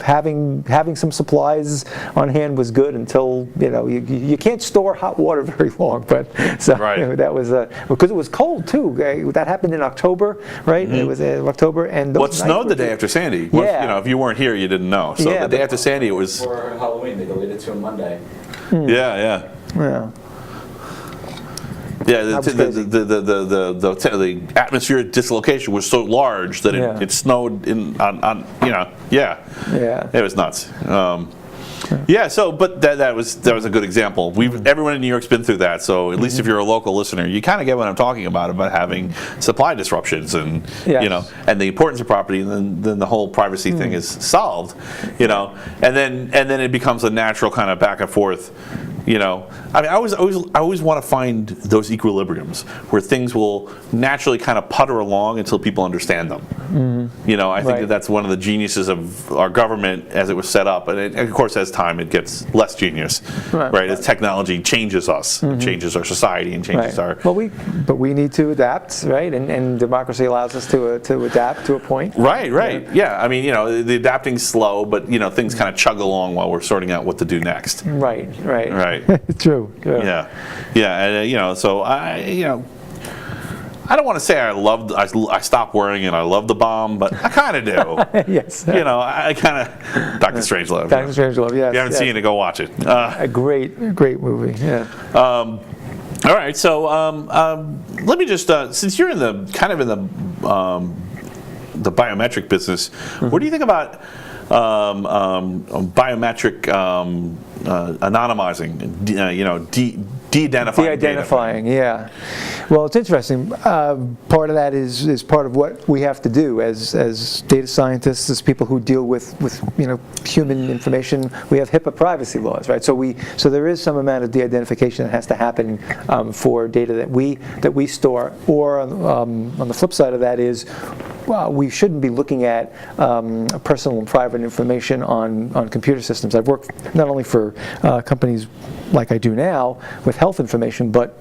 having some supplies on hand was good until you can't store hot water very long. But so Right. that was because it was cold too. That happened in October, right? It was October, and Well, it snowed the day after Sandy. Yeah. If you weren't here, you didn't know. So Yeah, the day but- after Sandy, it was. For Halloween, they delayed it to a Monday. Yeah. Yeah. Yeah, That was crazy. the atmospheric dislocation was so large that Yeah. it snowed Yeah. It was nuts. But that was a good example. Everyone in New York's been through that, so at least if you're a local listener, you kind of get what I'm talking about having supply disruptions, and Yes. and the importance of property, and then the whole privacy thing is solved, and then it becomes a natural kind of back and forth. I always want to find those equilibriums where things will naturally kind of putter along until people understand them. I think Right. that's one of the geniuses of our government as it was set up, and of course, as time it gets less genius, right? As technology changes us, changes our society, and changes our. Well, we need to adapt, right? And democracy allows us to adapt to a point. Right. Yeah. The adapting's slow, but things kind of chug along while we're sorting out what to do next. Right. True. Yeah. And so I don't want to say I stopped worrying and I love the bomb, but I kind of do. Yes. I kind of Dr. Strangelove. Dr. Strangelove, yes. If you haven't seen it, go watch it. A great movie. Yeah. All right, so let me just since you're in the biometric business, what do you think about biometric anonymizing? De-identifying. De-identifying, yeah. Well, it's interesting. Part of that is part of what we have to do as data scientists, as people who deal with human information. We have HIPAA privacy laws, right? So there is some amount of de-identification that has to happen for data that we store. Or on the flip side of that is, we shouldn't be looking at personal and private information on computer systems. I've worked not only for companies like I do now with health information, but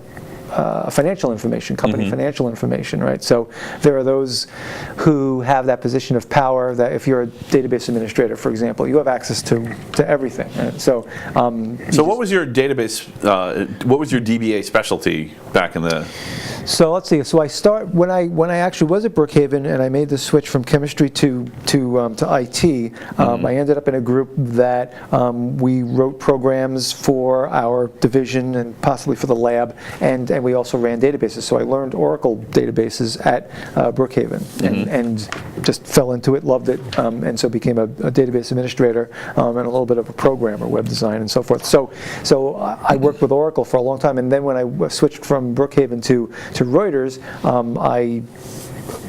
financial information, company financial information, right? So there are those who have that position of power that if you're a database administrator, for example, you have access to everything. Right? So what was your database, what was your DBA specialty back in the... So let's see. So when I actually was at Brookhaven and I made the switch from chemistry to IT. I ended up in a group that we wrote programs for our division and possibly for the lab, and and we also ran databases. So I learned Oracle databases at Brookhaven, and just fell into it, loved it, and so became a database administrator and a little bit of a programmer, web design, and so forth. So I worked with Oracle for a long time, and then when I switched from Brookhaven to Reuters, I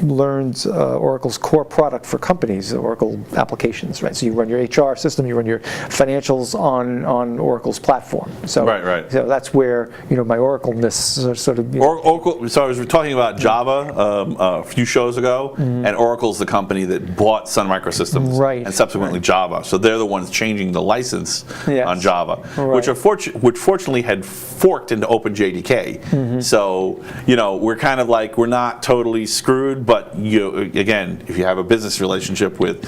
learned Oracle's core product for companies, Oracle applications, right? So you run your HR system, you run your financials on Oracle's platform. So, Right. So that's where my Oracle-ness sort of. Oracle. So I was talking about Java a few shows ago, and Oracle's the company that bought Sun Microsystems, Right. and subsequently Java. So they're the ones changing the license Yes. on Java, Right. which fortunately had forked into OpenJDK. So we're kind of like, we're not totally screwed, but again, if you have a business relationship with,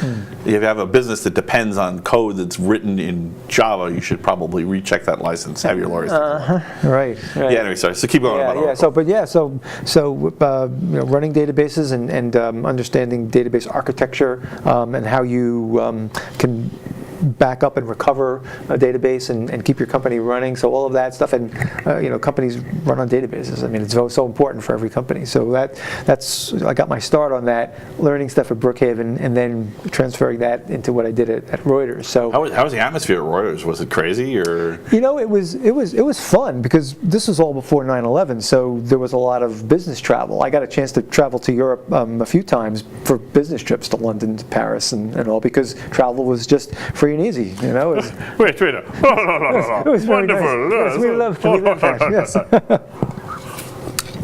if you have a business that depends on code that's written in Java, you should probably recheck that license. Have your lawyers. Right. Yeah. Anyway, sorry. So keep going about Oracle. So running databases and understanding database architecture and how you can back up and recover a database and keep your company running. So all of that stuff, and companies run on databases. I mean, it's so important for every company. So that's I got my start on that, learning stuff at Brookhaven, and then transferring that into what I did at Reuters. So how was the atmosphere at Reuters? Was it crazy or? it was fun because this was all before 9/11. So there was a lot of business travel. I got a chance to travel to Europe a few times for business trips to London, to Paris, and all, because travel was just free and easy. Wait. No. It was very Wonderful. nice. Yes, we loved that. Yes.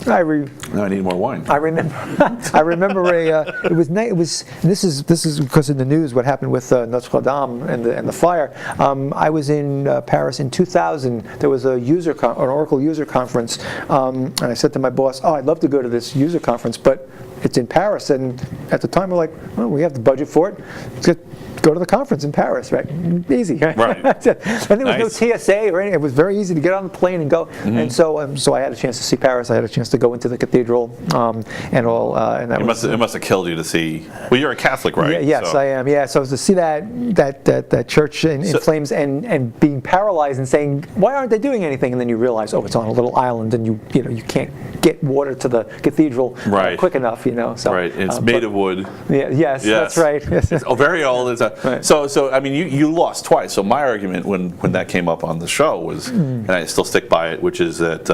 I need more wine. I remember. It was. This is because in the news what happened with Notre Dame and the fire. I was in Paris in 2000. There was an Oracle user conference, and I said to my boss, "Oh, I'd love to go to this user conference, but it's in Paris." And at the time, we're like, "Well, we have the budget for it. Let's go to the conference in Paris, right? Easy." Right. And there was no TSA or anything. It was very easy to get on the plane and go. And so I had a chance to see Paris. I had a chance to go into the cathedral and all. And that it must have killed you to see. Well, you're a Catholic, right? Yeah, yes, I am. Yeah, so to see that church in flames and being paralyzed and saying, "Why aren't they doing anything?" And then you realize, oh, it's on a little island, and you can't get water to the cathedral quick enough. So right. It's made of wood. Yeah. Yes. That's right. It's very old. Right. So I mean, you lost twice. So my argument when that came up on the show was, and I still stick by it, which is that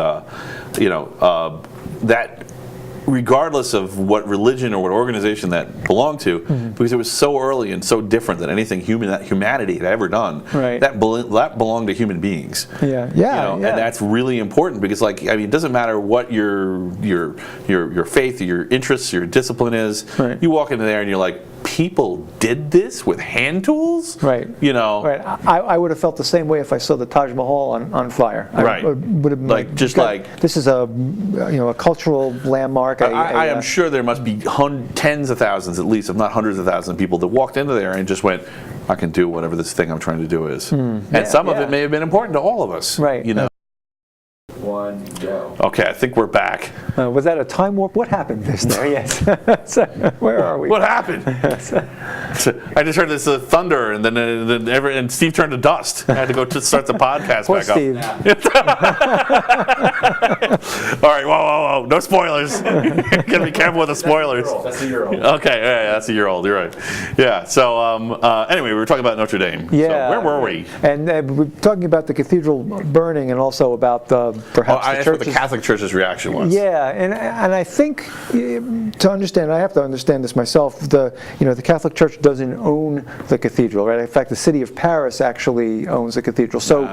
that regardless of what religion or what organization that belonged to, because it was so early and so different than anything humanity had ever done. Right. That belonged to human beings. Yeah. And that's really important because, it doesn't matter what your faith, your interests, your discipline is. Right. You walk into there and you're like, people did this with hand tools? Right. Right. I would have felt the same way if I saw the Taj Mahal on fire. Right. I would have been this is a cultural landmark. I am sure there must be tens of thousands, at least, if not hundreds of thousands of people that walked into there and just went, I can do whatever this thing I'm trying to do is. And some of it may have been important to all of us. Right. One, go. Okay, I think we're back. Was that a time warp? What happened just there? Yes. Where are we? What happened? I just heard this thunder, and then Steve turned to dust. I had to go start the podcast Poor back Steve. All right, whoa. No spoilers. Gotta be careful with the spoilers. That's a year old. Okay, yeah, that's a year old. You're right. Yeah. So anyway, we were talking about Notre Dame. Yeah. So where were we? And we're talking about the cathedral burning, and also about perhaps I the asked what churches. the Catholic Church's reaction was. Yeah, and I think to understand, I have to understand this myself. The Catholic Church doesn't own the cathedral, right? In fact, the city of Paris actually owns the cathedral. So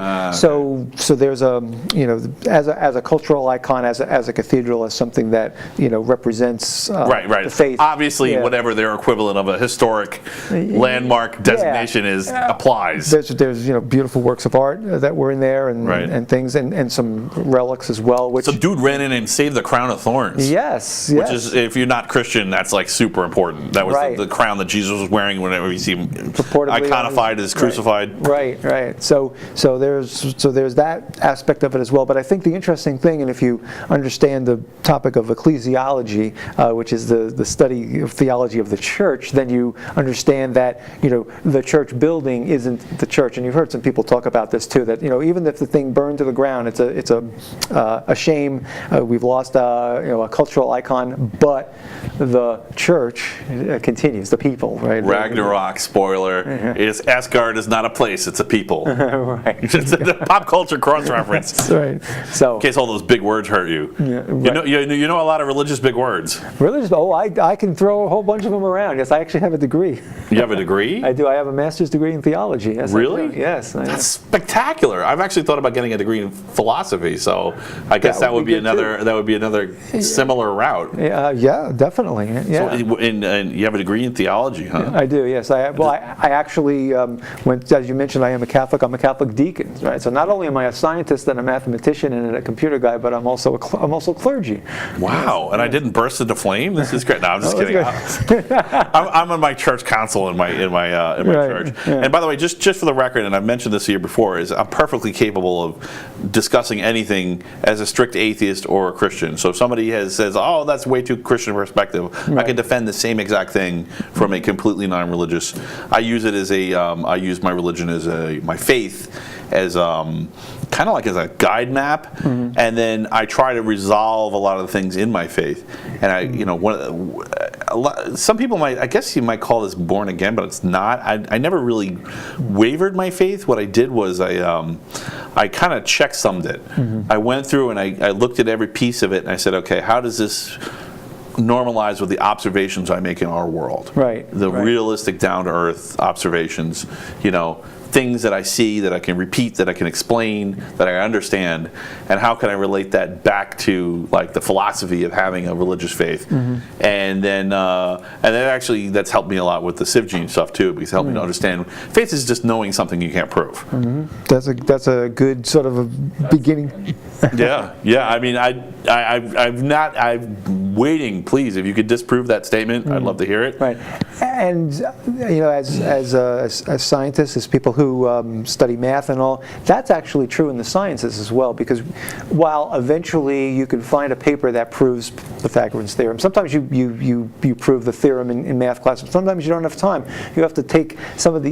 there's as a cultural icon, as a cathedral, as something that represents right. the faith. Obviously, whatever their equivalent of a historic landmark designation is applies. There's beautiful works of art that were in there and things and some relics as well. Which so dude ran in and saved the crown crown of thorns. Yes, Which is, if you're not Christian, that's like super important. That was Right. the crown that Jesus was wearing whenever you see him Purportedly iconified as crucified. Right. So there's that aspect of it as well. But I think the interesting thing, and if you understand the topic of ecclesiology, which is the study of theology of the church, then you understand that the church building isn't the church. And you've heard some people talk about this too. That even if the thing burned to the ground, it's a shame. We've lost a cultural icon, but the church continues. The people, right? Ragnarok spoiler is Asgard is not a place; it's a people. Right. It's a pop culture cross reference. That's right. So, in case all those big words hurt you, right. you know a lot of religious big words. religious. Oh, I can throw a whole bunch of them around. Yes, I actually have a degree. You have a degree? I do. I have a master's degree in theology. Yes, Really? I do. Yes. That's spectacular. I've actually thought about getting a degree in philosophy, so I guess that would be another similar route. Yeah, definitely. Yeah. So, and you have a degree in theology, huh? I do, yes. I actually went, as you mentioned, I am a Catholic. I'm a Catholic deacon, right? So not only am I a scientist and a mathematician and a computer guy, but I'm also clergy. Wow! And I didn't burst into flame. This is great. No, I'm just kidding. I'm on my church council in my Right, church. yeah. And by the way, just for the record, and I've mentioned this here before, is I'm perfectly capable of discussing anything as a strict atheist or a Christian. So if somebody says, "Oh, that's way too Christian perspective," I can defend the same exact thing from a completely non-religious. I use it as I use my religion as my faith as kind of like as a guide map, and then I try to resolve a lot of the things in my faith. And some people might, I guess you might call this born again, but it's not. I never really wavered my faith. What I did was I kind of checksummed it. I went through and I looked at every piece of it and I said, okay, how does this normalize with the observations I make in our world? Right. The realistic, down-to-earth observations, things that I see, that I can repeat, that I can explain, that I understand, and how can I relate that back to like the philosophy of having a religious faith? And then actually that's helped me a lot with the CivGene stuff too, because it helped me to understand faith is just knowing something you can't prove. That's a good sort of a beginning. Yeah. I mean, I'm waiting. Please, if you could disprove that statement, I'd love to hear it. Right, and as scientists, as people who study math and all, that's actually true in the sciences as well. Because while eventually you can find a paper that proves Pythagorean's theorem, sometimes you prove the theorem in math class. Sometimes you don't have time. You have to take some of the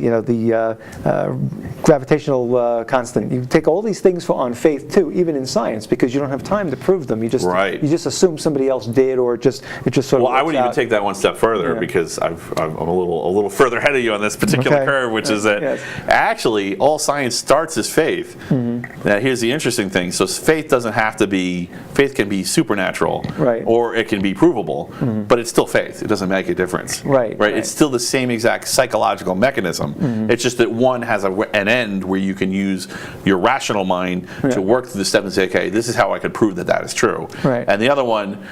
gravitational constant. You take all these things on faith too, even in science, because you don't have time to prove them. You just assume somebody else did, or it just sort of. Well, I would even take that one step further, because I'm a little further ahead of you on this particular curve, which is that actually all science starts as faith. Now here's the interesting thing. So faith can be supernatural, or it can be provable, but it's still faith. It doesn't make a difference. Right. It's still the same exact psychological mechanism. It's just that one has an end where you can use your rational mind to work through the steps and say, okay, this is how I could prove that is true. And the other one,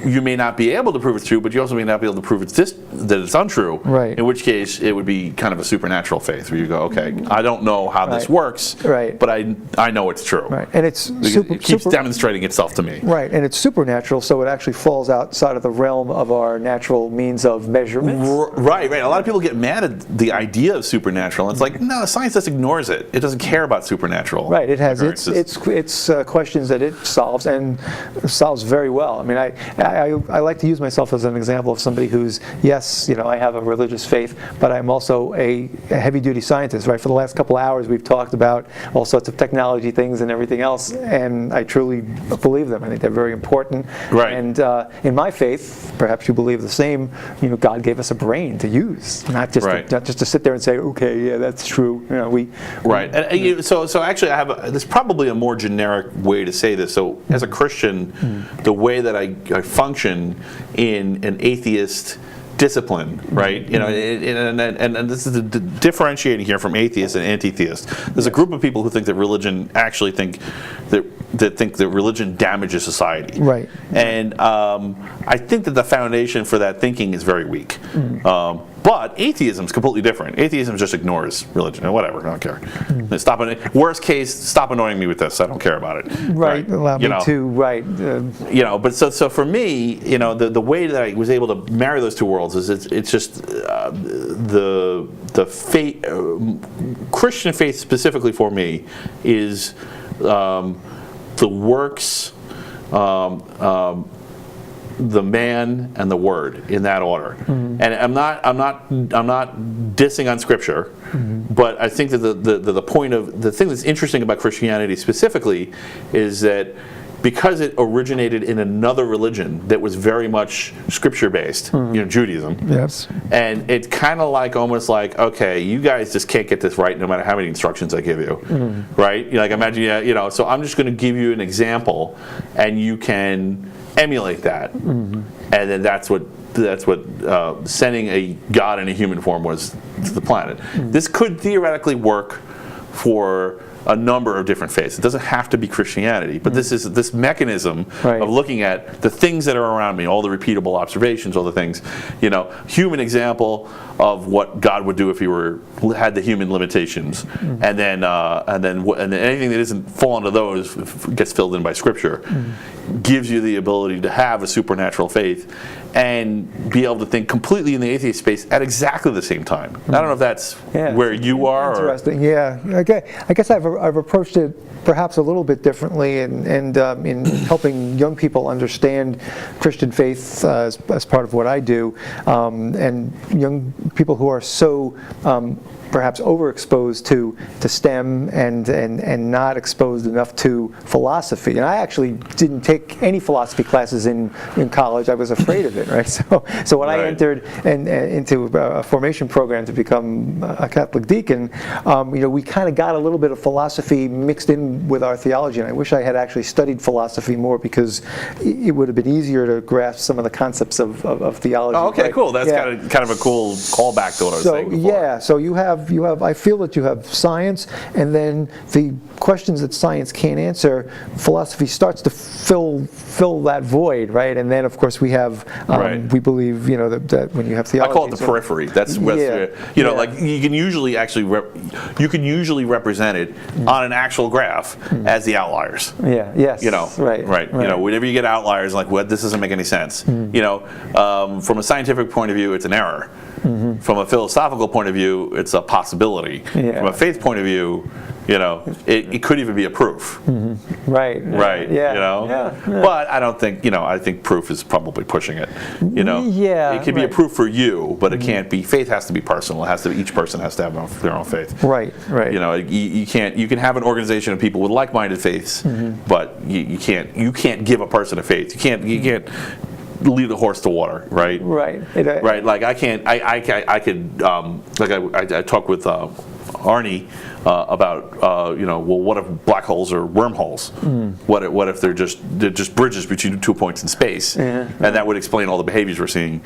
you may not be able to prove it's true, but you also may not be able to prove that it's untrue. In which case, it would be kind of a supernatural faith, where you go, okay, I don't know how this works, but I know it's true. And it keeps demonstrating itself to me. And it's supernatural, so it actually falls outside of the realm of our natural means of measurement. Right. A lot of people get mad at the idea of supernatural. And it's like, no, science just ignores it. It doesn't care about supernatural. It has its questions that it solves, and solves very well. I mean, I like to use myself as an example of somebody who's, yes, I have a religious faith, but I'm also a heavy-duty scientist. For the last couple of hours, we've talked about all sorts of technology things and everything else, and I truly believe them. I think they're very important. And in my faith, perhaps you believe the same. God gave us a brain to use, not just to sit there and say, okay, yeah, that's true. So actually, there's probably a more generic way to say this. So as a Christian, the way that I function in an atheist discipline, and this is the differentiating here from atheists and anti-theists. There's a group of people who think that religion actually think that religion damages society, and I think that the foundation for that thinking is very weak. But atheism is completely different. Atheism just ignores religion or whatever. I don't care. Stop it. Worst case, stop annoying me with this. I don't care about it. Right. Allow me to. Right. But so for me, the way that I was able to marry those two worlds is it's just the faith, Christian faith specifically for me is the works, the man, and the word in that order. And I'm not dissing on Scripture, but I think that the point of the thing that's interesting about Christianity specifically is that because it originated in another religion that was very much Scripture-based, Judaism. Yes. And it's kind of almost like, okay, you guys just can't get this right no matter how many instructions I give you, right? Imagine, so I'm just going to give you an example, and you can emulate that, and then that's what sending a God in a human form was to the planet. This could theoretically work for a number of different faiths. It doesn't have to be Christianity, but this mechanism of looking at the things that are around me, all the repeatable observations, all the things, human example of what God would do if he had the human limitations, and then anything that doesn't fall into those gets filled in by Scripture, gives you the ability to have a supernatural faith and be able to think completely in the atheist space at exactly the same time. I don't know if that's where you are. Interesting. Yeah. Okay. I guess I've approached it perhaps a little bit differently, and in helping young people understand Christian faith as part of what I do, and young people who are so perhaps overexposed to STEM and not exposed enough to philosophy. And I actually didn't take any philosophy classes in college. I was afraid of it, right? So when I entered into a formation program to become a Catholic deacon, we kind of got a little bit of philosophy mixed in with our theology. And I wish I had actually studied philosophy more, because it would have been easier to grasp some of the concepts of theology. Oh, okay, cool. That's kind of a cool callback to what I was saying before. Yeah, so you have, I feel that you have science, and then the questions that science can't answer, philosophy starts to fill that void, right? And then, of course, we have, we believe, that when you have theology. I call it the periphery. That's what's, like you can usually represent it on an actual graph as the outliers. Yeah. Yes. Right. Whenever you get outliers, like, what, this doesn't make any sense. From a scientific point of view, it's an error. From a philosophical point of view, it's a possibility. From a faith point of view, it could even be a proof. Right. But I don't think, I think proof is probably pushing it. It can be a proof for you, but it can't be. Faith has to be personal. It has to be, each person has to have their own faith. Right. You can have an organization of people with like-minded faiths, but you can't give a person a faith. You can't lead a horse to water, right? Right. Like I talk with Arnie about what if black holes are wormholes? What if they're just bridges between 2 points in space? And that would explain all the behaviors we're seeing.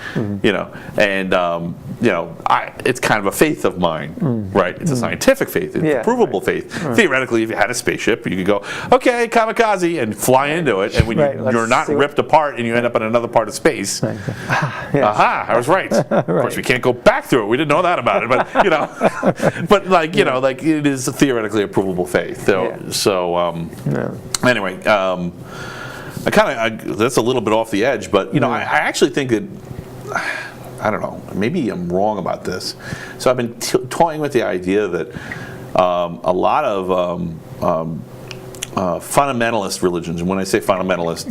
It's kind of a faith of mine, right? It's a scientific faith, it's a provable faith. Theoretically, if you had a spaceship, you could go, okay, kamikaze, and fly into it, and when you're not ripped apart and you end up in another part of space, aha, I was right. Of course, we can't go back through it. We didn't know that about it, but like it is theoretically a provable faith. Anyway, that's a little bit off the edge, but I actually think that, I don't know, maybe I'm wrong about this. So I've been toying with the idea that a lot of fundamentalist religions, and when I say fundamentalist,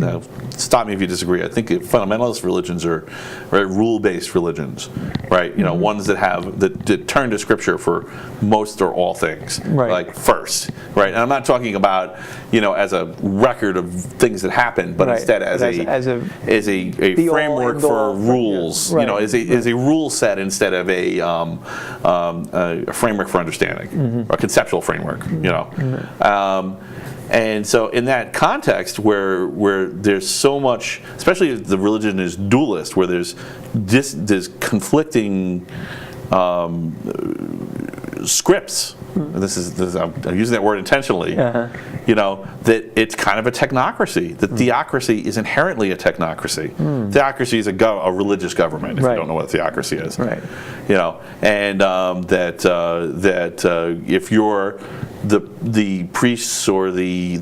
stop me if you disagree, I think fundamentalist religions are rule-based religions, right? Ones that turn to Scripture for most or all things, like first, right? And I'm not talking about as a record of things that happen, but instead as a framework for rules, as a rule set instead of a framework for understanding, or a conceptual framework, And so in that context where there's so much, especially if the religion is dualist, where there's conflicting scripts I'm using that word intentionally, that it's kind of a technocracy. That theocracy is inherently a technocracy. Theocracy is a religious government, if you don't know what a theocracy is. Right. And that if you're the priests or the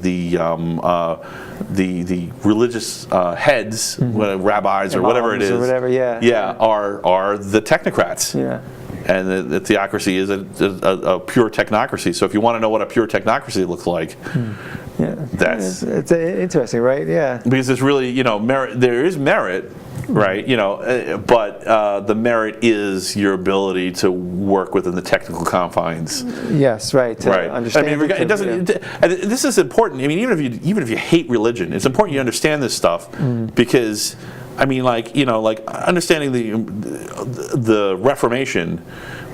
religious heads, rabbis or whatever it is, or whatever, are the technocrats. Yeah. And the theocracy is a pure technocracy. So if you want to know what a pure technocracy looks like, that's it's interesting, right? Yeah. Because it's really, merit. There is merit, right? But the merit is your ability to work within the technical confines. Yes, right. Right. Understand. I mean, it doesn't. And this is important. I mean, even if you hate religion, it's important you understand this stuff because. I mean, understanding the Reformation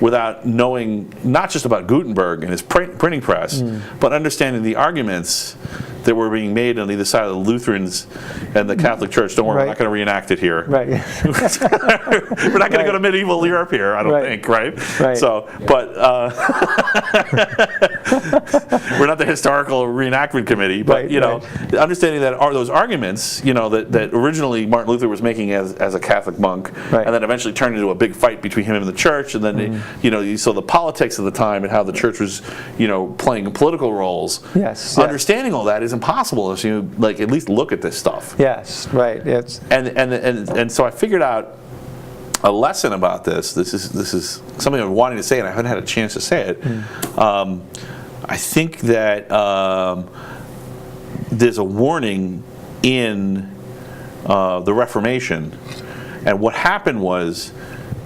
without knowing not just about Gutenberg and his printing press, but understanding the arguments that were being made on either side of the Lutherans and the Catholic Church. Don't worry, we're not going to reenact it here. Right. We're not going to go to medieval Europe here, I don't think, right? So, but we're not the historical reenactment committee, but understanding that those arguments, that originally Martin Luther was making as a Catholic monk, and then eventually turned into a big fight between him and the church, and then you saw the politics of the time and how the church was, playing political roles. Yes. Understanding all that is impossible if you at least look at this stuff. Yes. Right. Yes. And so I figured out a lesson about this. This is something I've been wanting to say, and I haven't had a chance to say it. I think that there's a warning in the Reformation, and what happened was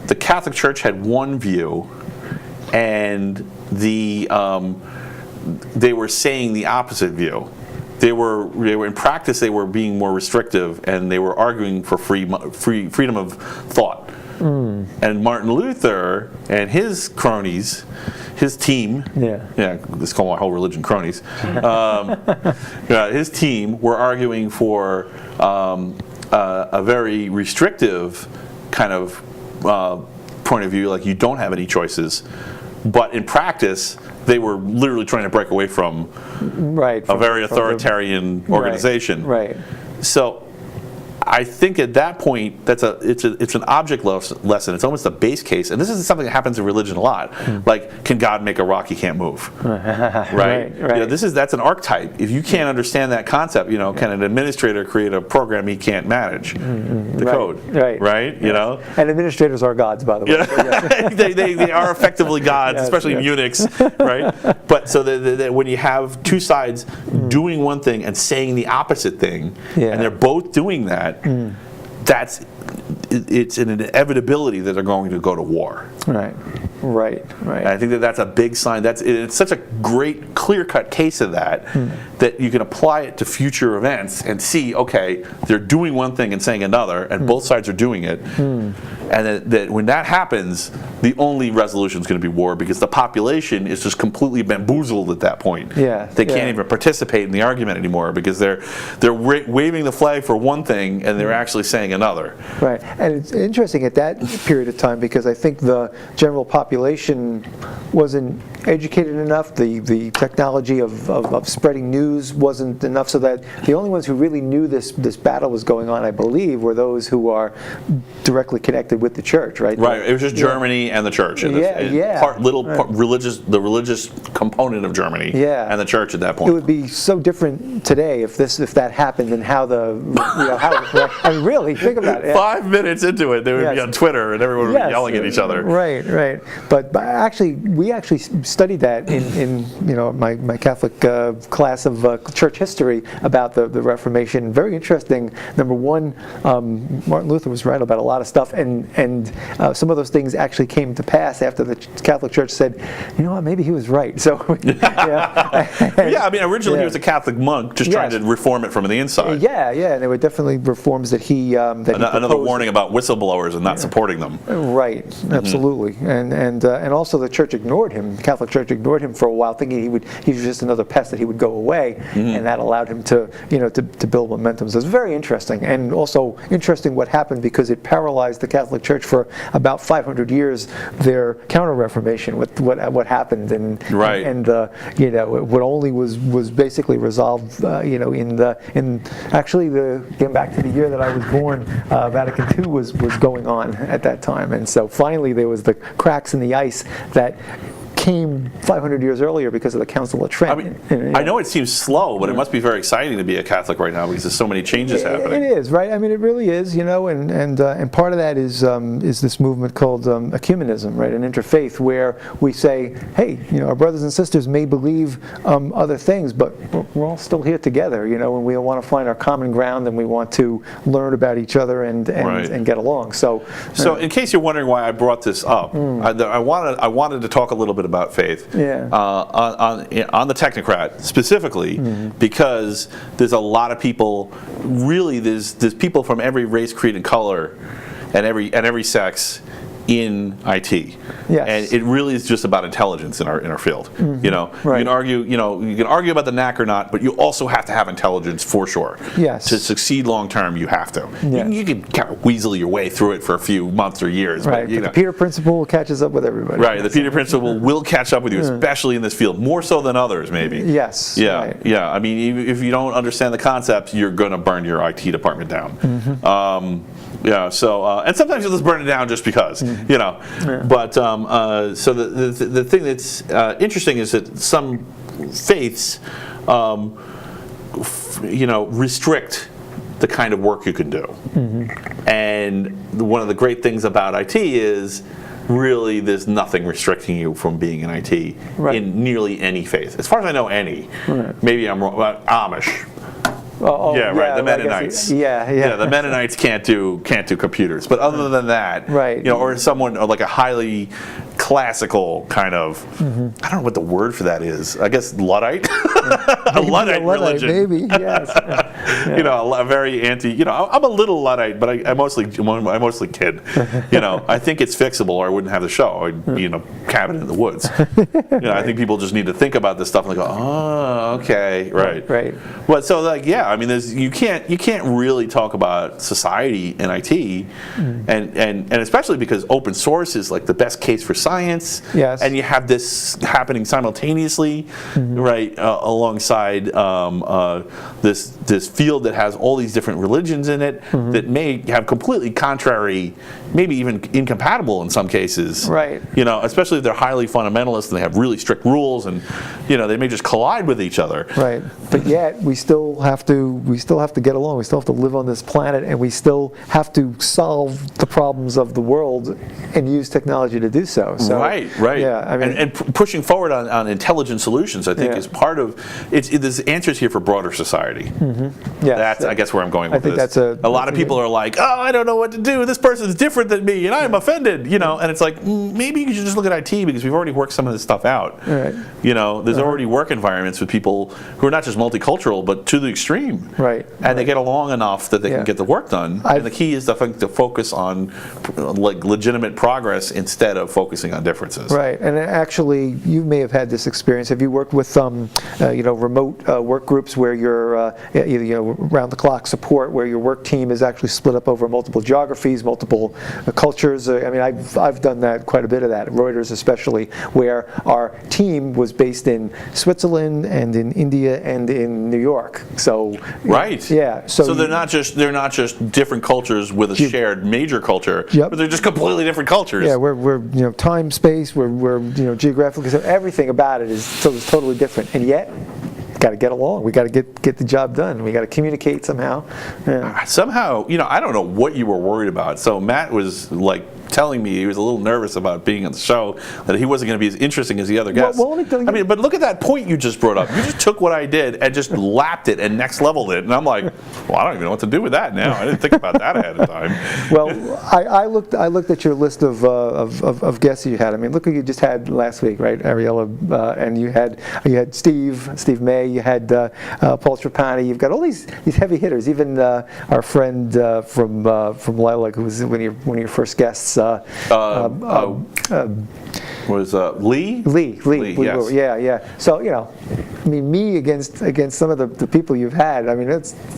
the Catholic Church had one view, and they were saying the opposite view. They were in practice. They were being more restrictive, and they were arguing for freedom of thought. And Martin Luther and his cronies, his team, let's call my whole religion cronies. His team were arguing for a very restrictive kind of point of view, like you don't have any choices. But in practice, they were literally trying to break away from a very authoritarian organization. Right. So I think at that point, it's an object lesson. It's almost a base case, and this is something that happens in religion a lot. Like, can God make a rock He can't move? Right. That's an archetype. If you can't understand that concept, can an administrator create a program he can't manage? The code, right? And administrators are gods, by the way. They are effectively gods, especially Unix, right? But so when you have two sides doing one thing and saying the opposite thing, and they're both doing that. It's an inevitability that they're going to go to war. Right. And I think that's a big sign. It's such a great, clear-cut case of that that you can apply it to future events and see, okay, they're doing one thing and saying another, and both sides are doing it. And that when that happens, the only resolution is going to be war because the population is just completely bamboozled at that point. They can't even participate in the argument anymore because they're waving the flag for one thing and they're actually saying another. Right. And it's interesting at that period of time because I think the general population wasn't educated enough. The technology of spreading news wasn't enough, so that the only ones who really knew this battle was going on, I believe, were those who are directly connected with the church, right? Right. It was just Germany and the church. And the religious component of Germany and the church at that point. It would be so different today if that happened and how I mean, really, think about it. 5 minutes into it, they would be on Twitter and everyone would be yelling at each other. Right. But we actually studied that in my Catholic class of church history about the Reformation. Very interesting. Number one, Martin Luther was right about a lot of stuff, and some of those things actually came to pass after the Catholic Church said, you know what, maybe he was right. So I mean, originally he was a Catholic monk just trying to reform it from the inside. And there were definitely reforms that he another warning about whistleblowers and not supporting them. Right, absolutely, and also the church ignored him. The Catholic Catholic Church ignored him for a while, thinking he was just another pest, that he would go away, and that allowed him to to build momentum. So it's very interesting, and also interesting what happened, because it paralyzed the Catholic Church for about 500 years. Their Counter-Reformation, with what happened, and what only was basically resolved, in actually getting back to the year that I was born, Vatican II was going on at that time, and so finally there was the cracks in the ice that came 500 years earlier because of the Council of Trent. I know it seems slow, but it must be very exciting to be a Catholic right now, because there's so many changes happening. It is, right? I mean, it really is, and part of that is this movement called ecumenism, right? An interfaith, where we say, hey, our brothers and sisters may believe other things, but we're all still here together, and we want to find our common ground, and we want to learn about each other and get along. So in case you're wondering why I brought this up, I wanted to talk a little bit about faith on the Technocrat specifically, because there's a lot of people, really there's people from every race, creed, and color, and every sex in IT. Yes. And it really is just about intelligence in our field. Right. You can argue about the knack or not, but you also have to have intelligence for sure. Yes. To succeed long term, you have to. Yes. You can kind of weasel your way through it for a few months or years. Right. But, the Peter Principle catches up with everybody. Right. The Peter Principle will catch up with you, especially in this field, more so than others, maybe. Yes. Yeah. Right. Yeah. I mean, if you don't understand the concepts, you're going to burn your IT department down. So and sometimes you'll just burn it down just because, But so the thing that's interesting is that some faiths, restrict the kind of work you can do. And one of the great things about IT is really there's nothing restricting you from being in IT in nearly any faith. As far as I know, any. Maybe I'm wrong. Amish. The Mennonites. The Mennonites can't do computers, but other than that, or someone like a highly classical kind of, I don't know what the word for that is. I guess Luddite, a Luddite religion, maybe. Yes. A very anti. I'm a little Luddite, but I mostly kid. I think it's fixable, or I wouldn't have the show. I'd be in a cabin in the woods. I think people just need to think about this stuff and go, oh, okay, right. But so I mean, you can't really talk about society in IT, and especially because open source is like the best case for science. Yes. And you have this happening simultaneously, alongside this field that has all these different religions in it that may have completely contrary, maybe even incompatible in some cases. Right. Especially if they're highly fundamentalist and they have really strict rules, and they may just collide with each other. Right. But yet we still have to get along. We still have to live on this planet, and we still have to solve the problems of the world and use technology to do so. Right. Yeah, I mean, and pushing forward on intelligent solutions, I think, is part of it. There's answers here for broader society. That's I guess where I'm going with this. That's a lot of people are like, oh, I don't know what to do. This person's different than me, and I'm offended. And it's like, maybe you should just look at IT, because we've already worked some of this stuff out. Right. There's already work environments with people who are not just multicultural, but to the extreme. Right. And they get along enough that they can get the work done. And the key is to focus on legitimate progress instead of focusing on differences. Right. And actually, you may have had this experience. Have you worked with remote work groups where you're either round the clock support, where your work team is actually split up over multiple geographies, multiple cultures? I mean, I've done that, quite a bit of that, Reuters especially, where our team was based in Switzerland and in India and in New York. So So they're not just different cultures with a shared major culture, but they're just completely different cultures. Yeah, we're time, space, we're geographically, so everything about it is totally different, and yet got to get along. We got to get the job done. We got to communicate somehow. Yeah. Somehow, I don't know what you were worried about. So Matt was like telling me he was a little nervous about being on the show, that he wasn't going to be as interesting as the other guests. Well, I mean, but look at that point you just brought up. You just took what I did and just lapped it and next leveled it, and I'm like, well, I don't even know what to do with that now. I didn't think about that ahead of time. Well, I looked at your list of guests you had. I mean, look what you just had last week, right? Ariella, and you had Steve May, you had Paul Trapani. You've got all these heavy hitters. Even our friend from Lilac, who was one of your first guests. Was Lee? Lee. Yes. Yeah. So I mean, me against some of the people you've had. I mean,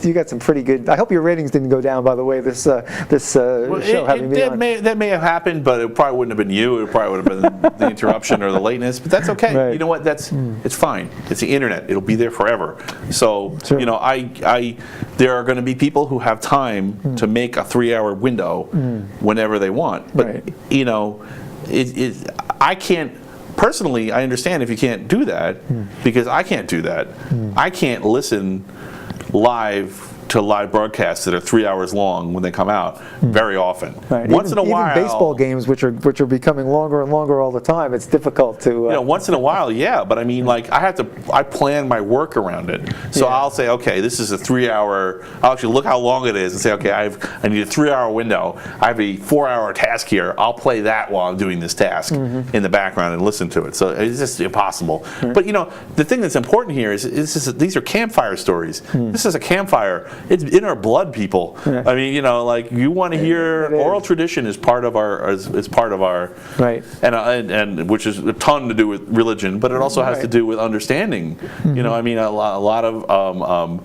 you got some pretty good. I hope your ratings didn't go down. By the way, this show having me on. That may have happened, but it probably wouldn't have been you. It probably would have been the interruption or the lateness. But that's okay. Right. You know what? It's fine. It's the internet. It'll be there forever. So Sure. there are going to be people who have time to make a 3-hour window whenever they want. But Right. I can't. Personally, I understand if you can't do that because I can't do that. I can't listen live to live broadcasts that are 3 hours long when they come out very often. Right. Once in a while, even baseball games, which are becoming longer and longer all the time, it's difficult to. Once in a while, yeah. But I mean, like I plan my work around it. So I'll say, okay, this is a 3-hour. I'll actually look how long it is and say, okay, I need a 3-hour window. I have a 4-hour task here. I'll play that while I'm doing this task in the background and listen to it. So it's just impossible. But the thing that's important here is these are campfire stories. This is a campfire. It's in our blood, people. Yeah. I mean, like you want to hear oral tradition is part of our Right. and which is a ton to do with religion, but it also has to do with understanding. I mean, a lot of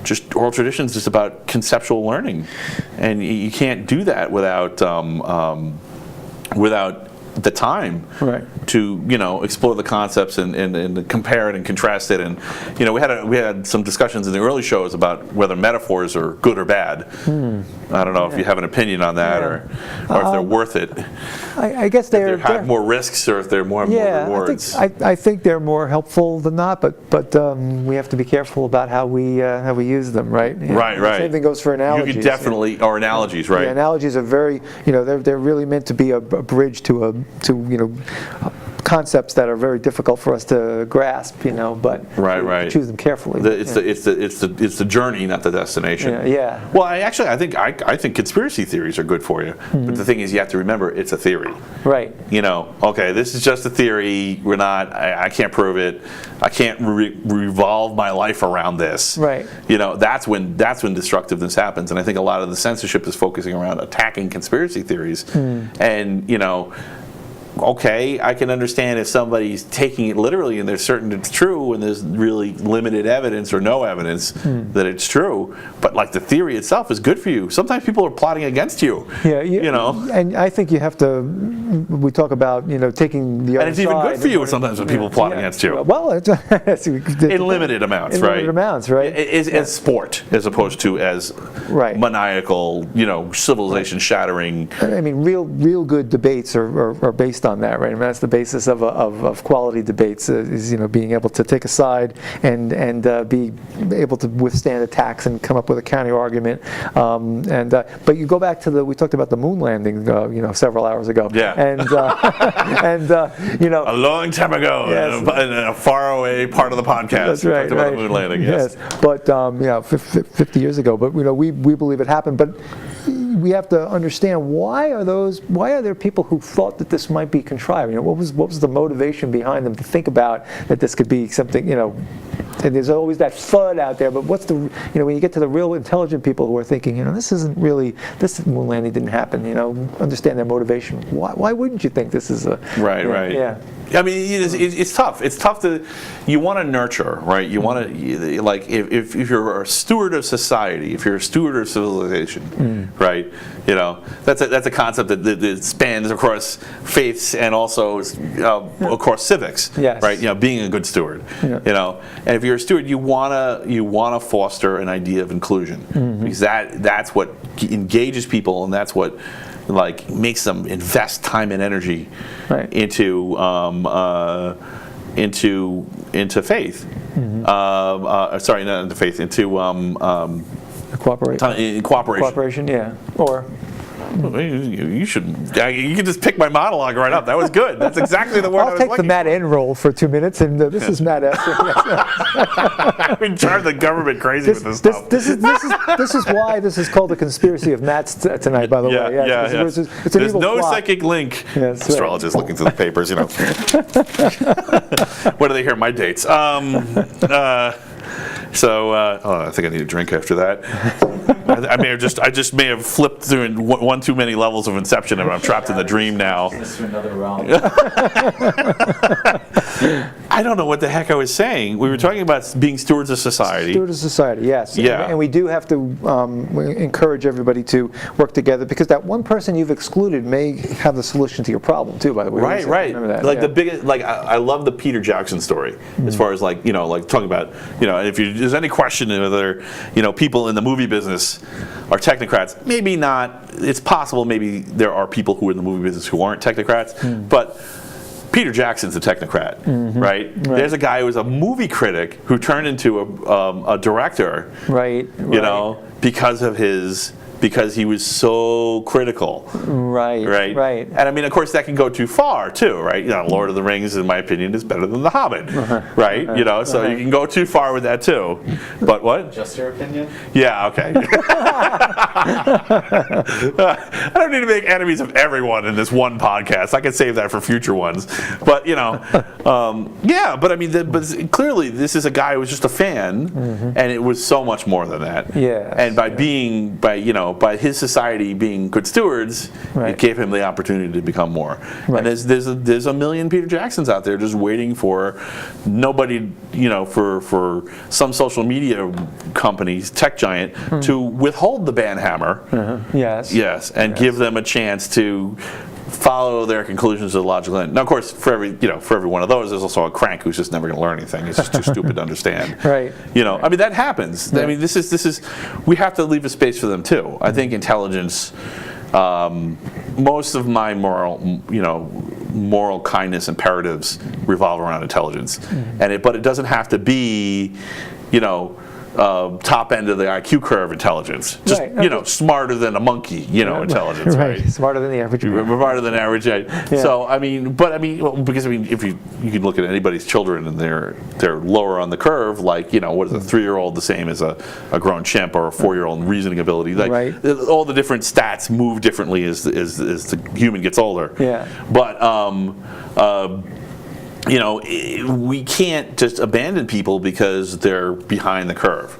just oral traditions is about conceptual learning, and you can't do that without the time to explore the concepts and compare it and contrast it. And we had some discussions in the early shows about whether metaphors are good or bad. I don't know if you have an opinion on that or if they're worth it. I guess they have more risks or if they're more rewards. I think they're more helpful than not, but we have to be careful about how we use them, right? Right. Same thing goes for analogies. You can definitely, or analogies, right? Yeah, analogies are very, they're really meant to be a bridge to concepts that are very difficult for us to grasp, but right. choose them carefully. It's the journey, not the destination. Yeah. Well, I think conspiracy theories are good for you, but the thing is, you have to remember it's a theory. Right. Okay, this is just a theory. I can't prove it. I can't revolve my life around this. Right. That's when destructiveness happens, and I think a lot of the censorship is focusing around attacking conspiracy theories, and okay, I can understand if somebody's taking it literally and they're certain it's true and there's really limited evidence or no evidence that it's true, but like the theory itself is good for you. Sometimes people are plotting against you. Yeah. And I think you have to. We talk about taking the other side. And it's even good for you sometimes when people plot against you. Well, in limited amounts, right? In limited amounts, right? As sport as opposed to as maniacal, civilization shattering. I mean, real good debates are based on that, right? I mean, that's the basis of quality debates is being able to take a side and be able to withstand attacks and come up with a counter argument. But you go back to we talked about the moon landing, several hours ago. Yeah. And a long time ago, in a faraway part of the podcast. That's right. We talked about the moon landing. Yes. But 50 years ago. But we believe it happened. But we have to understand why are there people who thought that this might be contrived? What was the motivation behind them to think about that this could be something? And there's always that FUD out there. But what's when you get to the real intelligent people who are thinking, this moon landing didn't happen. Understand their motivation. Why wouldn't you think this is a right? Yeah. I mean, it's tough. It's tough you want to nurture, right? You want to, like, if you're a steward of society, if you're a steward of civilization, right? That's a concept that spans across faiths and also across civics, yes. right? Being a good steward, and if you're a steward, you wanna foster an idea of inclusion because that's what engages people and that's what makes them invest time and energy into faith. Sorry, not into faith. Into cooperation. Cooperation, yeah. Or you can just pick my monologue right up. That was good. That's exactly the word I was I'll take the Matt N role for 2 minutes, and this is Matt S. We drive the government crazy with this stuff. This is why this is called the conspiracy of Matt's tonight, by the way. Yeah. It's There's no psychic link. Yes, astrologists looking through the papers, What do they hear? My dates. I think I need a drink after that. I just may have flipped through one too many levels of Inception, and I'm trapped in the dream now. To another realm. I don't know what the heck I was saying. We were talking about being stewards of society. Steward of society, yes. Yeah. And we do have to encourage everybody to work together, because that one person you've excluded may have the solution to your problem too, by the way. We always have to Right. remember that. Like yeah. the biggest, like I love the Peter Jackson story, as far as like talking about and if there's any question whether people in the movie business are technocrats, maybe not. It's possible maybe there are people who are in the movie business who aren't technocrats, but Peter Jackson's a technocrat, right? There's a guy who was a movie critic who turned into a director, Right. because he was so critical. Right. And I mean, of course, that can go too far too, right? Lord of the Rings, in my opinion, is better than The Hobbit, right? So you can go too far with that too. But what? Just your opinion? Yeah, okay. I don't need to make enemies of everyone in this one podcast. I can save that for future ones. But but I mean, but clearly this is a guy who was just a fan, and it was so much more than that. Yes. And by his society being good stewards, it gave him the opportunity to become more. Right. And there's a million Peter Jacksons out there just waiting for nobody, for some social media companies, tech giant, to withhold the banhammer. Yes, and give them a chance to follow their conclusions to the logical end. Now, of course, for every one of those, there's also a crank who's just never going to learn anything. He's just too stupid to understand. Right. I mean, that happens. I mean, this is we have to leave a space for them too. I think intelligence. Most of my moral kindness imperatives revolve around intelligence, but it doesn't have to be, top end of the IQ curve intelligence. Just smarter than a monkey, intelligence, right? Smarter than the average. Smarter than average. Right? Yeah. So because if you can look at anybody's children and they're lower on the curve, like what is a 3-year-old the same as a grown chimp or a 4-year-old in reasoning ability? Like all the different stats move differently as the human gets older. Yeah. But we can't just abandon people because they're behind the curve.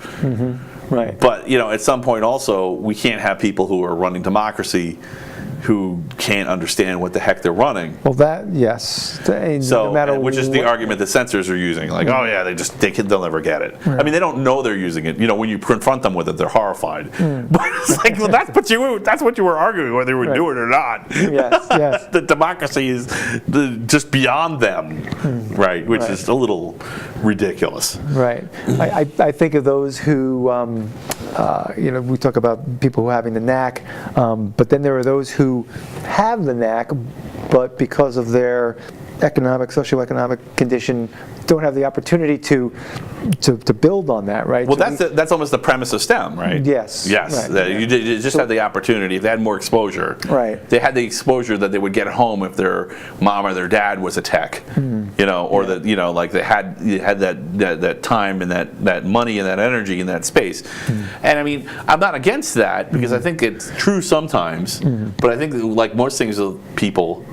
Right. But at some point also, we can't have people who are running democracy who can't understand what the heck they're running. Well, that, yes. So, no matter which is the argument that censors are using, like, oh yeah, they'll never get it. I mean, they don't know they're using it. When you confront them with it, they're horrified. But it's like, well, that's what you were arguing, whether you would do it or not. Yes. The democracy is just beyond them, right? Which is a little ridiculous. Right. I think of those who, we talk about people who having the knack, but then there are those who have the knack, but because of their socioeconomic condition, don't have the opportunity to build on that, right? Well, that's almost the premise of STEM, right? Yes. Yes. Right. You just had the opportunity. If they had more exposure, right? They had the exposure that they would get home if their mom or their dad was a tech, or like they had that time and that money and that energy and that space. And I mean, I'm not against that because I think it's true sometimes, but I think that, like most things with people,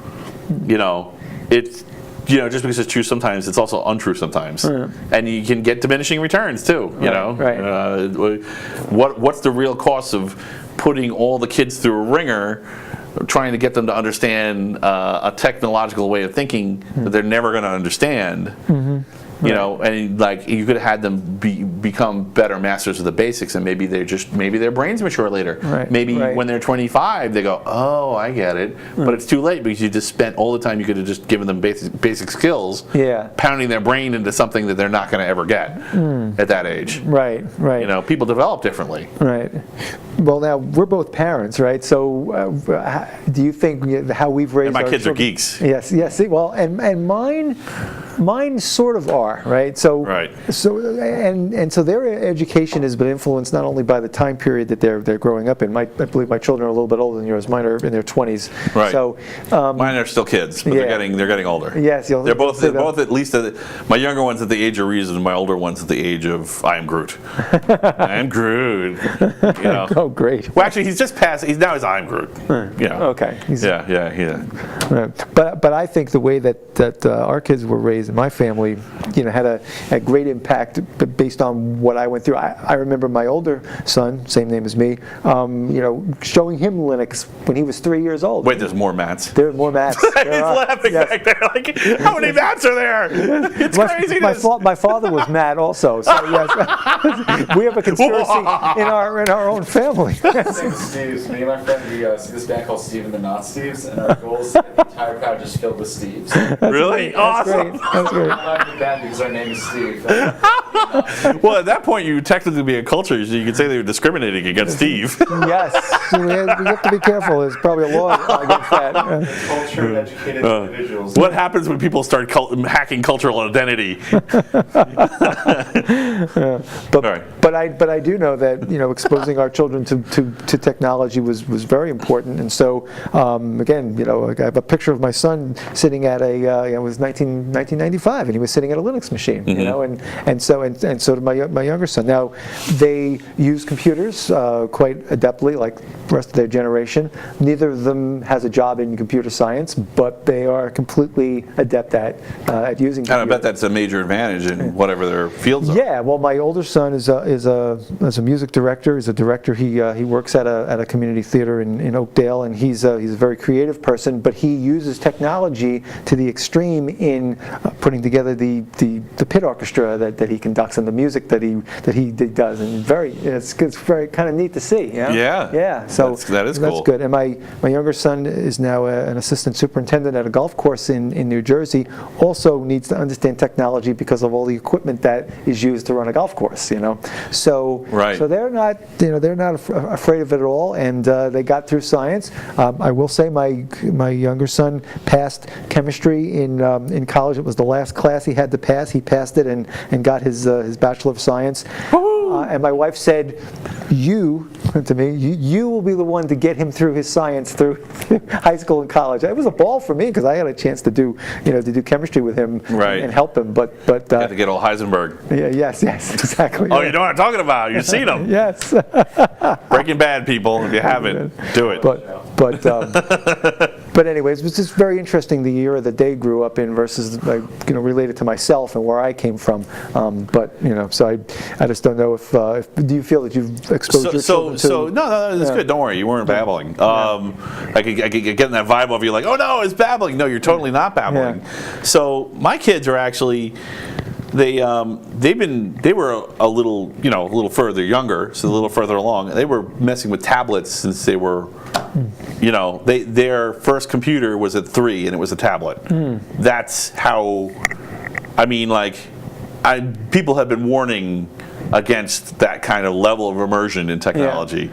it's. Just because it's true sometimes, it's also untrue sometimes, and you can get diminishing returns too. Right. What's the real cost of putting all the kids through a ringer, trying to get them to understand a technological way of thinking that they're never going to understand? And like you could have had them become better masters of the basics, and maybe their brains mature later. Right. Maybe when they're 25, they go, oh, I get it. But it's too late because you just spent all the time you could have just given them basic skills, pounding their brain into something that they're not going to ever get at that age. Right. People develop differently. Right. Well, now we're both parents, right? So, do you think how we've raised and my our kids children, are geeks. Yes. Well, and mine sort of are, right? So, and so their education has been influenced not only by the time period that they're growing up in. I believe my children are a little bit older than yours. Mine are in their 20s. Right. So, mine are still kids, but they're getting older. Yes. They're both at least my younger one's at the age of reason. My older one's at the age of I am Groot. I am Groot. Oh, great. Well, actually, he's just passed. Now he's I am Groot. Okay. Yeah. But I think the way that our kids were raised days in my family, had a great impact based on what I went through. I remember my older son, same name as me, showing him Linux when he was 3 years old. Wait, there's more Matts. There are more Matts. He's laughing back there like, how many Matts are there? It's craziness. My father was Matt also, so yes, we have a conspiracy in our own family. Same with Steve's. Me and my friend, we see this band called Steve and the Not Steves, and our goal is to get the entire crowd just filled with Steves. Really? That's Awesome. great. That's great. I'm not in the band because our name is Steve. Well, at that point, you technically be a culture, so you could say they were discriminating against Steve. Yes, we have to be careful. There's probably a law against that. Culture educated individuals. What happens when people start hacking cultural identity? But I do know that exposing our children to technology was very important, and so again, I have a picture of my son sitting at it was 1995, and he was sitting at a Linux machine, and so did my younger son. Now they use computers quite adeptly, like the rest of their generation. Neither of them has a job in computer science, but they are completely adept at using computers. And I bet that's a major advantage in whatever their fields are. Yeah, well, my older son is a music director. He's a director. He works at a community theater in Oakdale, and he's a very creative person. But he uses technology to the extreme in putting together the pit orchestra that he conducts and the music that he does, and it's very kind of neat to see. Yeah. So that is cool. That's good. And my younger son is now an assistant superintendent at a golf course in New Jersey. Also needs to understand technology because of all the equipment that is used to run a golf course. So they're not afraid of it at all, and they got through science. I will say my younger son passed chemistry in college. It was the last class he had to pass. He passed it and got his Bachelor of Science. And my wife said, you will be the one to get him through his science through high school and college. It was a ball for me because I had a chance to do chemistry with him and help him. But you had to get old Heisenberg. Yes, exactly. Oh, you know what I'm talking about. You've seen him. Yes. Breaking Bad, people. If you haven't, do it. But anyways, it was just very interesting the era that they grew up in versus related to myself and where I came from. So I just don't know if do you feel that you've exposed your children to? No, that's good. Don't worry, you weren't babbling. I could get in that vibe of you like, oh no, it's babbling. No, you're totally not babbling. Yeah. So my kids are actually. They were a little further younger, so a little further along. They were messing with tablets since they were, their first computer was at 3 and it was a tablet. That's how, people have been warning against that kind of level of immersion in technology,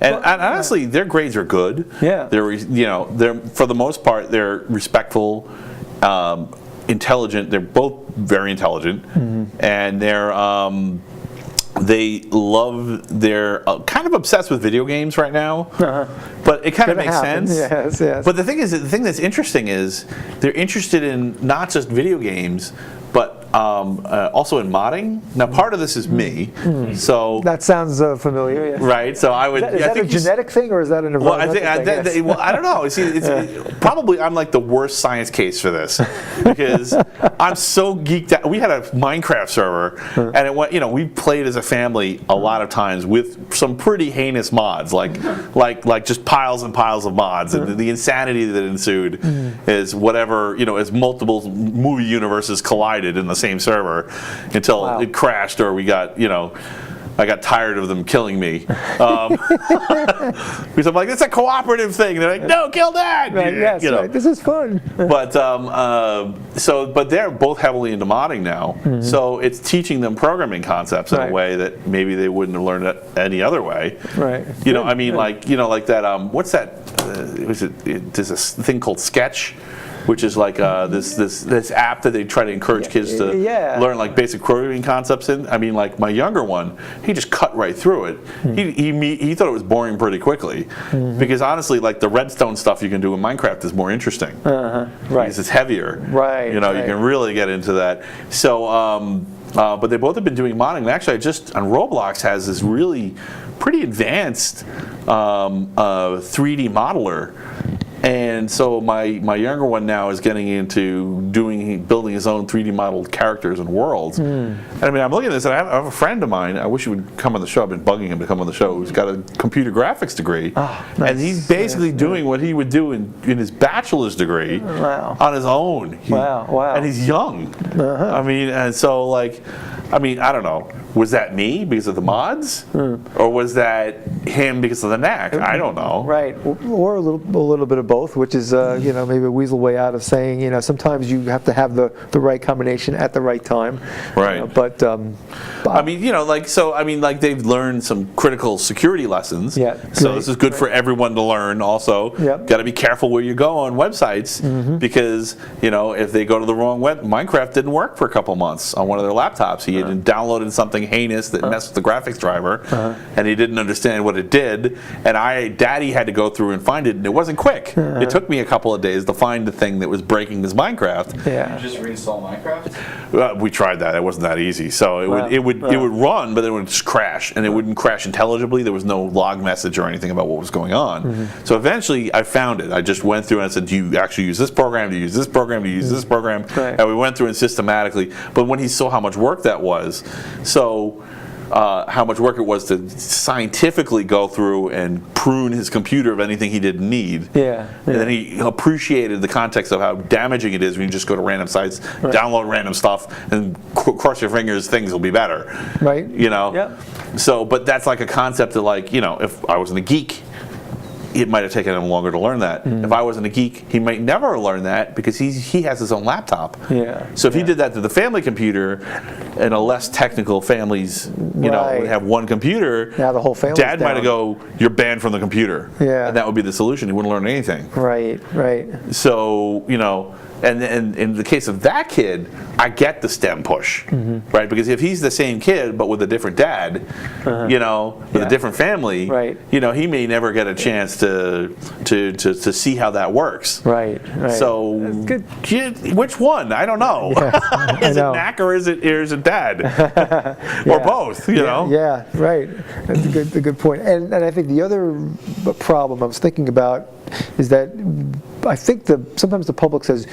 and honestly, their grades are good. Yeah, they're for the most part they're respectful. Intelligent. They're both very intelligent, and they kind of obsessed with video games right now. But it kind of makes sense. Yes. But the thing that's interesting is they're interested in not just video games, but also in modding. Now, part of this is me, so that sounds familiar. Yes. Right. So I would. Is that a genetic thing or is that an environmental thing? I don't know. See, probably I'm like the worst science case for this because I'm so geeked out. We had a Minecraft server, and it went. We played as a family a lot of times with some pretty heinous mods, like just piles and piles of mods, and the insanity that ensued is whatever as multiple movie universes collided in the same server until it crashed or we got I got tired of them killing me because I'm like, it's a cooperative thing. They're like, no, kill Dad. Right, yes, right. This is fun. But but they're both heavily into modding now, so it's teaching them programming concepts in a way that maybe they wouldn't have learned it any other way. Right. Like that. What's that? There's this thing called Sketch, which is like this app that they try to encourage kids to learn like basic programming concepts in. Like my younger one, he just cut right through it. He thought it was boring pretty quickly because honestly, like the redstone stuff you can do in Minecraft is more interesting. Right. Because it's heavier. Right. You can really get into that. So, but they both have been doing modding. Actually, on Roblox has this really pretty advanced 3D modeler. And so my younger one now is getting into building his own 3D modeled characters and worlds. And I mean, I'm looking at this, and I have a friend of mine. I wish he would come on the show. I've been bugging him to come on the show. Who's got a computer graphics degree, Nice. and he's basically doing what he would do in his bachelor's degree on his own. Wow. And he's young. I mean, and so like, I mean, I don't know. Was that me because of the mods, or was that him because of the knack? I don't know. Right, or a little bit of both, which is maybe a weasel way out of saying sometimes you have to have the right combination at the right time. Right. But I mean, like they've learned some critical security lessons. Yeah. So Right. this is good for everyone to learn. Also, Yep. got to be careful where you go on websites because if they go to the wrong web, Minecraft didn't work for a couple months on one of their laptops. He had downloaded something heinous that messed with the graphics driver, and he didn't understand what it did. And Daddy had to go through and find it, and it wasn't quick. It took me a couple of days to find the thing that was breaking his Minecraft. yeah. You just reinstall Minecraft? We tried that. It wasn't that easy. So it would run, but then it would just crash, and it wouldn't crash intelligibly. There was no log message or anything about what was going on. So eventually, I found it. I just went through and I said, "Do you actually use this program? Do you use this program? Do you use this program?" Right. And we went through it systematically. But when he saw how much work that was, how much work it was to scientifically go through and prune his computer of anything he didn't need. Yeah. And then he appreciated the context of how damaging it is when you just go to random sites, download random stuff, and cross your fingers, things will be better. Right. Yep. So, but that's like a concept that, like, if I wasn't a geek, it might have taken him longer to learn that. If I wasn't a geek, he might never learn that because he has his own laptop. Yeah. So if he did that to the family computer, and a less technical families, would have one computer. Now the whole family's Dad might down. have go, "You're banned from the computer." Yeah. And that would be the solution. He wouldn't learn anything. Right. So and in the case of that kid, I get the STEM push, right? Because if he's the same kid but with a different dad, with a different family, Right. he may never get a chance to see how that works. Right. So, That's good. which one? I don't know. Is it know. Knack or is it Dad, or both? Yeah, right. That's a good point. And I think the other problem I was thinking about is that I think sometimes the public says,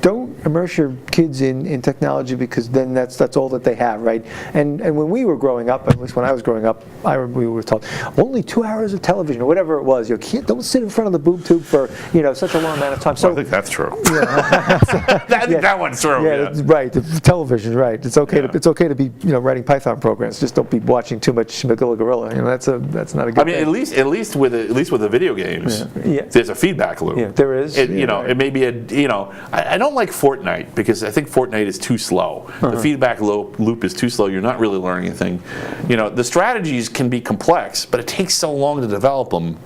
don't immerse your kids in technology because then that's all that they have, right? And when we were growing up, at least when I was growing up, I remember we were told only 2 hours of television or whatever it was. Don't sit in front of the boob tube for such a long amount of time. So I think that's true. I think that one's true. yeah, right. The television, right? It's okay to be writing Python programs. Just don't be watching too much Magilla Gorilla. That's not a good. I mean, thing. at least with the video games, Yeah. there's a feedback loop. Yeah, there is. It, Right. it may be I don't like Fortnite because I think Fortnite is too slow. The feedback loop is too slow. You're not really learning anything. The strategies can be complex, but it takes so long to develop them.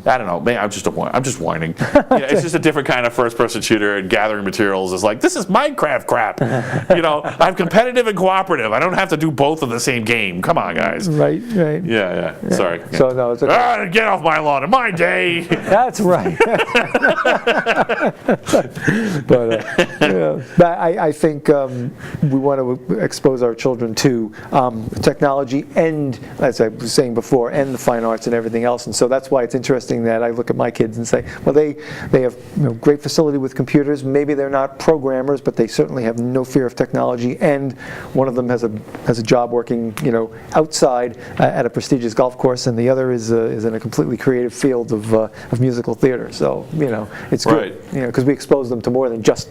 I don't know. Man, I'm just whining. It's just a different kind of first-person shooter, and gathering materials is like, this is Minecraft crap. I'm competitive and cooperative. I don't have to do both of the same game. Come on, guys. Right. Yeah. Sorry. So no, it's okay. Get off my lawn in my day. That's right. But I think we want to expose our children to technology and, as I was saying before, and the fine arts and everything else. And so that's why it's interesting that I look at my kids and say, well, they have great facility with computers. Maybe they're not programmers, but they certainly have no fear of technology. And one of them has a job working outside at a prestigious golf course, and the other is in a completely creative field of musical theater. So it's good, because we expose them to more than just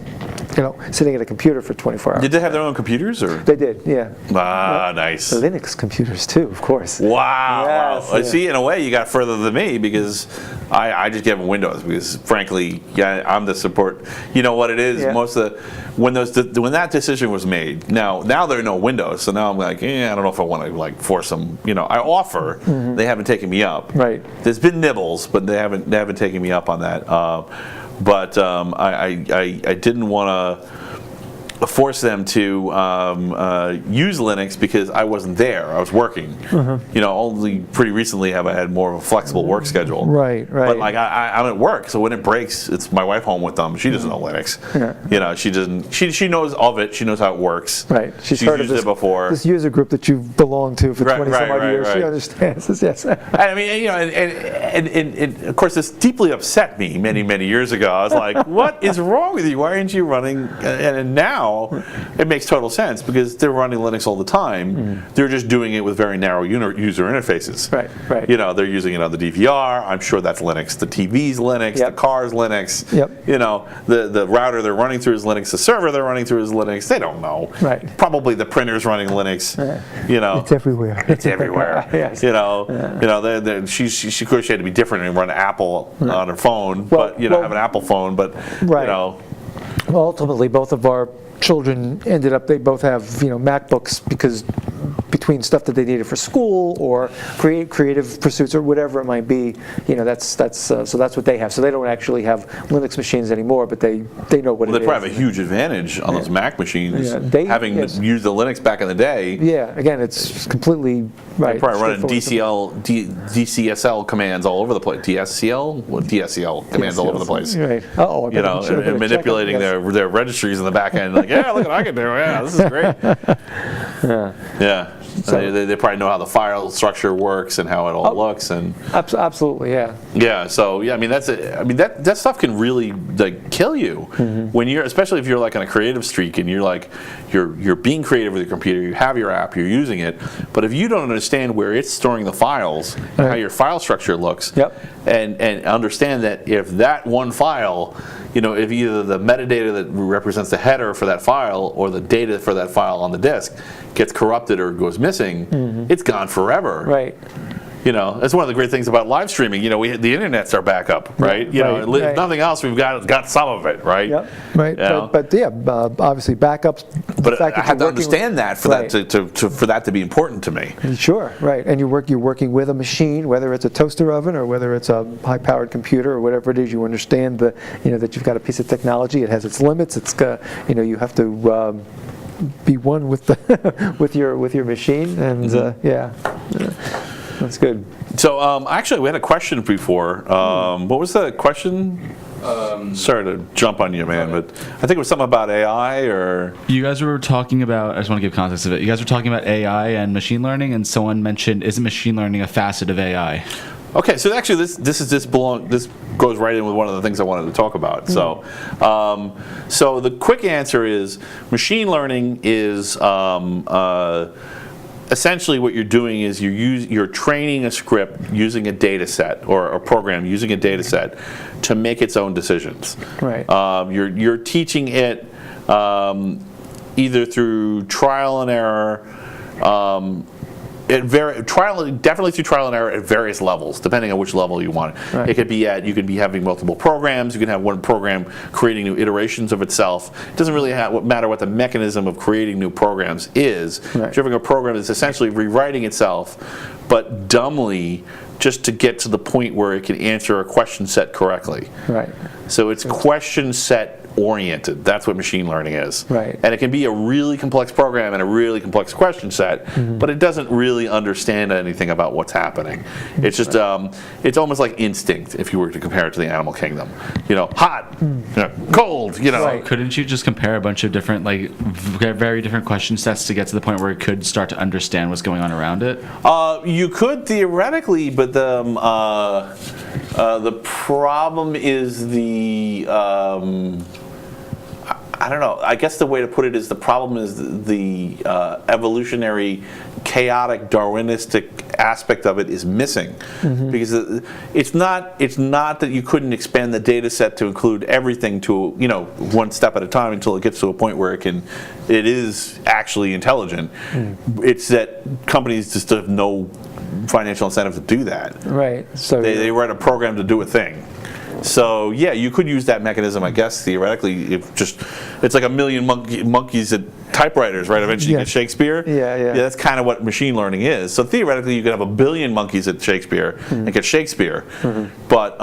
sitting at a computer for 24 hours. Did they have their own computers, or? They did, yeah. Nice. Linux computers too, of course. Wow. Yes, I see. In a way, you got further than me because I just give them Windows because, frankly, I'm the support. You know what it is? Yeah. Most of when that decision was made. Now there are no Windows, so now I'm like, I don't know if I want to force them. I offer. They haven't taken me up. Right. There's been nibbles, but they haven't taken me up on that. But I didn't want to. force them to use Linux because I wasn't there. I was working. You know, only pretty recently have I had more of a flexible work schedule. Right. But like I'm at work, so when it breaks, it's my wife home with them. She doesn't know Linux. Yeah. You know, she doesn't. She knows of it. She knows how it works. Right. She's heard of used it before. this user group that you've belonged to for 20 some odd years. right. She understands this. Yes. I mean, you know, and of course, this deeply upset me many years ago. I was like, "What is wrong with you? Why aren't you running?" And now it makes total sense because they're running Linux all the time. They're just doing it with very narrow user interfaces. Right. You know, they're using it on the DVR. I'm sure that's Linux. The TV's Linux. Yep. The car's Linux. Yep. You know, the router they're running through is Linux. The server they're running through is Linux. They don't know. Right. Probably the printer's running Linux. You know, It's everywhere. it's everywhere. Yes. You know, she could had to be different and run Apple on her phone, but have an Apple phone, but Right. you know. Well, ultimately, both of our children ended up, they both have, MacBooks because between stuff that they needed for school or creative pursuits or whatever it might be, that's so that's what they have. So they don't actually have Linux machines anymore, but they know what it is. They probably have a huge advantage on those Mac machines, having yes. used the Linux back in the day. Yeah, again, it's completely right. They're probably running straightforward. DCSL commands all over the place. DSCL commands all over the place. Right. Oh, You know, and manipulating their registries in the back end. Like, yeah, look what I can do. Yeah, this is great. Yeah. So- They probably know how the file structure works and how it all looks, and Absolutely, yeah. yeah. So yeah, I mean that stuff can really like kill you when you're, especially if you're like on a creative streak and you're being creative with your computer. You have your app, you're using it, but if you don't understand where it's storing the files and how your file structure looks, and understand that if that one file, if either the metadata that represents the header for that file or the data for that file on the disk gets corrupted or goes missing, it's gone forever. Right. That's one of the great things about live streaming. The internet's our backup, right? If nothing else, we've got some of it, right? Yep. Right. But obviously backups. But I have to understand that for that for that to be important to me. Sure. Right. And you're working with a machine, whether it's a toaster oven or whether it's a high-powered computer or whatever it is. You understand that you've got a piece of technology. It has its limits. It's you have to be one with the with your machine, and that's good. So actually, we had a question before. What was the question? Sorry to jump on you, man, but I think it was something about AI or... You guys were talking about, I just want to give context of it. You guys were talking about AI and machine learning, and someone mentioned, isn't machine learning a facet of AI? Okay, so actually this goes right in with one of the things I wanted to talk about. So, so the quick answer is machine learning is essentially what you're doing is you're training a script using a data set or a program using a data set to make its own decisions. Right. You're teaching it either through trial and error. Definitely through trial and error at various levels, depending on which level you want it. Right. It could be you could be having multiple programs. You can have one program creating new iterations of itself. It doesn't really matter what the mechanism of creating new programs is. Right. If you're having a program that's essentially rewriting itself, but dumbly, just to get to the point where it can answer a question set correctly. Right. So it's question set oriented. That's what machine learning is. Right. And it can be a really complex program and a really complex question set, but it doesn't really understand anything about what's happening. It's just it's almost like instinct if you were to compare it to the animal kingdom. Hot, cold. Right. Couldn't you just compare a bunch of different, very different question sets to get to the point where it could start to understand what's going on around it? You could theoretically, but the problem is I don't know. I guess the way to put it is the problem is the evolutionary, chaotic, Darwinistic aspect of it is missing, because it's not that you couldn't expand the data set to include everything to one step at a time until it gets to a point where it is actually intelligent. It's that companies just have no financial incentive to do that. Right. So they write a program to do a thing. So yeah, you could use that mechanism, I guess, theoretically. It's like a million monkeys at typewriters, right? Eventually you get Shakespeare. Yeah. That's kind of what machine learning is. So theoretically, you could have a billion monkeys at Shakespeare and get Shakespeare. But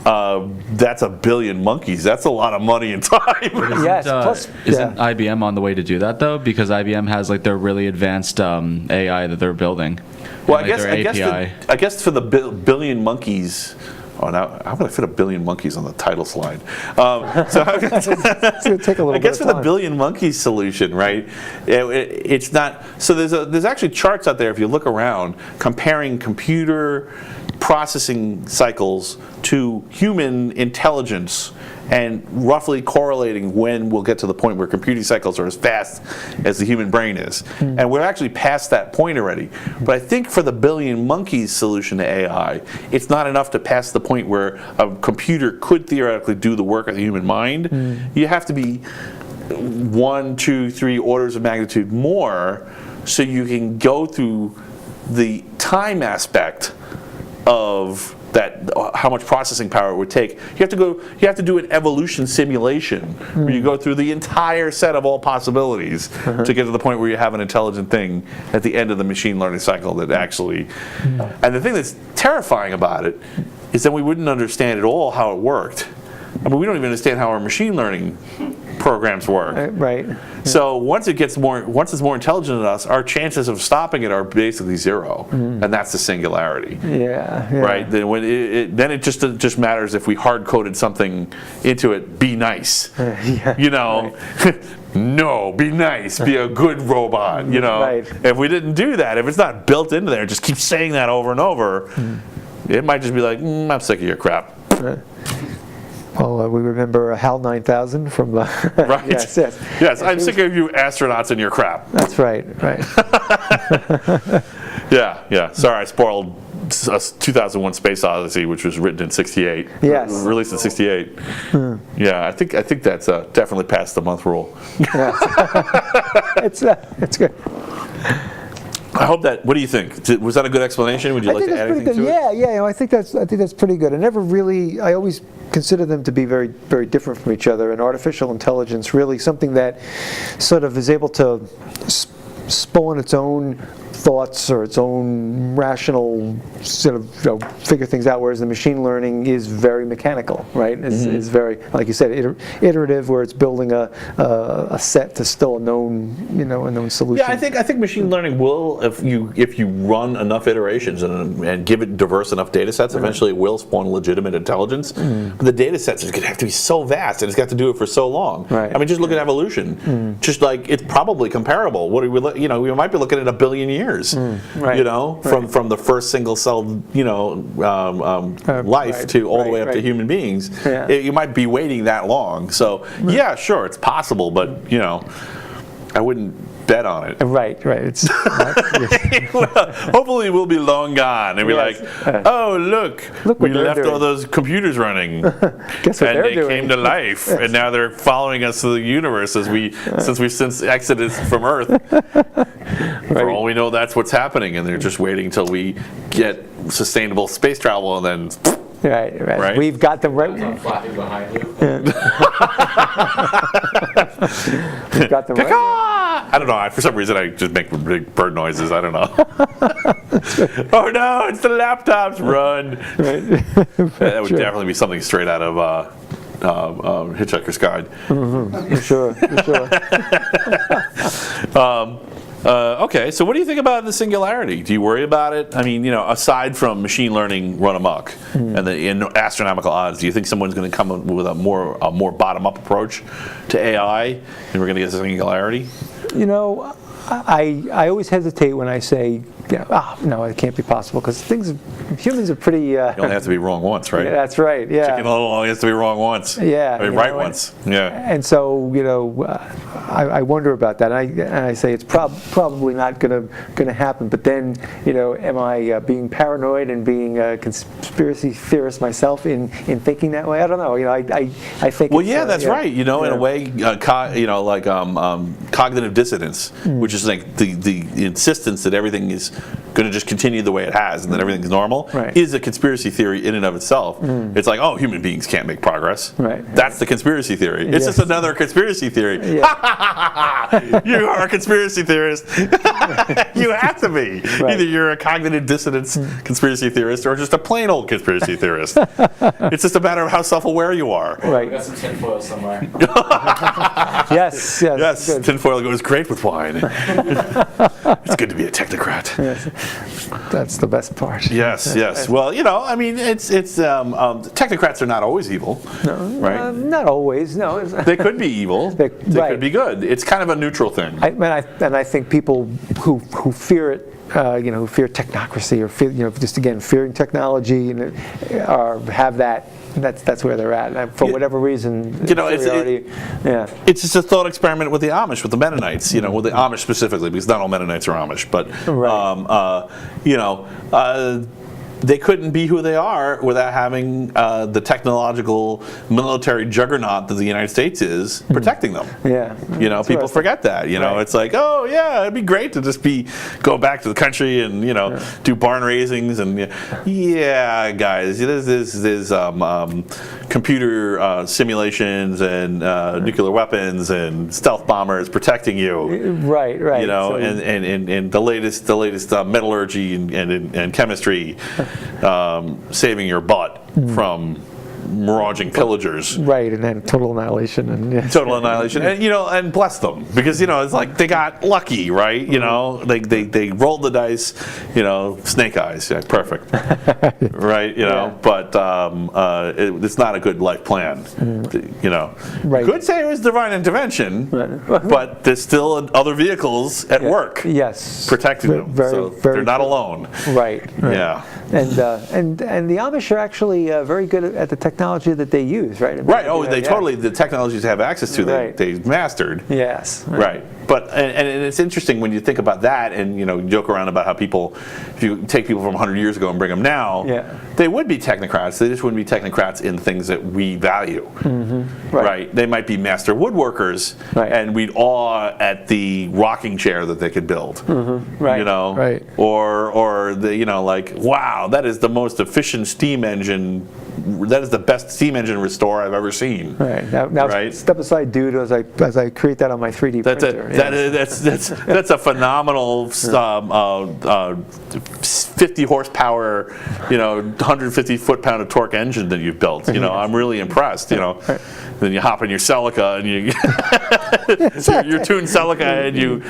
that's a billion monkeys. That's a lot of money and time. Yes, plus, Isn't IBM on the way to do that though? Because IBM has like their really advanced AI that they're building. Well, And, like, their API. I guess for the billion monkeys. Oh, now how would I fit a billion monkeys on the title slide? So it's going to take a little I guess bit for of the time. billion monkeys solution, right? It's not. So there's actually charts out there if you look around comparing computer processing cycles to human intelligence and roughly correlating when we'll get to the point where computing cycles are as fast as the human brain is. And we're actually past that point already. But I think for the billion monkeys solution to AI, it's not enough to pass the point where a computer could theoretically do the work of the human mind. You have to be 1, 2, 3 orders of magnitude more so you can go through the time aspect of that, how much processing power it would take. You have to do an evolution simulation where you go through the entire set of all possibilities to get to the point where you have an intelligent thing at the end of the machine learning cycle that actually, and the thing that's terrifying about it is that we wouldn't understand at all how it worked. I mean, we don't even understand how our machine learning programs work. Right. So once it's more intelligent than us, our chances of stopping it are basically zero, and that's the singularity. Yeah. Right. Then then it just matters if we hard coded something into it. Be nice. You know. Right. No, be nice. Be a good robot. You know. Right. If we didn't do that, if it's not built into there, just keep saying that over and over, it might just be like, I'm sick of your crap. Well, we remember HAL 9000 from the... Right. Yes, I'm sick of you astronauts and your crap. That's right. Yeah. Sorry, I spoiled 2001: Space Odyssey, which was written in '68. Yes. Released in '68. Yeah, I think that's definitely past the month rule. It's good. I hope that. What do you think? Was that a good explanation? Would you like to add anything to it? Yeah. I think that's pretty good. I always consider them to be very, very different from each other. And artificial intelligence, really something that sort of is able to spawn its own thoughts or its own rational sort of figure things out, whereas the machine learning is very mechanical, right? Is very, like you said, iterative, where it's building a set to still a known solution. Yeah, I think machine learning will, if you run enough iterations and give it diverse enough data sets, eventually it will spawn legitimate intelligence. But the data sets are going to have to be so vast, and it's got to do it for so long. Right. I mean, just look at evolution. Just like it's probably comparable. What do we might be looking at 1 billion years. Right. From the first single cell, life to all the way up to human beings. Yeah. You might be waiting that long. So yeah, sure, it's possible, but I wouldn't bet on it. Right. It's Hopefully we'll be long gone and be like, oh look we left all those computers running. Guess what and they're they doing. came to life, and now they're following us to the universe since we've exited from Earth. For all we know, that's what's happening, and they're just waiting until we get sustainable space travel, and then. Right. We've got them right. Flapping behind you. We've got them right. I don't know. For some reason, I just make big bird noises. I don't know. Oh no! It's the laptops. Run! That would definitely be something straight out of Hitchhiker's Guide. For sure. Okay, so what do you think about the singularity? Do you worry about it? I mean, aside from machine learning run amok and the astronomical odds, do you think someone's going to come up with a more bottom-up approach to AI, and we're going to get singularity? I always hesitate when I say, no, it can't be possible, because humans are pretty... You only have to be wrong once, right? Yeah, that's right, yeah. Chicken Little only has to be wrong once. Yeah. I mean, right once, yeah. And so, I wonder about that. And I say it's probably not going to happen. But then, am I being paranoid and being a conspiracy theorist myself in thinking that way? I don't know. I think. Well, yeah, that's right. In a way, cognitive dissonance, which is like the insistence that everything is going to just continue the way it has, and then everything's normal, Right. is a conspiracy theory in and of itself. It's like, oh, human beings can't make progress. Right. That's the conspiracy theory. It's Yes. just another conspiracy theory. Yeah. You are a conspiracy theorist. You have to be. Right. Either you're a cognitive dissonance conspiracy theorist or just a plain old conspiracy theorist. It's just a matter of how self-aware you are. We Right. got some tinfoil somewhere. Yes. Yes. Yes, Good. tinfoil goes great with wine. It's good to be a technocrat. That's the best part. Yes, yes. Well, I mean, it's technocrats are not always evil, right? Not always. No. They could be evil. They right. could be good. It's kind of a neutral thing. I think people who fear it, who fear technocracy or fear, just again fearing technology, and have that. That's where they're at. And for whatever reason, It's just a thought experiment with the Amish, with the Mennonites. With the Amish specifically, because not all Mennonites are Amish, but they couldn't be who they are without having the technological military juggernaut that the United States is protecting them. Yeah. People forget that. Right. It's like, oh yeah, it'd be great to just go back to the country and do barn raisings and guys, there's computer simulations and nuclear weapons and stealth bombers protecting you. Right. And the latest metallurgy and chemistry saving your butt from miraging pillagers. Right, and then total annihilation Total annihilation, and bless them, because it's like they got lucky, right? They rolled the dice, snake eyes, perfect, right? But it's not a good life plan, Right. Could say it was divine intervention, but there's still other vehicles at work, Yes, protecting them, so they're not true. alone. Right. Yeah. And the Amish are actually very good at the technology that they use, right? Right. Oh, they totally, the technologies they have access to, Right. they've mastered. Yes. Right. But and it's interesting when you think about that, and joke around about how if you take people from 100 years ago and bring them now, they would be technocrats. They just wouldn't be technocrats in things that we value. Mm-hmm. Right. They might be master woodworkers, and we'd awe at the rocking chair that they could build. Mm-hmm. Right. Right. Or the like, wow, that is the most efficient steam engine. That is the best steam engine restorer I've ever seen. Right. Now right? step aside, dude, as I create that on my 3D printer. That's a phenomenal 50 horsepower, 150 foot-pound of torque engine that you've built. I'm really impressed. Then you hop in your Celica and your tuned Celica and you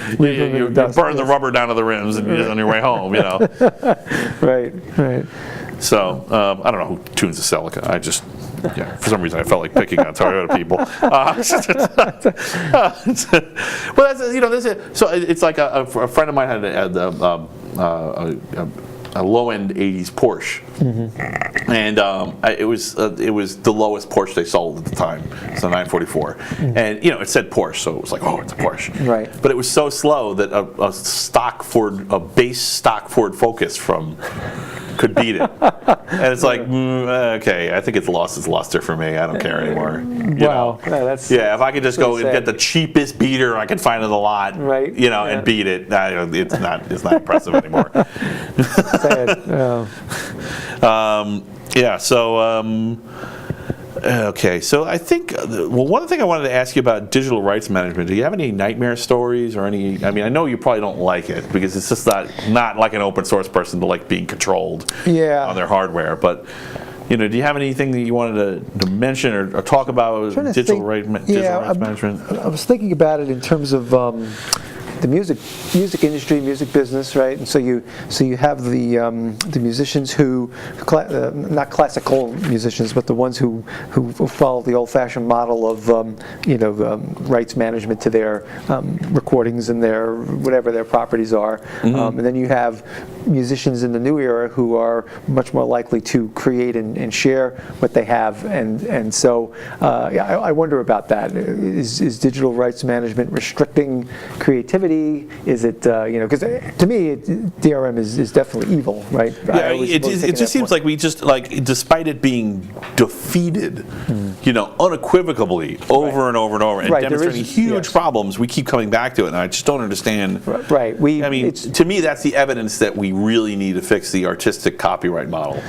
burn the rubber down to the rims and on your way home. Right. So I don't know who tunes a Celica. For some reason I felt like picking on Toyota people. Well, so it's like a friend of mine had a low-end '80s Porsche, and it was the lowest Porsche they sold at the time. It's a 944, and it said Porsche, so it was like, oh, it's a Porsche. Right. But it was so slow that a base stock Ford Focus could beat it. And it's like, okay, I think it's lost its luster for me. I don't care anymore. Wow. If I could just go and get the cheapest beater I could find in the lot, right? And beat it, it's not impressive anymore. Sad. Okay, so I think, one thing I wanted to ask you about digital rights management, do you have any nightmare stories or any, I know you probably don't like it because it's just not like an open source person to like being controlled on their hardware, but do you have anything that you wanted to mention or talk about digital rights management? I was thinking about it in terms of the music industry, music business, right? And so you have the musicians who, not classical musicians, but the ones who follow the old-fashioned model of rights management to their recordings and their whatever their properties are. And then you have musicians in the new era who are much more likely to create and share what they have. And so I wonder about that. Is digital rights management restricting creativity? Is it, because to me, DRM is definitely evil, right? Yeah, it just seems like we just, despite it being defeated, unequivocally over and over and over, and demonstrating huge problems, we keep coming back to it, and I just don't understand. Right. To me, that's the evidence that we really need to fix the artistic copyright model.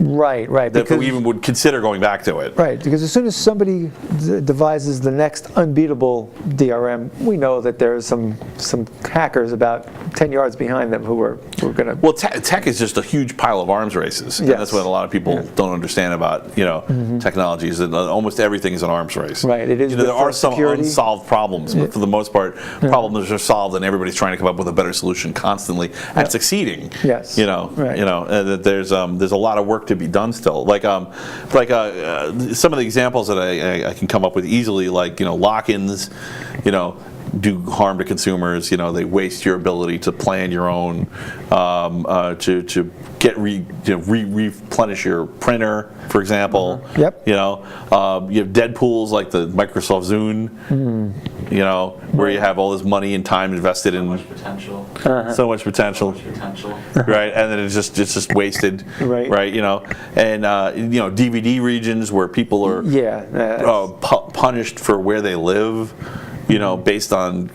Right. That we even would consider going back to it. Right, because as soon as somebody devises the next unbeatable DRM, we know that there's some hackers about 10 yards behind them who are going to. Well, tech is just a huge pile of arms races. And Yes. that's what a lot of people don't understand about technology, is that almost everything is an arms race. Right, it is There are for some security. unsolved problems, but for the most part, problems are solved, and everybody's trying to come up with a better solution constantly and succeeding. Yes. Right. That there's a lot of work to be done still. Like some of the examples that I can come up with easily, like lock-ins, do harm to consumers. They waste your ability to plan your own, to get replenish your printer, for example. Yep. You have dead pools like the Microsoft Zune. Where you have all this money and time invested in Potential. so much potential. Potential. Right, and then it's just wasted. Right. And DVD regions where people are punished for where they live. Based on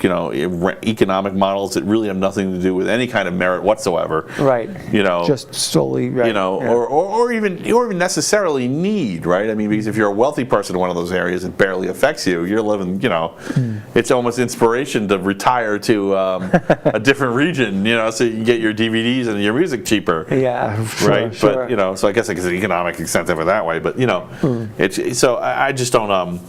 economic models that really have nothing to do with any kind of merit whatsoever. Right. Just solely. Right. Or even necessarily need. Right. I mean, because if you're a wealthy person in one of those areas, it barely affects you. You're living. It's almost inspiration to retire to a different region. So you can get your DVDs and your music cheaper. Yeah. Right. Sure. But so I guess it's an economic incentive in that way. But it's so I just don't.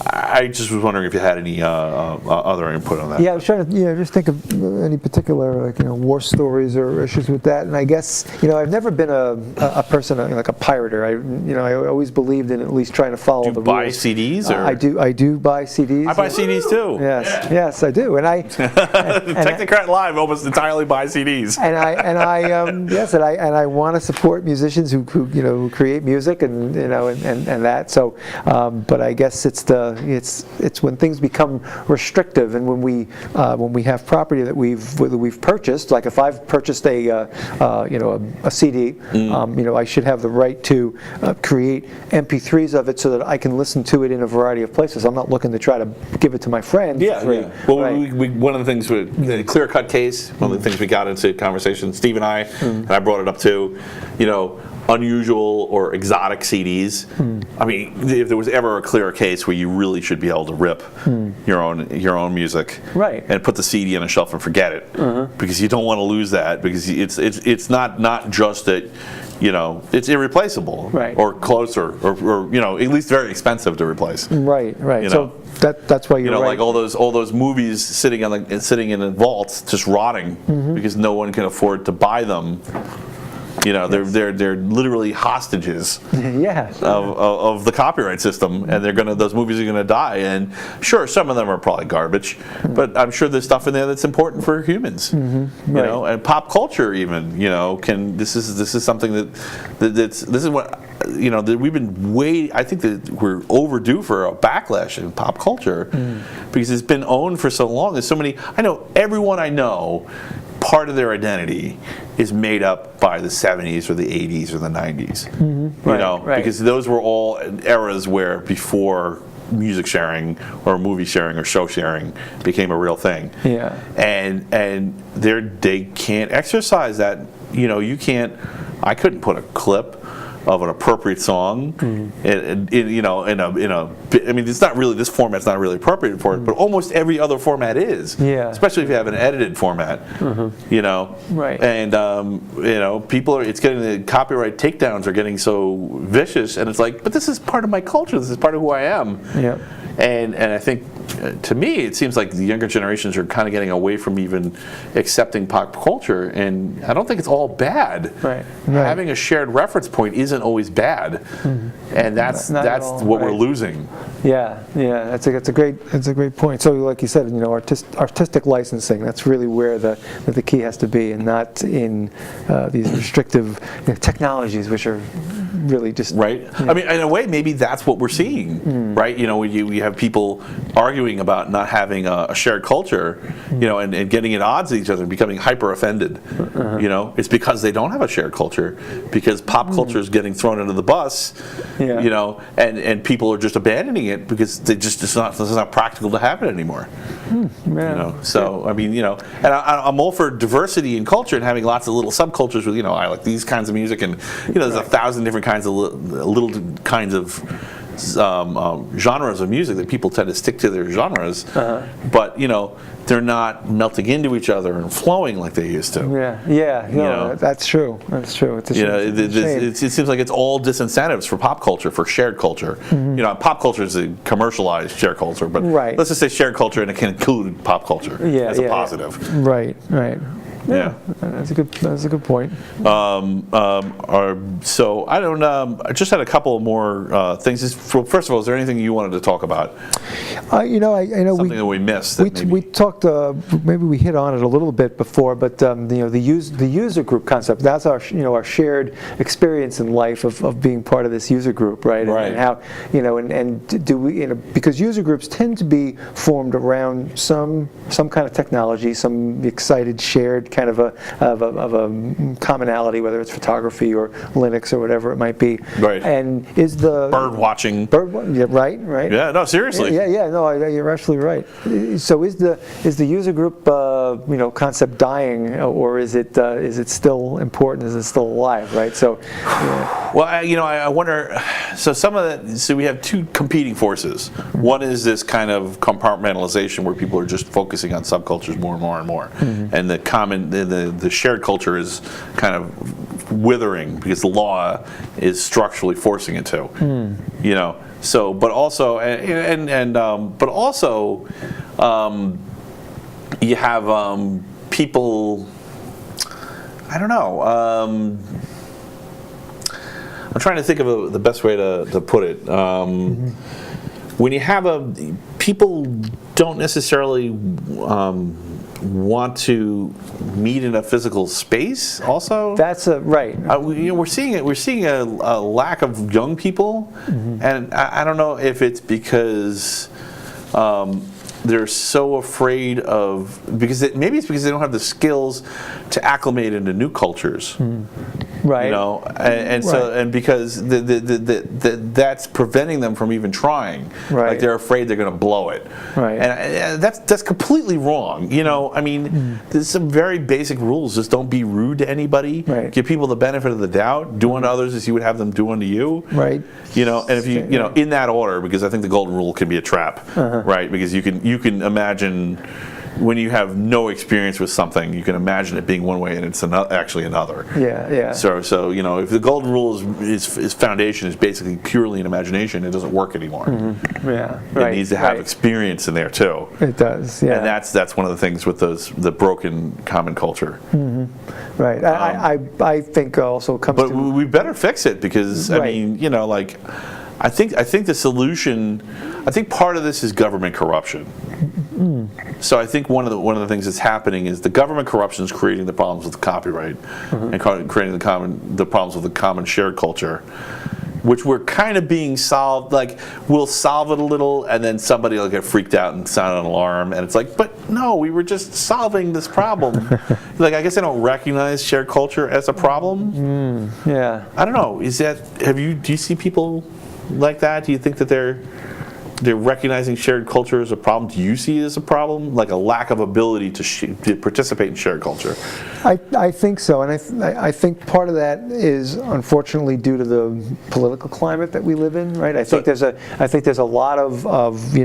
I just was wondering if you had any other input on that. Yeah, I was trying to just think of any particular war stories or issues with that, and I guess I've never been a person like a pirater. I always believed in at least trying to follow the rules. Do you buy CDs? Or? I do buy CDs. I buy CDs too. Yes, I do, and I Technocrat Live almost entirely buy CDs. and I want to support musicians who create music and that. So, but I guess it's when things become restrictive, and when we have property that we've purchased. Like if I've purchased a CD, I should have the right to create MP3s of it so that I can listen to it in a variety of places. I'm not looking to try to give it to my friend. Well, right. One of the things with the clear cut case, one of the things we got into conversation, Steve and I brought it up too. Unusual or exotic CDs. I mean, if there was ever a clear case where you really should be able to rip your own music, right, and put the CD on a shelf and forget it, because you don't want to lose that, because it's not just that it's irreplaceable, right, or closer, or at least very expensive to replace. Right. So that's why you're right. Like all those movies sitting in the vaults just rotting because no one can afford to buy them. They're literally hostages of the copyright system, and those movies are gonna die. And sure, some of them are probably garbage, but I'm sure there's stuff in there that's important for humans. And pop culture even. This is something this is what that we've been I think that we're overdue for a backlash in pop culture because it's been owned for so long. There's so many. I know everyone I know. Part of their identity is made up by the 70s or the 80s or the 90s. Because those were all eras where before music sharing or movie sharing or show sharing became a real thing. Yeah. And they can't exercise that. I couldn't put a clip of an appropriate song, it's not really, this format's not really appropriate for it, but almost every other format is. Yeah. Especially if you have an edited format. Right. And people it's getting, the copyright takedowns are getting so vicious, and it's like, but this is part of my culture. This is part of who I am. Yeah. And I think, to me, it seems like the younger generations are kind of getting away from even accepting pop culture, and I don't think it's all bad. Right. Having a shared reference point isn't always bad, and that's what we're losing. Yeah, that's a great point. So, like you said, artistic licensing. That's really where the key has to be, and not in these restrictive technologies, which are really just right. I mean, in a way, maybe that's what we're seeing, right? When you have people arguing about not having a shared culture, and getting at odds with each other, and becoming hyper offended. It's because they don't have a shared culture, because pop culture is getting thrown under the bus. And people are just abandoning it it because it's not practical to have it anymore. You know, so I mean, you know, and I'm all for diversity in culture and having lots of little subcultures with, you know, I like these kinds of music, and you know, there's 1,000 different kinds of little kinds of genres of music that people tend to stick to their genres, but you know, they're not melting into each other and flowing like they used to. No, that's true. That's true. It's a it seems like it's all disincentives for pop culture, for shared culture. You know, pop culture is a commercialized shared culture, but let's just say shared culture, and it can include pop culture as a positive. Right. Yeah, that's a good point. So I don't. I just had a couple more things. First of all, is there anything you wanted to talk about? You know, I know something that we missed. We talked. Maybe we hit on it a little bit before, but you know, the user group concept. That's our our shared experience in life of being part of this user group, right? Right. And how and do we because user groups tend to be formed around some kind of technology, some excited shared kind of a commonality, whether it's photography or Linux or whatever it might be. Right. And is the bird watching? Right. Yeah. No, seriously. Yeah. No, you're absolutely right. So is the user group concept dying, or is it still important? Is it still alive? Right. So. Yeah. Well, I wonder. So so we have two competing forces. One is this kind of compartmentalization where people are just focusing on subcultures more and more and more, and the shared culture is kind of withering because the law is structurally forcing it to. You know. So, but also, but also, you have people. I don't know. I'm trying to think of the best way to put it. When you have people don't necessarily want to meet in a physical space. Also, that's right. We're seeing a lack of young people, and I don't know if it's because they're so afraid of maybe it's because they don't have the skills to acclimate into new cultures. Right. You know, and so and because that's preventing them from even trying. Right. Like they're afraid they're going to blow it. Right. And that's completely wrong. You know, I mean, there's some very basic rules. Just don't be rude to anybody. Right. Give people the benefit of the doubt. Do unto others as you would have them do unto you. Right. You know, and if you in that order, because I think the golden rule can be a trap. Right. Because you can imagine. When you have no experience with something, you can imagine it being one way and it's actually another. Yeah. So you know, if the golden rule is foundation is basically purely an imagination, it doesn't work anymore. Yeah, right. It needs to have experience in there too. It does. Yeah. And that's one of the things with the broken common culture. Right. I think also comes. But we better fix it because I mean, you know, like. I think the solution. I think part of this is government corruption. So I think one of the things that's happening is the government corruption is creating the problems with the copyright and creating the problems with the common shared culture, which we're kind of being solved. Like we'll solve it a little, and then somebody will get freaked out and sound an alarm, and it's like, but no, we were just solving this problem. Like I guess I don't recognize shared culture as a problem. Yeah. I don't know. Do you see people like that? Do you think that they're recognizing shared culture as a problem? Do you see it as a problem, like a lack of ability to participate in shared culture? I think so, and I think part of that is unfortunately due to the political climate that we live in, right? I think there's a lot of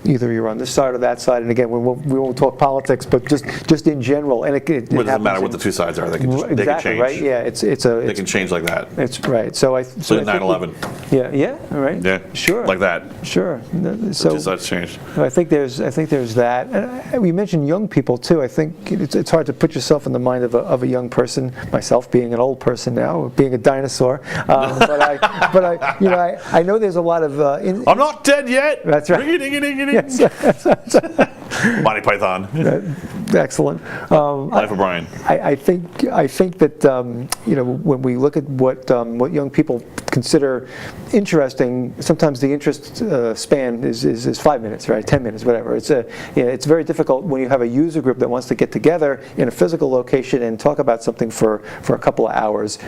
either you're on this side or that side, and again we won't talk politics, but just in general, and it doesn't matter what the two sides are. They can change. Right? Yeah, they can change like that. It's right. So 9/11. Yeah. Right. Yeah. Sure. Like that. Sure. So two sides changed. I think there's that. And we mentioned young people too. I think it's hard to put yourself in the mind of a young person. Myself being an old person now, being a dinosaur, but I know there's a lot of. I'm not dead yet. That's right. Yes. Monty Python. Excellent. Life of Brian. I think that when we look at what young people consider interesting, sometimes the interest span is 5 minutes, right? 10 minutes, whatever. It's very difficult when you have a user group that wants to get together in a physical location and talk about something for a couple of hours.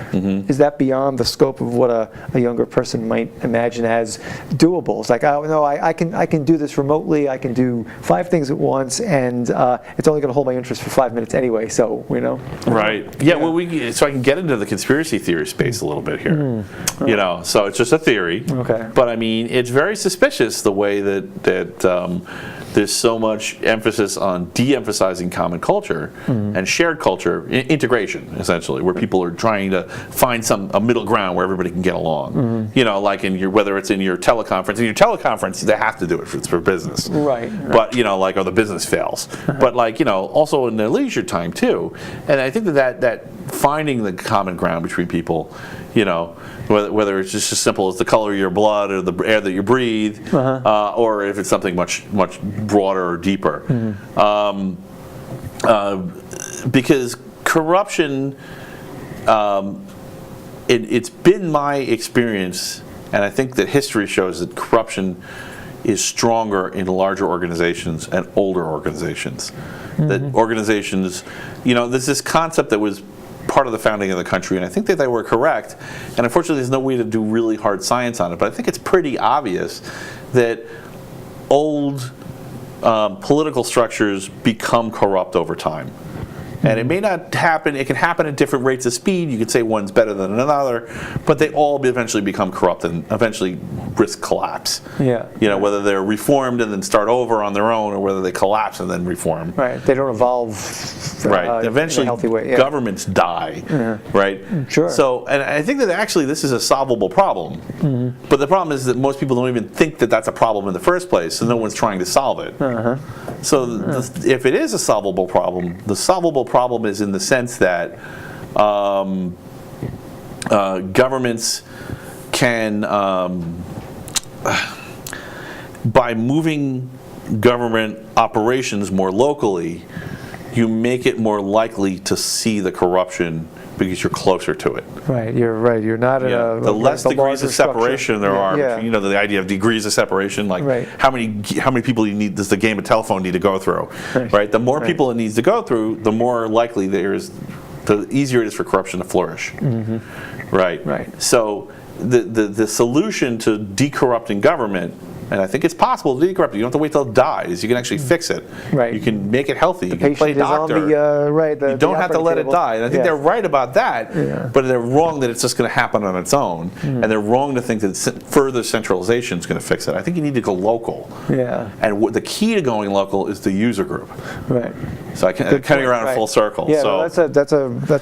Is that beyond the scope of what a younger person might imagine as doable? It's like, oh no, I can do this remotely. I can do 5 things at once, and it's only going to hold my interest for 5 minutes anyway. So Right. Yeah. Well, so I can get into the conspiracy theory space a little bit here. So it's just a theory. Okay. But I mean, it's very suspicious the way that there's so much emphasis on de-emphasizing common culture and shared culture, integration, essentially, where people are trying to find a middle ground where everybody can get along. Like whether it's in your teleconference. In your teleconference, they have to do it. It's for business. Right. But or the business fails. But also in their leisure time too. And I think that finding the common ground between people, whether it's just as simple as the color of your blood or the air that you breathe, or if it's something much broader or deeper. Because corruption, it's been my experience, and I think that history shows that corruption is stronger in larger organizations and older organizations. That organizations, there's this concept that was part of the founding of the country, and I think that they were correct, and unfortunately there's no way to do really hard science on it, but I think it's pretty obvious that old political structures become corrupt over time. And it may not happen, it can happen at different rates of speed. You could say one's better than another, but they all eventually become corrupt and eventually risk collapse. Whether they're reformed and then start over on their own, or whether they collapse and then reform. Right, they don't evolve eventually in a healthy way. Governments die, right? Sure. So, and I think that actually this is a solvable problem, but the problem is that most people don't even think that that's a problem in the first place, so no one's trying to solve it. So if it is a solvable problem, the solvable problem is in the sense that governments can, by moving government operations more locally, you make it more likely to see the corruption because you're closer to it. Right, you're right. You're not in a the less degrees of separation structure. there are. Between, the idea of degrees of separation, like how many people does the game of telephone need to go through, right? The more people it needs to go through, the more likely the easier it is for corruption to flourish. Right. So the solution to decorrupting government, and I think it's possible to decorrupt it. You don't have to wait till it dies. You can actually fix it. Right. You can make it healthy. You can play patient is on doctor. the You don't have to let it table. die. And I think they're right about that, but they're wrong that it's just going to happen on its own. And they're wrong to think that further centralization is going to fix it. I think you need to go local. And the key to going local is the user group. Right. So coming around in full circle. Yeah, so, that's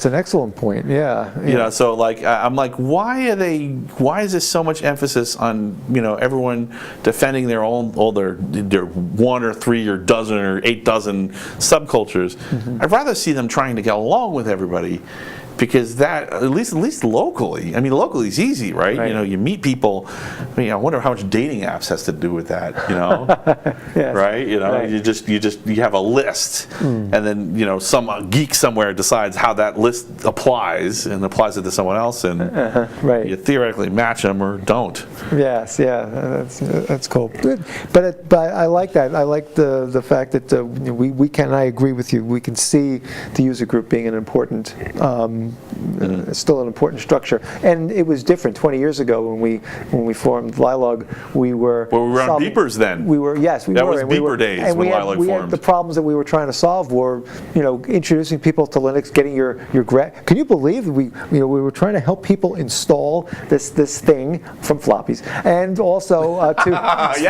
an excellent point. So I'm like, why is there so much emphasis on everyone defending their own their 1 or 3 or dozen or 8 dozen subcultures? I'd rather see them trying to get along with everybody, because that at least locally. I mean, locally is easy, right? You meet people. I mean, I wonder how much dating apps has to do with that. Right? You have a list, and then some geek somewhere decides how that list applies and applies it to someone else, and you theoretically match them or don't. Yes, that's cool. Good. But I like that. I like the fact that we can. I agree with you. We can see the user group being an important. Still an important structure, and it was different 20 years ago when we formed Lilog. We were on beepers then. We were that was beeper days and when Lilog formed. Had the problems that we were trying to solve were introducing people to Linux, getting your can you believe we were trying to help people install this thing from floppies, and also to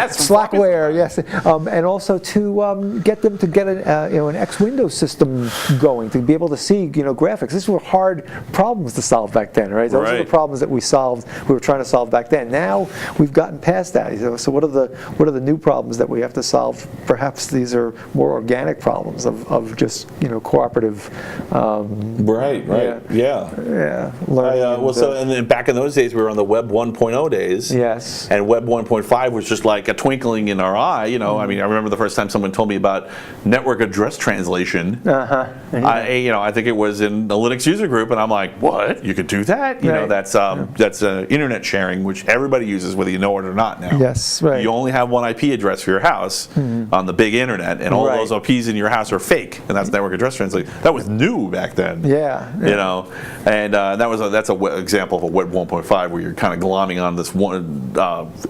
Slackware, and also to get them to get an X Windows system going, to be able to see graphics. These were hard problems to solve back then, right? Those are the problems that we were trying to solve back then. Now we've gotten past that. So what are the new problems that we have to solve? Perhaps these are more organic problems of just cooperative. And then back in those days, we were on the Web 1.0 days. Yes. And Web 1.5 was just like a twinkling in our eye. I mean, I remember the first time someone told me about network address translation. I think it was in the Linux user group. group, and I'm like, what? You could do that? You know, that's internet sharing, which everybody uses, whether you know it or not now. Yes, right. You only have one IP address for your house on the big internet, and all those IPs in your house are fake, and that's network address translation. That was new back then. Yeah. You know, and that's an example of a Web 1.5 where you're kind of glomming on this one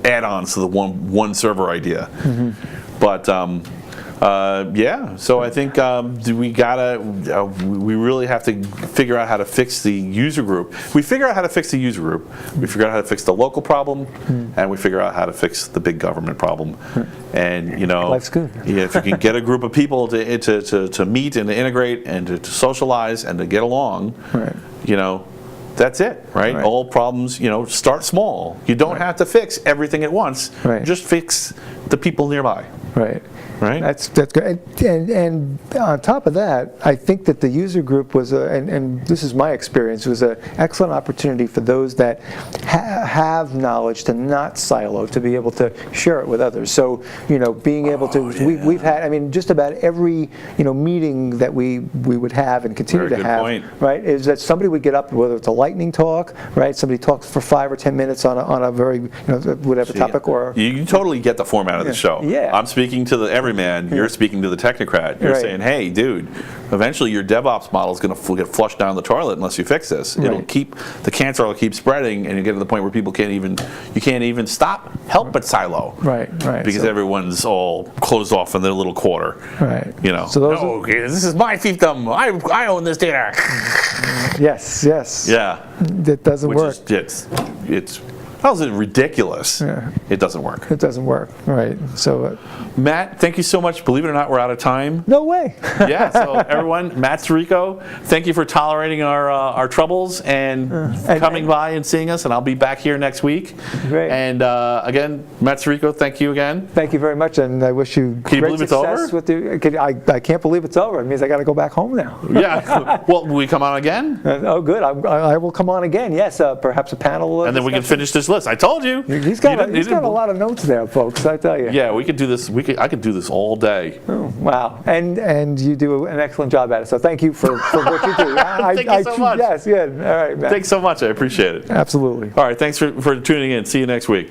add-ons to the one server idea. But so I think we really have to figure out how to fix the user group. We figure out how to fix the user group. We figure out how to fix the local problem, and we figure out how to fix the big government problem. And life's good. If you can get a group of people to meet and to integrate and to socialize and to get along, that's it, right? All problems, start small. You don't have to fix everything at once. Just fix the people nearby. Right. Right. That's good. And on top of that, I think that the user group was, and this is my experience, was an excellent opportunity for those that have knowledge to not silo, to be able to share it with others. So, being able to, we've had, just about every, meeting that we would have and continue to have, right, is that somebody would get up, whether it's a lightning talk, right, somebody talks for 5 or 10 minutes on a very, whatever topic, or... You totally get the format of the show. Yeah. I'm speaking to the everyman, you're speaking to the technocrat. You're saying, hey, dude, eventually your DevOps model is going to get flushed down the toilet unless you fix this. It'll the cancer will keep spreading, and you get to the point where people can't even help but silo. Right. Because everyone's all closed off in their little quarter. Right. So those this is my fiefdom. I own this data. Yes. Yeah. That doesn't work. It's how's it ridiculous? Yeah. It doesn't work. It doesn't work. Right. So, Matt, thank you so much. Believe it or not, we're out of time. No way. Yeah. So everyone, Matt Surico, thank you for tolerating our troubles and coming by and seeing us. And I'll be back here next week. Great. And again, Matt Surico, thank you again. Thank you very much, and I wish you great success with the. I can't believe it's over. It means I got to go back home now. Yeah. Well, will we come on again? Oh, good. I will come on again. Yes, perhaps a panel. And then we can finish this list. I told you. He's got a lot of notes there, folks. I tell you. Yeah, we could do this. I could do this all day. Oh, wow. And you do an excellent job at it. So thank you for what you do. Thank you so much. Yes. Good. All right, Matt. Thanks so much. I appreciate it. Absolutely. All right. Thanks for tuning in. See you next week.